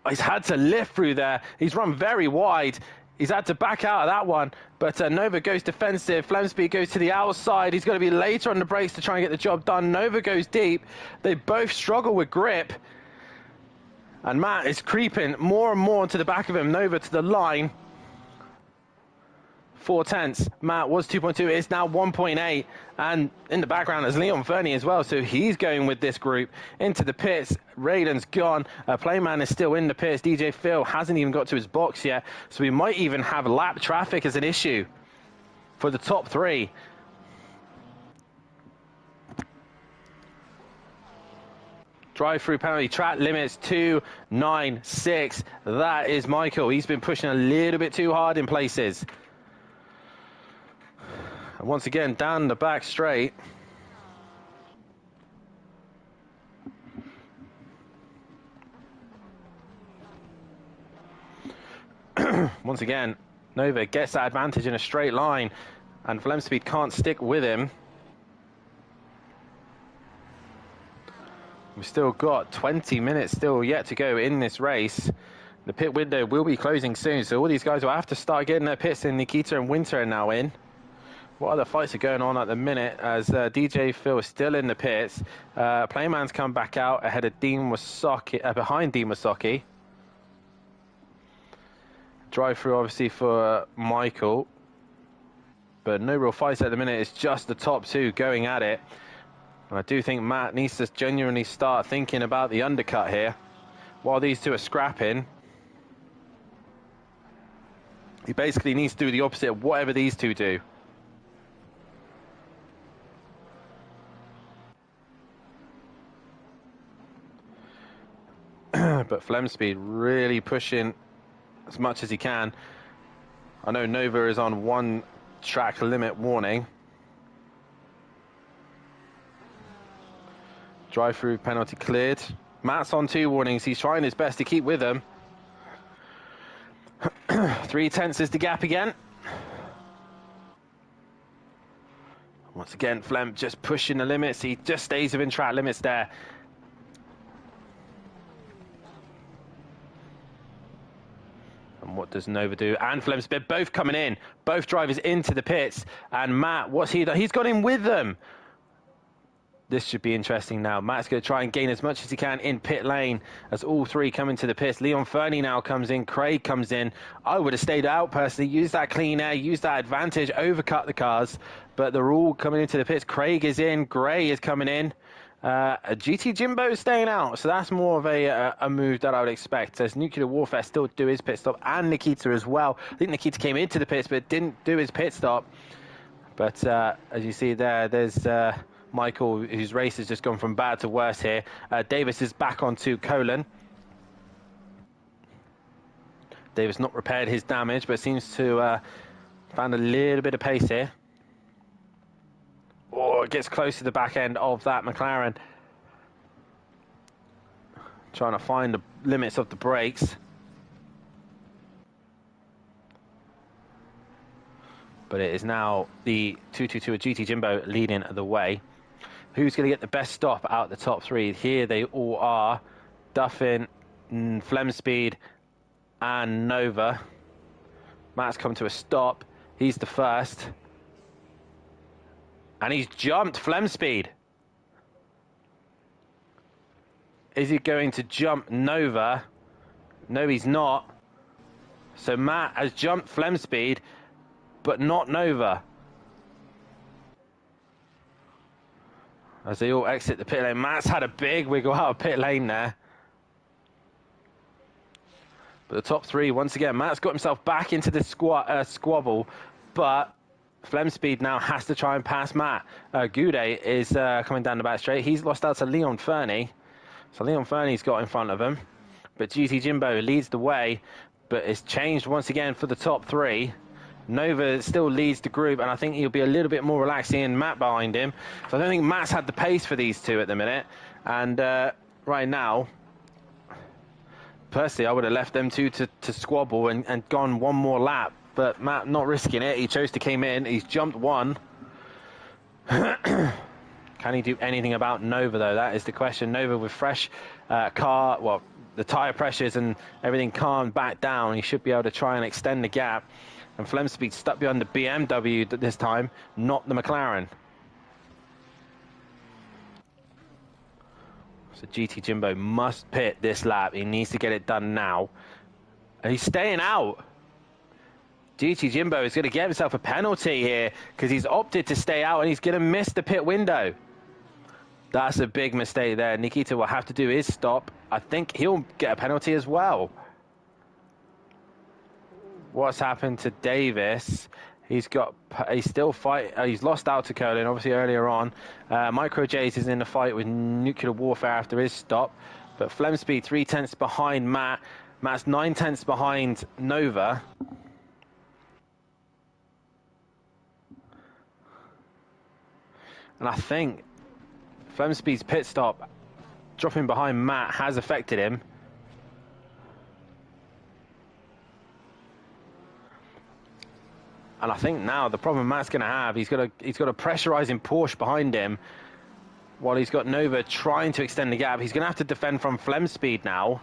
He's had to lift through there. He's run very wide. He's had to back out of that one. But Nova goes defensive. Flemspeed goes to the outside. He's going to be later on the brakes to try and get the job done. Nova goes deep. They both struggle with grip. And Matt is creeping more and more to the back of him. Nova to the line. 0.4. Matt was 2.2. It's now 1.8. And in the background there's Leon Fernie as well. So he's going with this group into the pits. Rayden's gone. Playman is still in the pits. DJ Phil hasn't even got to his box yet. So we might even have lap traffic as an issue for the top three. Drive-through penalty, track limits 2.96. That is Michael. He's been pushing a little bit too hard in places. And once again, down the back straight. Once again, Nova gets that advantage in a straight line, and Flemspeed can't stick with him. We've still got 20 minutes still yet to go in this race. The pit window will be closing soon, so all these guys will have to start getting their pits in. Nikita and Winter are now in. What other fights are going on at the minute as DJ Phil is still in the pits. Playman's come back out ahead of Dean Wasaki, behind Dean Wasaki. Drive-through obviously for Michael. But no real fights at the minute. It's just the top two going at it. And I do think Matt needs to genuinely start thinking about the undercut here. While these two are scrapping, he basically needs to do the opposite of whatever these two do. But Flemspeed really pushing as much as he can. I know Nova is on one track limit warning. Drive-through penalty cleared. Matt's on 2 warnings. He's trying his best to keep with them. 0.3 is the gap again. Once again, Flem just pushing the limits. He just stays within track limits there. And what does Nova do? And Flemspeed both coming in. Both drivers into the pits. And Matt, what's he done? He's got in with them. This should be interesting now. Matt's going to try and gain as much as he can in pit lane as all three come into the pits. Leon Fernie now comes in. Craig comes in. I would have stayed out personally. Use that clean air. Use that advantage. Overcut the cars. But they're all coming into the pits. Craig is in. Gray is coming in. GT Jimbo is staying out. So that's more of a move that I would expect. As Nuclear Warfare still do his pit stop. And Nikita as well. I think Nikita came into the pits but didn't do his pit stop. But as you see there, there's... Michael, whose race has just gone from bad to worse here. Davis is back onto Colin. Davis not repaired his damage, but seems to found a little bit of pace here. Oh, it gets close to the back end of that McLaren. Trying to find the limits of the brakes. But it is now the 222 of GT Jimbo leading the way. Who's going to get the best stop out of the top three? Here they all are. Duffin, Flemspeed, and Nova. Matt's come to a stop. He's the first. And he's jumped Flemspeed. Is he going to jump Nova? No, he's not. So Matt has jumped Flemspeed, but not Nova. as they all exit the pit lane. Matt's had a big wiggle out of pit lane there. But the top three, once again, Matt's got himself back into the squabble, but Flemspeed now has to try and pass Matt. Goudet is coming down the back straight. He's lost out to Leon Fernie. So Leon Fernie's got in front of him. But GT Jimbo leads the way, but it's changed once again for the top three. Nova still leads the group, and I think he'll be a little bit more relaxed seeing Matt behind him. So I don't think Matt's had the pace for these two at the minute. And right now, personally, I would have left them two to squabble and gone one more lap. But Matt not risking it. He chose to come in. He's jumped one. Can he do anything about Nova, though? That is the question. Nova with fresh car, well, the tyre pressures and everything calmed back down. He should be able to try and extend the gap. And Flemspeed stuck behind the BMW this time, not the McLaren. So GT Jimbo must pit this lap. He needs to get it done now. And he's staying out. GT Jimbo is going to get himself a penalty here because he's opted to stay out and he's going to miss the pit window. That's a big mistake there. Nikita will have to do his stop. I think he'll get a penalty as well. What's happened to Davis? He's still fight. He's lost out to Colin, obviously earlier on. Micro J's is in the fight with nuclear warfare after his stop. But Flemspeed 3/10 behind Matt. Matt's 9/10 behind Nova. And I think Flemspeed's pit stop, dropping behind Matt, has affected him. And I think now the problem Matt's going to have, he's got a pressurising Porsche behind him while he's got Nova trying to extend the gap. He's going to have to defend from Flemspeed now.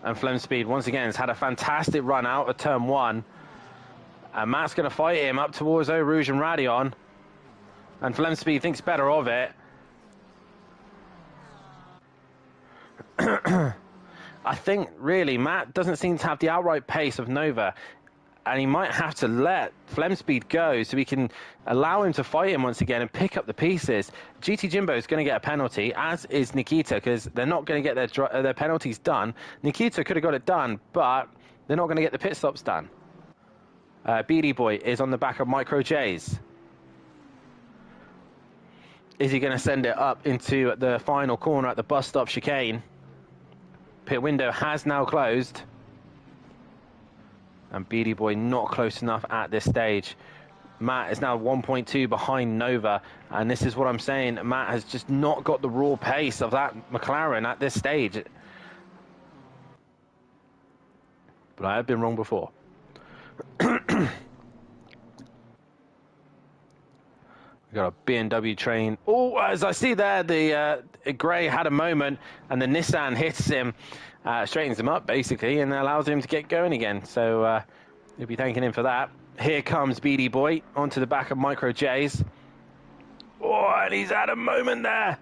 And Flemspeed, once again, has had a fantastic run out of turn one. And Matt's going to fight him up towards Eau Rouge and Radion. And Flemspeed thinks better of it. I think, really, Matt doesn't seem to have the outright pace of Nova. And he might have to let Flemspeed go so we can allow him to fight him once again and pick up the pieces. GT Jimbo is going to get a penalty, as is Nikita, because they're not going to get their penalties done. Nikita could have got it done, but they're not going to get the pit stops done. BD Boy is on the back of Micro J's. Is he going to send it up into the final corner at the bus stop chicane? Pit window has now closed. And BD Boy not close enough at this stage. Matt is now 1.2 behind Nova. And this is what I'm saying. Matt has just not got the raw pace of that McLaren at this stage. But I have been wrong before. We got a BMW train. Oh, as I see there, the Gray had a moment, and the Nissan hits him, straightens him up basically, and allows him to get going again. So you'll be thanking him for that. Here comes BD Boy onto the back of Micro J's. Oh, and he's had a moment there.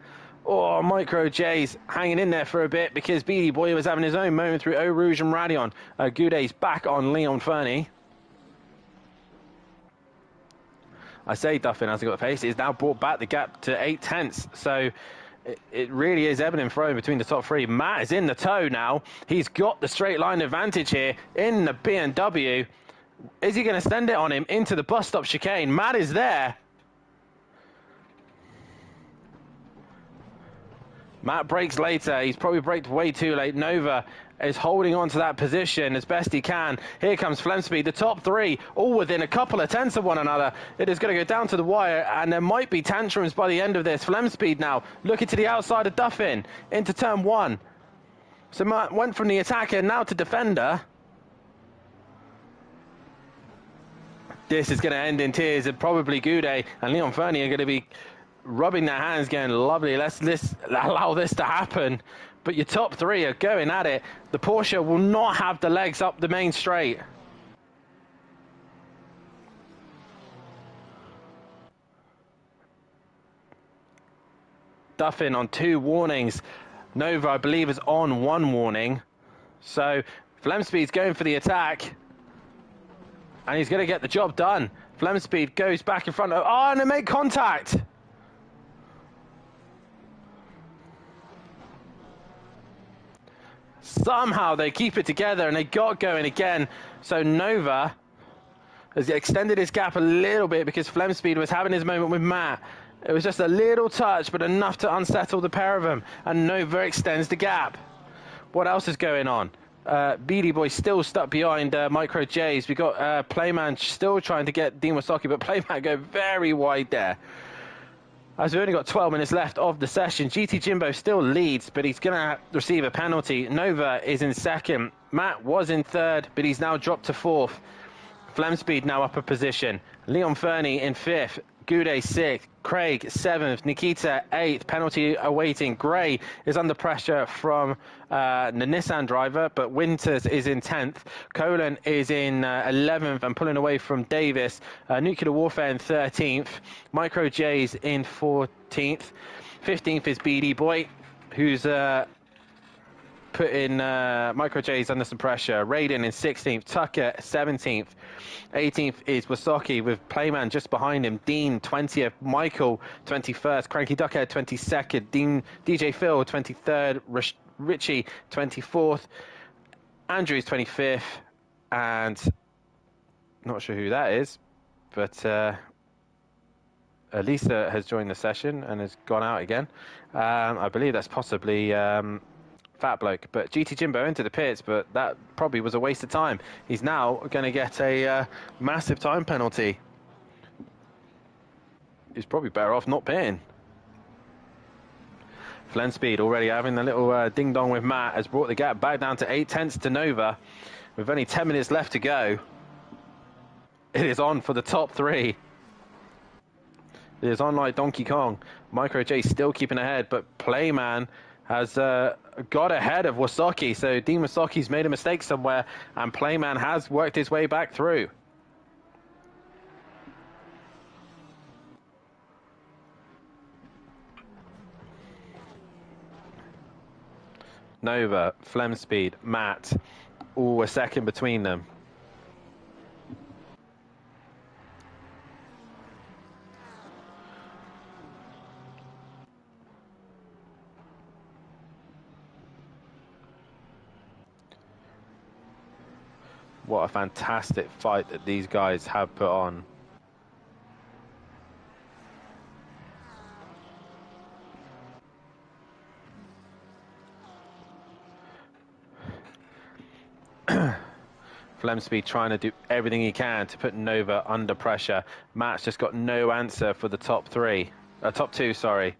Oh, Micro J's hanging in there for a bit because BD Boy was having his own moment through Eau Rouge and Radion. Goudet's back on Leon Fernie. I say Duffin hasn't got the pace. He's now brought back the gap to 8/10. So it really is ebbing and flowing between the top three. Matt is in the tow now. He's got the straight line advantage here in the BMW. Is he going to send it on him into the bus stop chicane? Matt is there. Matt brakes later. He's probably braked way too late. Nova is holding on to that position as best he can. Here comes Flemspeed. The top three, all within a couple of tenths of one another. It is going to go down to the wire, and there might be tantrums by the end of this. Flemspeed now looking to the outside of Duffin into turn one. So Matt went from the attacker now to defender. This is going to end in tears, and probably Goudet and Leon Fernie are going to be rubbing their hands going, lovely, let's allow this to happen. But your top three are going at it. The Porsche will not have the legs up the main straight. Duffin on 2 warnings. Nova, I believe, is on 1 warning. So Flemspeed's going for the attack. And he's going to get the job done. Flemspeed goes back in front of... Oh, and they make contact! Somehow they keep it together and they got going again. So Nova has extended his gap a little bit because Flemspeed was having his moment with Matt. It was just a little touch, but enough to unsettle the pair of them. And Nova extends the gap. What else is going on? Beady Boy still stuck behind Micro J's. We got Playman still trying to get Dean Wasaki, but Playman go very wide there. As we've only got 12 minutes left of the session, GT Jimbo still leads, but he's going to receive a penalty. Nova is in second. Matt was in third, but he's now dropped to fourth. Flemspeed now up a position. Leon Fernie in fifth. Goudet sixth. Craig seventh. Nikita eighth. Penalty awaiting. Gray is under pressure from the Nissan driver, but Winters is in 10th. Colin is in 11th and pulling away from Davis. Nuclear Warfare in 13th. Micro J's in 14th. 15th is BD Boy, who's putting Micro J's under some pressure. Raiden in 16th. Tucker 17th. 18th is Wasaki with Playman just behind him. Dean 20th. Michael 21st. Cranky Duckhead 22nd. DJ Phil 23rd. Richie 24th. Andrews 25th. And not sure who that is, but Elisa has joined the session and has gone out again. I believe that's possibly Fat Bloke. But GT Jimbo into the pits, but that probably was a waste of time. He's now going to get a massive time penalty. He's probably better off not pitting. Flemspeed already having a little ding-dong with Matt has brought the gap back down to 8/10 to Nova. With only 10 minutes left to go. It is on for the top three. It is on like Donkey Kong. Micro J still keeping ahead, but Playman has got ahead of Wasaki. So Dean Wasaki's made a mistake somewhere, and Playman has worked his way back through. Nova, Flemspeed, Matt, all a second between them. What a fantastic fight that these guys have put on. Flemspeed trying to do everything he can to put Nova under pressure. Matt's just got no answer for the top two, sorry.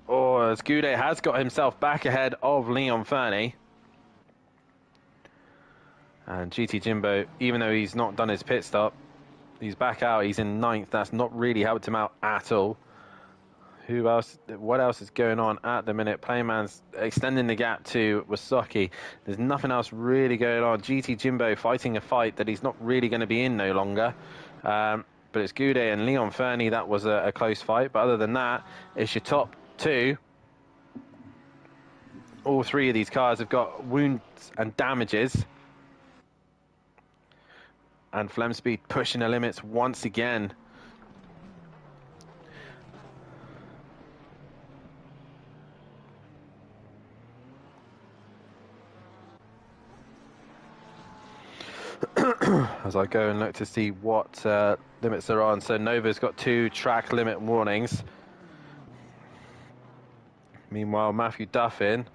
Oh, as Goudet has got himself back ahead of Leon Fernie. And GT Jimbo, even though he's not done his pit stop, he's back out. He's in 9th. That's not really helped him out at all. Who else? What else is going on at the minute? Playman's extending the gap to Wasaki. There's nothing else really going on. GT Jimbo fighting a fight that he's not really going to be in no longer. But it's Goudet and Leon Fernie. That was a close fight. But other than that, it's your top two. All three of these cars have got wounds and damages. And Flemspeed pushing the limits once again. As I go and look to see what limits are on. So Nova's got 2 track limit warnings. Meanwhile, Matthew Duffin,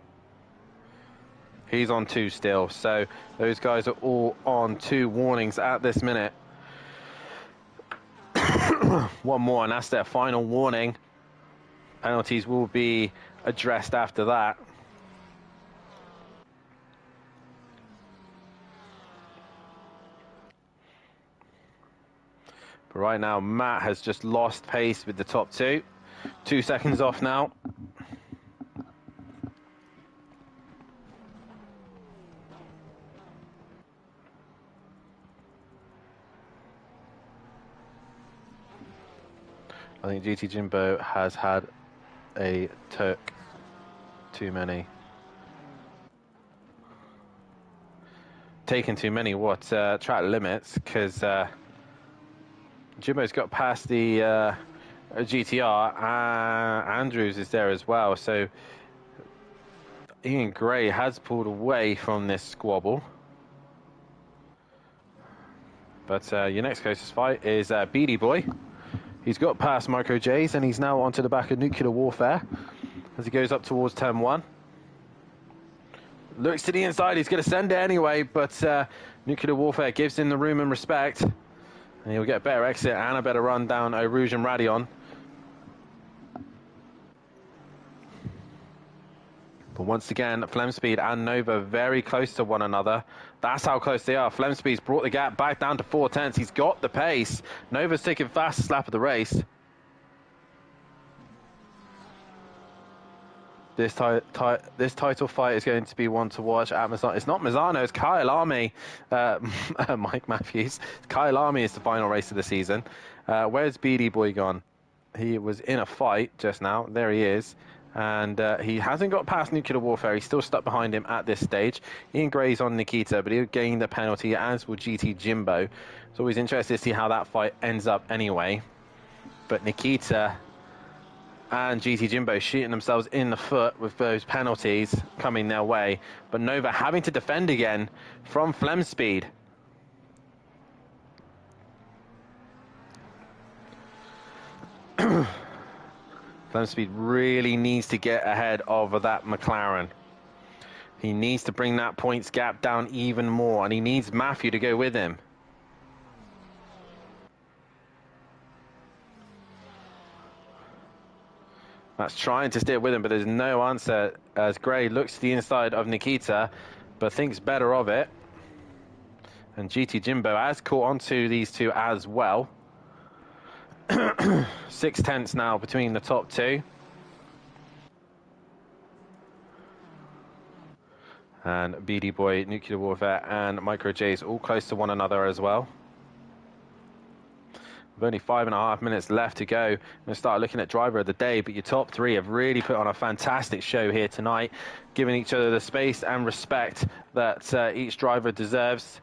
he's on 2 still. So those guys are all on 2 warnings at this minute. One more, and that's their final warning. Penalties will be addressed after that. But right now, Matt has just lost pace with the top 2. 2 seconds off now. I think GT Jimbo has had a toke too many. taken too many track limits, because Jimbo's got past the GTR. Andrews is there as well, so Ian Gray has pulled away from this squabble. But your next closest fight is Beady Boy. He's got past Micro J's, and he's now onto the back of Nuclear Warfare as he goes up towards turn 1. Looks to the inside, he's going to send it anyway, but Nuclear Warfare gives him the room and respect. And he'll get a better exit and a better run down Eau Rouge and Radion. But once again, Flemspeed and Nova very close to one another. That's how close they are. Flemspeed's brought the gap back down to 4/10. He's got the pace. Nova's taking fastest lap of the race. This title fight is going to be one to watch at Mazzano. It's not Mazzano, it's Kyle Army. Mike Matthews. Kyle Army is the final race of the season. Where's Beady Boy gone? He was in a fight just now. There he is. And he hasn't got past Nuclear Warfare. He's still stuck behind him at this stage. Ian Gray's on Nikita, but he'll gain the penalty, as will GT Jimbo. It's always interesting to see how that fight ends up anyway. But Nikita and GT Jimbo shooting themselves in the foot with those penalties coming their way. But Nova having to defend again from Flemspeed. Flemspeed really needs to get ahead of that McLaren. He needs to bring that points gap down even more, and he needs Matthew to go with him. That's trying to steer with him, but there's no answer as Gray looks to the inside of Nikita, but thinks better of it. And GT Jimbo has caught onto these two as well. 6/10 now between the top two. And BD Boy, Nuclear Warfare, and Micro J's all close to one another as well. With only 5.5 minutes left to go, I'm going to start looking at driver of the day, but your top three have really put on a fantastic show here tonight, giving each other the space and respect that each driver deserves.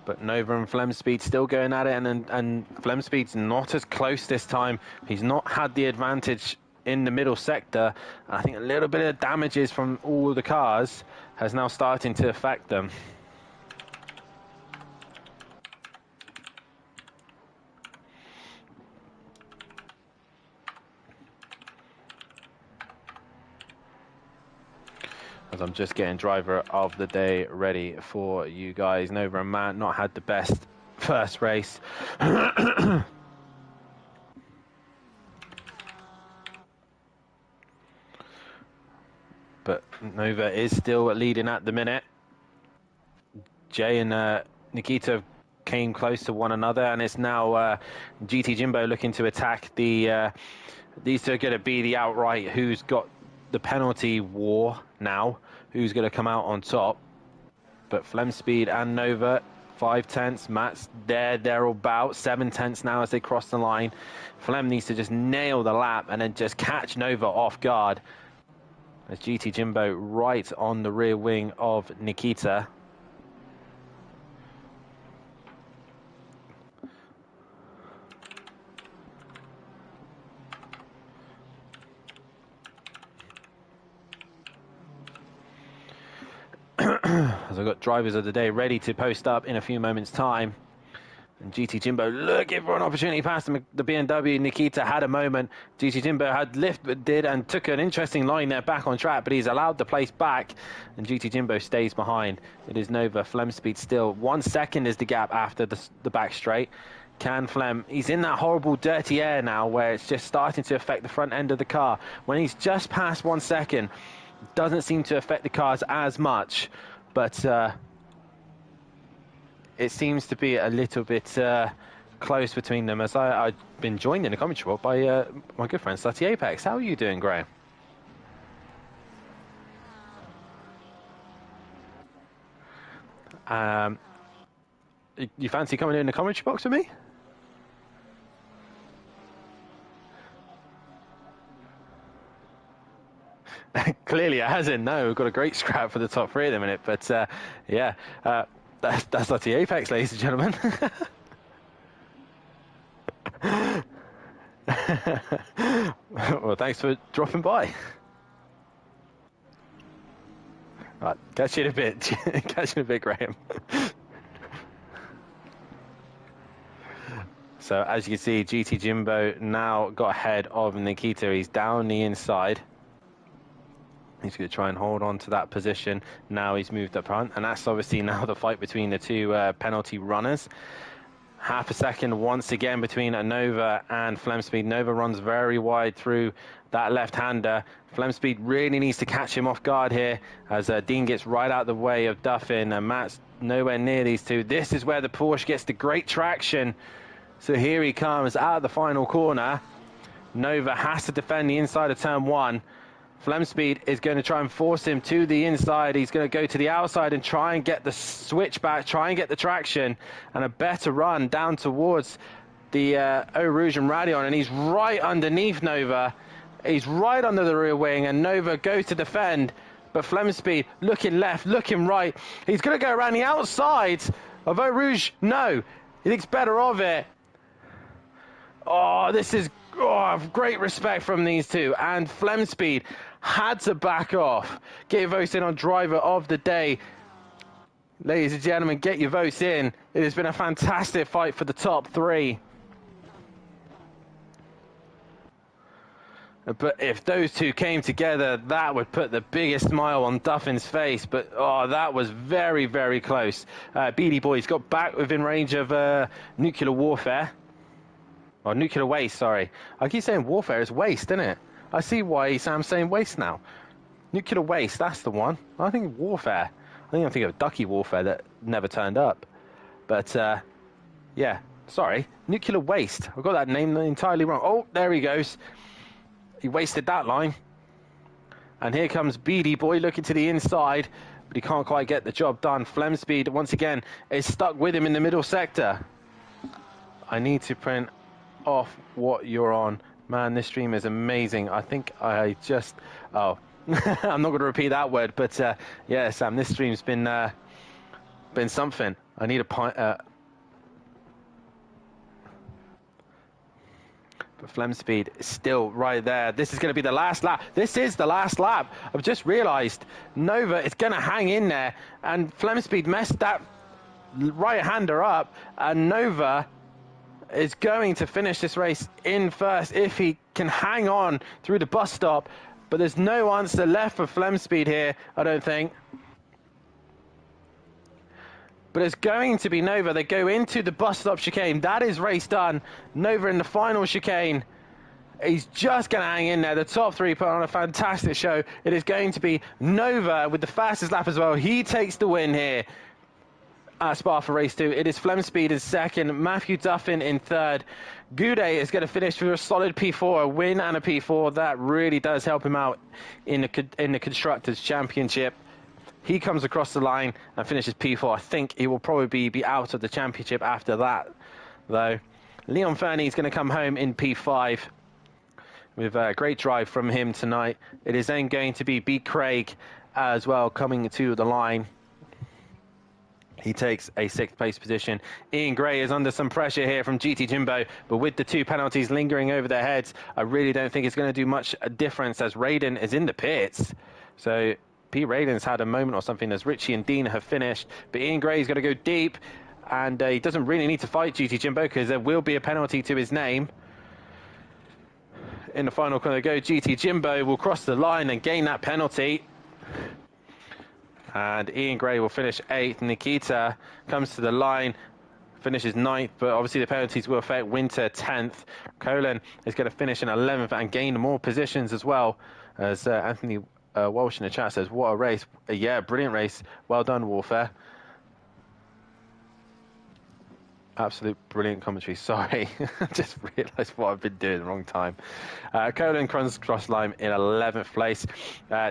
But Nova and Flemspeed still going at it, and Flemspeed's not as close this time. He's not had the advantage in the middle sector. I think a little bit of damages from all the cars has now starting to affect them. As I'm just getting driver of the day ready for you guys. Nova and Matt not had the best first race. But Nova is still leading at the minute. Jay and Nikita came close to one another, and it's now GT Jimbo looking to attack the... these two are going to be the outright who's got the penalty war now, who's going to come out on top. But Flemspeed and Nova, 5/10. Matt's there about 7/10 now as they cross the line. Flem needs to just nail the lap and then just catch Nova off guard, as GT Jimbo right on the rear wing of Nikita. As I've got drivers of the day ready to post up in a few moments' time. And GT Jimbo looking for an opportunity past the BMW. Nikita had a moment. GT Jimbo had lift, but took an interesting line there back on track, but he's allowed the place back, and GT Jimbo stays behind. It is Nova. Flemspeed still 1 second is the gap after the back straight. Can Flem, he's in that horrible dirty air now where it's just starting to affect the front end of the car. When he's just past 1 second, doesn't seem to affect the cars as much, but it seems to be a little bit close between them, as I've been joined in the commentary box by my good friend Slutty Apex. How are you doing, Graham? You fancy coming in the commentary box with me? Clearly it hasn't. No, we've got a great scrap for the top 3 at the minute. But yeah, that's not the Apex, ladies and gentlemen. Well, thanks for dropping by. Right, catch you in a bit. Catch you in a bit, Graham. So as you can see, GT Jimbo now got ahead of Nikita. He's down the inside. He's going to try and hold on to that position. Now he's moved up front, and that's obviously now the fight between the 2 penalty runners. Half a second once again between Nova and Flemspeed. Nova runs very wide through that left-hander. Flemspeed really needs to catch him off guard here as Dean gets right out the way of Duffin, and Matt's nowhere near these 2. This is where the Porsche gets the great traction. So here he comes out of the final corner. Nova has to defend the inside of turn 1. Flemspeed is going to try and force him to the inside. He's going to go to the outside and try and get the switch back, try and get the traction and a better run down towards the Eau Rouge and Radion. And he's right underneath Nova. He's right under the rear wing, and Nova goes to defend. But Flemspeed looking left, looking right. He's going to go around the outside of Eau Rouge. No, he thinks better of it. Oh, this is great respect from these 2. And Flemspeed had to back off. Get your votes in on driver of the day. Ladies and gentlemen, get your votes in. It has been a fantastic fight for the top 3. But if those 2 came together, that would put the biggest smile on Duffin's face. But, oh, that was very, very close. Beady Boys got back within range of nuclear warfare. Or nuclear waste, sorry. I keep saying warfare, it's waste, isn't it? I see why Sam's saying waste now. Nuclear waste, that's the one. I think warfare. I think of Ducky Warfare that never turned up. But, yeah, sorry. Nuclear waste. I've got that name entirely wrong. Oh, there he goes. He wasted that line. And here comes Beady Boy looking to the inside, but he can't quite get the job done. Flemspeed, once again, is stuck with him in the middle sector. I need to print off what you're on. Man, this stream is amazing. I think I just... Oh, I'm not going to repeat that word, but yeah, Sam, this stream's been something. I need a pint... But Flemspeed is still right there. This is going to be the last lap. This is the last lap. I've just realised Nova is going to hang in there, and Flemspeed messed that right-hander up, and Nova is going to finish this race in first if he can hang on through the bus stop. But there's no answer left for Flemspeed here, I don't think. But it's going to be Nova. They go into the bus stop chicane. That is race done. Nova in the final chicane. He's just going to hang in there. The top 3 put on a fantastic show. It is going to be Nova with the fastest lap as well. He takes the win here at Spa for race 2. It is Flemspeed in second, Matthew Duffin in third. Goudet is going to finish with a solid P4, a win and a P4. That really does help him out in the Constructors' Championship. He comes across the line and finishes P4. I think he will probably be out of the championship after that, though. Leon Fernie is going to come home in P5 with a great drive from him tonight. It is then going to be B. Craig as well coming to the line. He takes a 6th place position. Ian Gray is under some pressure here from GT Jimbo, but with the 2 penalties lingering over their heads, I really don't think it's going to do much difference as Raiden is in the pits. So P. Raiden's had a moment or something as Richie and Dean have finished, but Ian Gray's got to go deep, and he doesn't really need to fight GT Jimbo because there will be a penalty to his name. In the final corner they go. GT Jimbo will cross the line and gain that penalty. And Ian Gray will finish 8th. Nikita comes to the line, finishes 9th, but obviously the penalties will affect Winter 10th. Colin is going to finish in 11th and gain more positions as well, as Anthony Walsh in the chat says, what a race. Yeah, brilliant race. Well done, Warfare. Absolute brilliant commentary. Sorry, just realised what I've been doing the wrong time. Colin cross line in 11th place.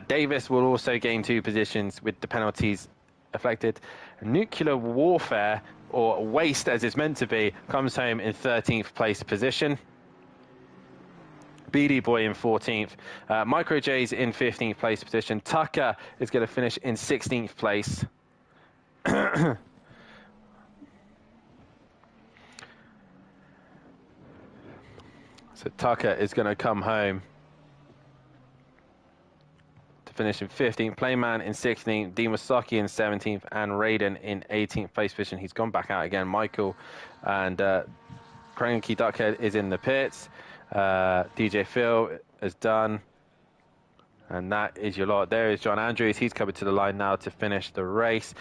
Davis will also gain 2 positions with the penalties affected. Nuclear Warfare or waste as it's meant to be, comes home in 13th place position. BD Boy in 14th. Micro J's in 15th place position. Tucker is going to finish in 16th place. So Tucker is going to come home to finish in 15th. Playman in 16th. Dimasaki in 17th. And Raiden in 18th place position. He's gone back out again. Michael and Cranky Duckhead is in the pits. DJ Phil is done. And that is your lot. There is John Andrews. He's coming to the line now to finish the race.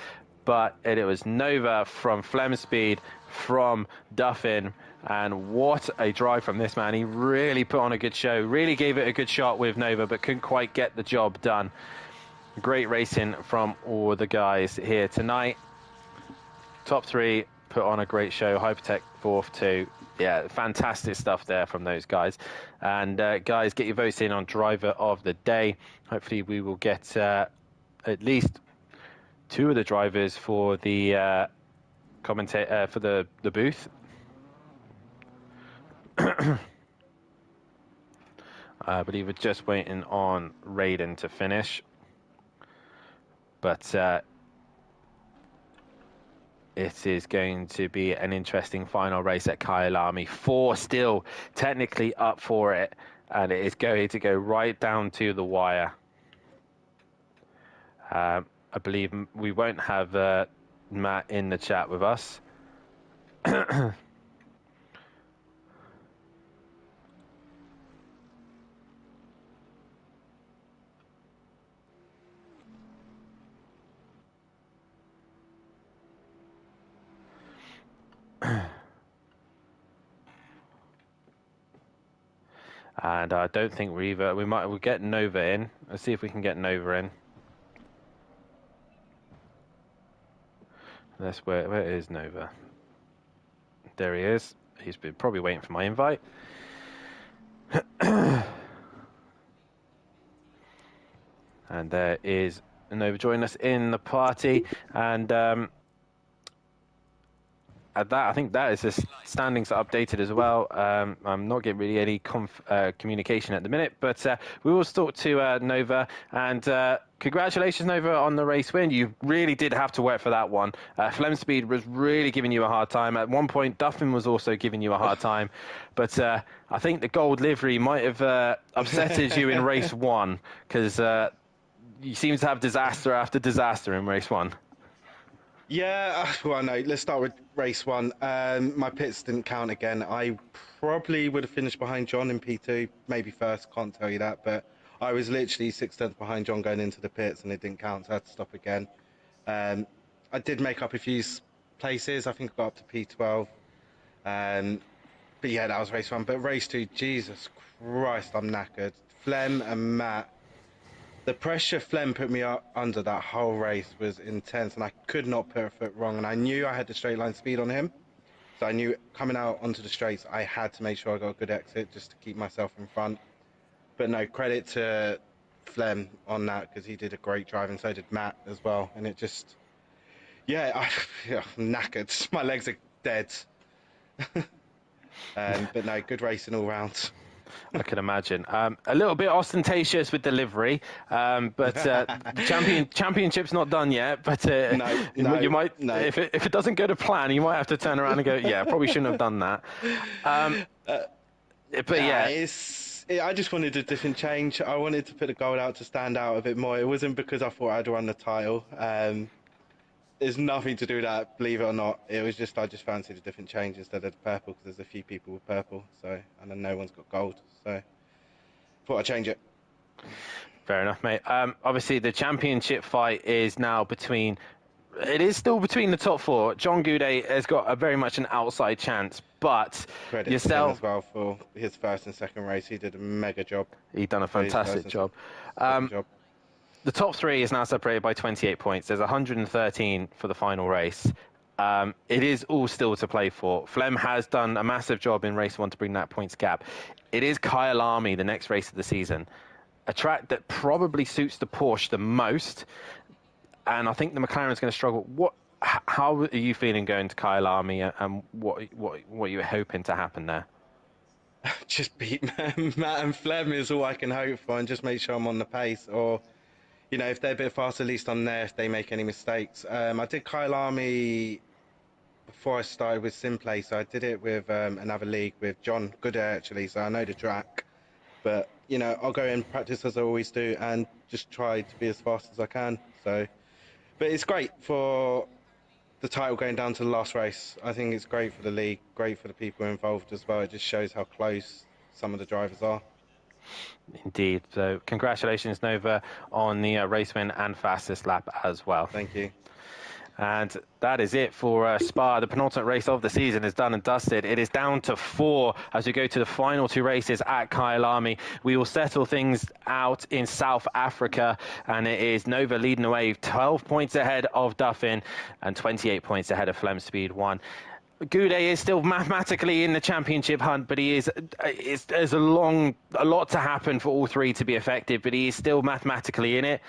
But it was Nova from Flem Speed, from Duffin. And what a drive from this man. He really put on a good show. Really gave it a good shot with Nova, but couldn't quite get the job done. Great racing from all the guys here tonight. Top 3 put on a great show. Hypertech 4th too. Yeah, fantastic stuff there from those guys. And guys, get your votes in on driver of the day. Hopefully we will get at least 2 of the drivers for the commentator for the booth. I believe we're just waiting on Raiden to finish, but it is going to be an interesting final race at Kyalami. 4 still technically up for it, and it is going to go right down to the wire. I believe we won't have Matt in the chat with us. And I don't think we'll get Nova in. Let's see if we can get Nova in. Where is Nova? There he is. He's been probably waiting for my invite. And there is Nova joining us in the party. And at that, I think that is the standings are updated as well. I'm not getting really any communication at the minute, but we will talk to Nova. And congratulations, Nova, on the race win. You really did have to work for that one. Flem Speed was really giving you a hard time. At one point, Duffin was also giving you a hard time. But I think the gold livery might have upsetted you in race 1, because you seem to have disaster after disaster in race 1. Yeah, well, no, let's start with race 1. My pits didn't count again. I probably would have finished behind John in P2, maybe first, can't tell you that, but I was literally 6/10 behind John going into the pits and it didn't count, so I had to stop again. I did make up a few places. I think I got up to P12. But yeah, that was race 1. But race 2, Jesus Christ, I'm knackered. Flem and Matt. The pressure Flem put me under that whole race was intense, and I could not put a foot wrong. And I knew I had the straight line speed on him, so I knew coming out onto the straights, I had to make sure I got a good exit just to keep myself in front. But no, credit to Flem on that, because he did a great drive, and so did Matt as well. And it just, yeah, I'm knackered. My legs are dead. But no, good racing all round. I can imagine. A little bit ostentatious with delivery, but championship's not done yet. But you might, if it doesn't go to plan, you might have to turn around and go, yeah, probably shouldn't have done that. But yeah, I just wanted a different change. I wanted to put the gold out to stand out a bit more. It wasn't because I thought I'd won the title. There's nothing to do with that, believe it or not. It was just I just fancied a different change instead of the purple, because there's a few people with purple, so, and then no one's got gold, so thought I'd change it. Fair enough, mate. Obviously, the championship fight is now between. It is still between the top 4. John Goudet has got very much an outside chance, but credit yourself to him as well for his first and second race. He did a mega job. He done a fantastic job. The top 3 is now separated by 28 points. There's 113 for the final race. It is all still to play for. Flem has done a massive job in race 1 to bring that points gap. It is Kyalami, the next race of the season. A track that probably suits the Porsche the most. And I think the McLaren's going to struggle. how are you feeling going to Kyle Army, and what you were hoping to happen there? Just beat Matt and Flem is all I can hope for, and just make sure I'm on the pace. Or, you know, if they're a bit faster, at least I'm there if they make any mistakes. I did Kyle Army before I started with SimPlay, so I did it with another league with John Gooder, actually, so I know the track. But, you know, I'll go in practice as I always do and just try to be as fast as I can. So, but it's great for the title going down to the last race. I think it's great for the league, great for the people involved as well. It just shows how close some of the drivers are. Indeed. So congratulations, Nova, on the race win and fastest lap as well. Thank you. And that is it for Spa. The penultimate race of the season is done and dusted. It is down to 4 as we go to the final 2 races at Kyle Army. We will settle things out in South Africa, and it is Nova leading the way, 12 points ahead of Duffin and 28 points ahead of Flem Speed 1. Goudet is still mathematically in the championship hunt, but there's a lot to happen for all 3 to be effective, but he is still mathematically in it.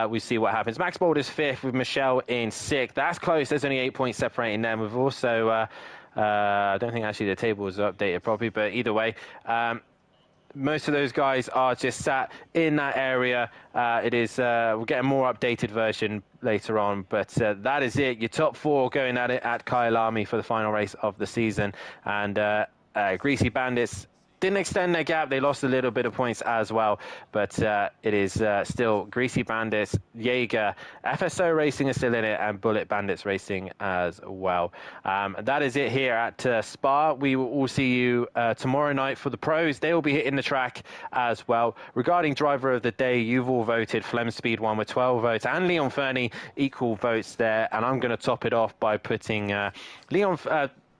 We see what happens. Max Bold is 5th with Michelle in 6th. That's close. There's only 8 points separating them. We've also, I don't think actually the table was updated properly, but either way, most of those guys are just sat in that area. We'll get a more updated version later on, but that is it. Your top 4 going at it at Kyle Army for the final race of the season. And Greasy Bandits didn't extend their gap. They lost a little bit of points as well, but it is still Greasy Bandits, Jaeger, FSO Racing is still in it, and Bullet Bandits Racing as well. That is it here at Spa. We will all see you tomorrow night for the pros. They will be hitting the track as well. Regarding driver of the day, you've all voted Flem Speed 1 with 12 votes, and Leon Fernie equal votes there, and I'm going to top it off by putting Leon...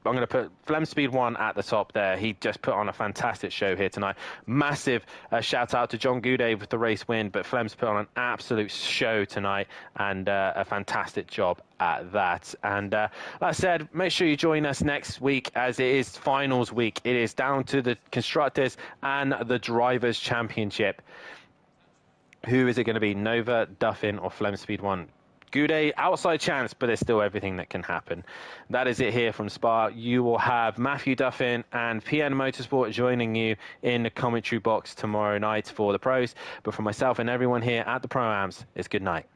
I'm going to put Flem Speed 1 at the top there. He just put on a fantastic show here tonight. Massive shout out to John Goudet with the race win, but Flem's put on an absolute show tonight, and a fantastic job at that. And like I said, make sure you join us next week, as it is finals week. It is down to the Constructors and the Drivers' Championship. Who is it going to be? Nova, Duffin, or Flem Speed 1? Goudet, outside chance, but there's still everything that can happen. That is it here from Spa. You will have Matthew Duffin and PN Motorsport joining you in the commentary box tomorrow night for the pros. But for myself and everyone here at the Pro-Ams, it's good night.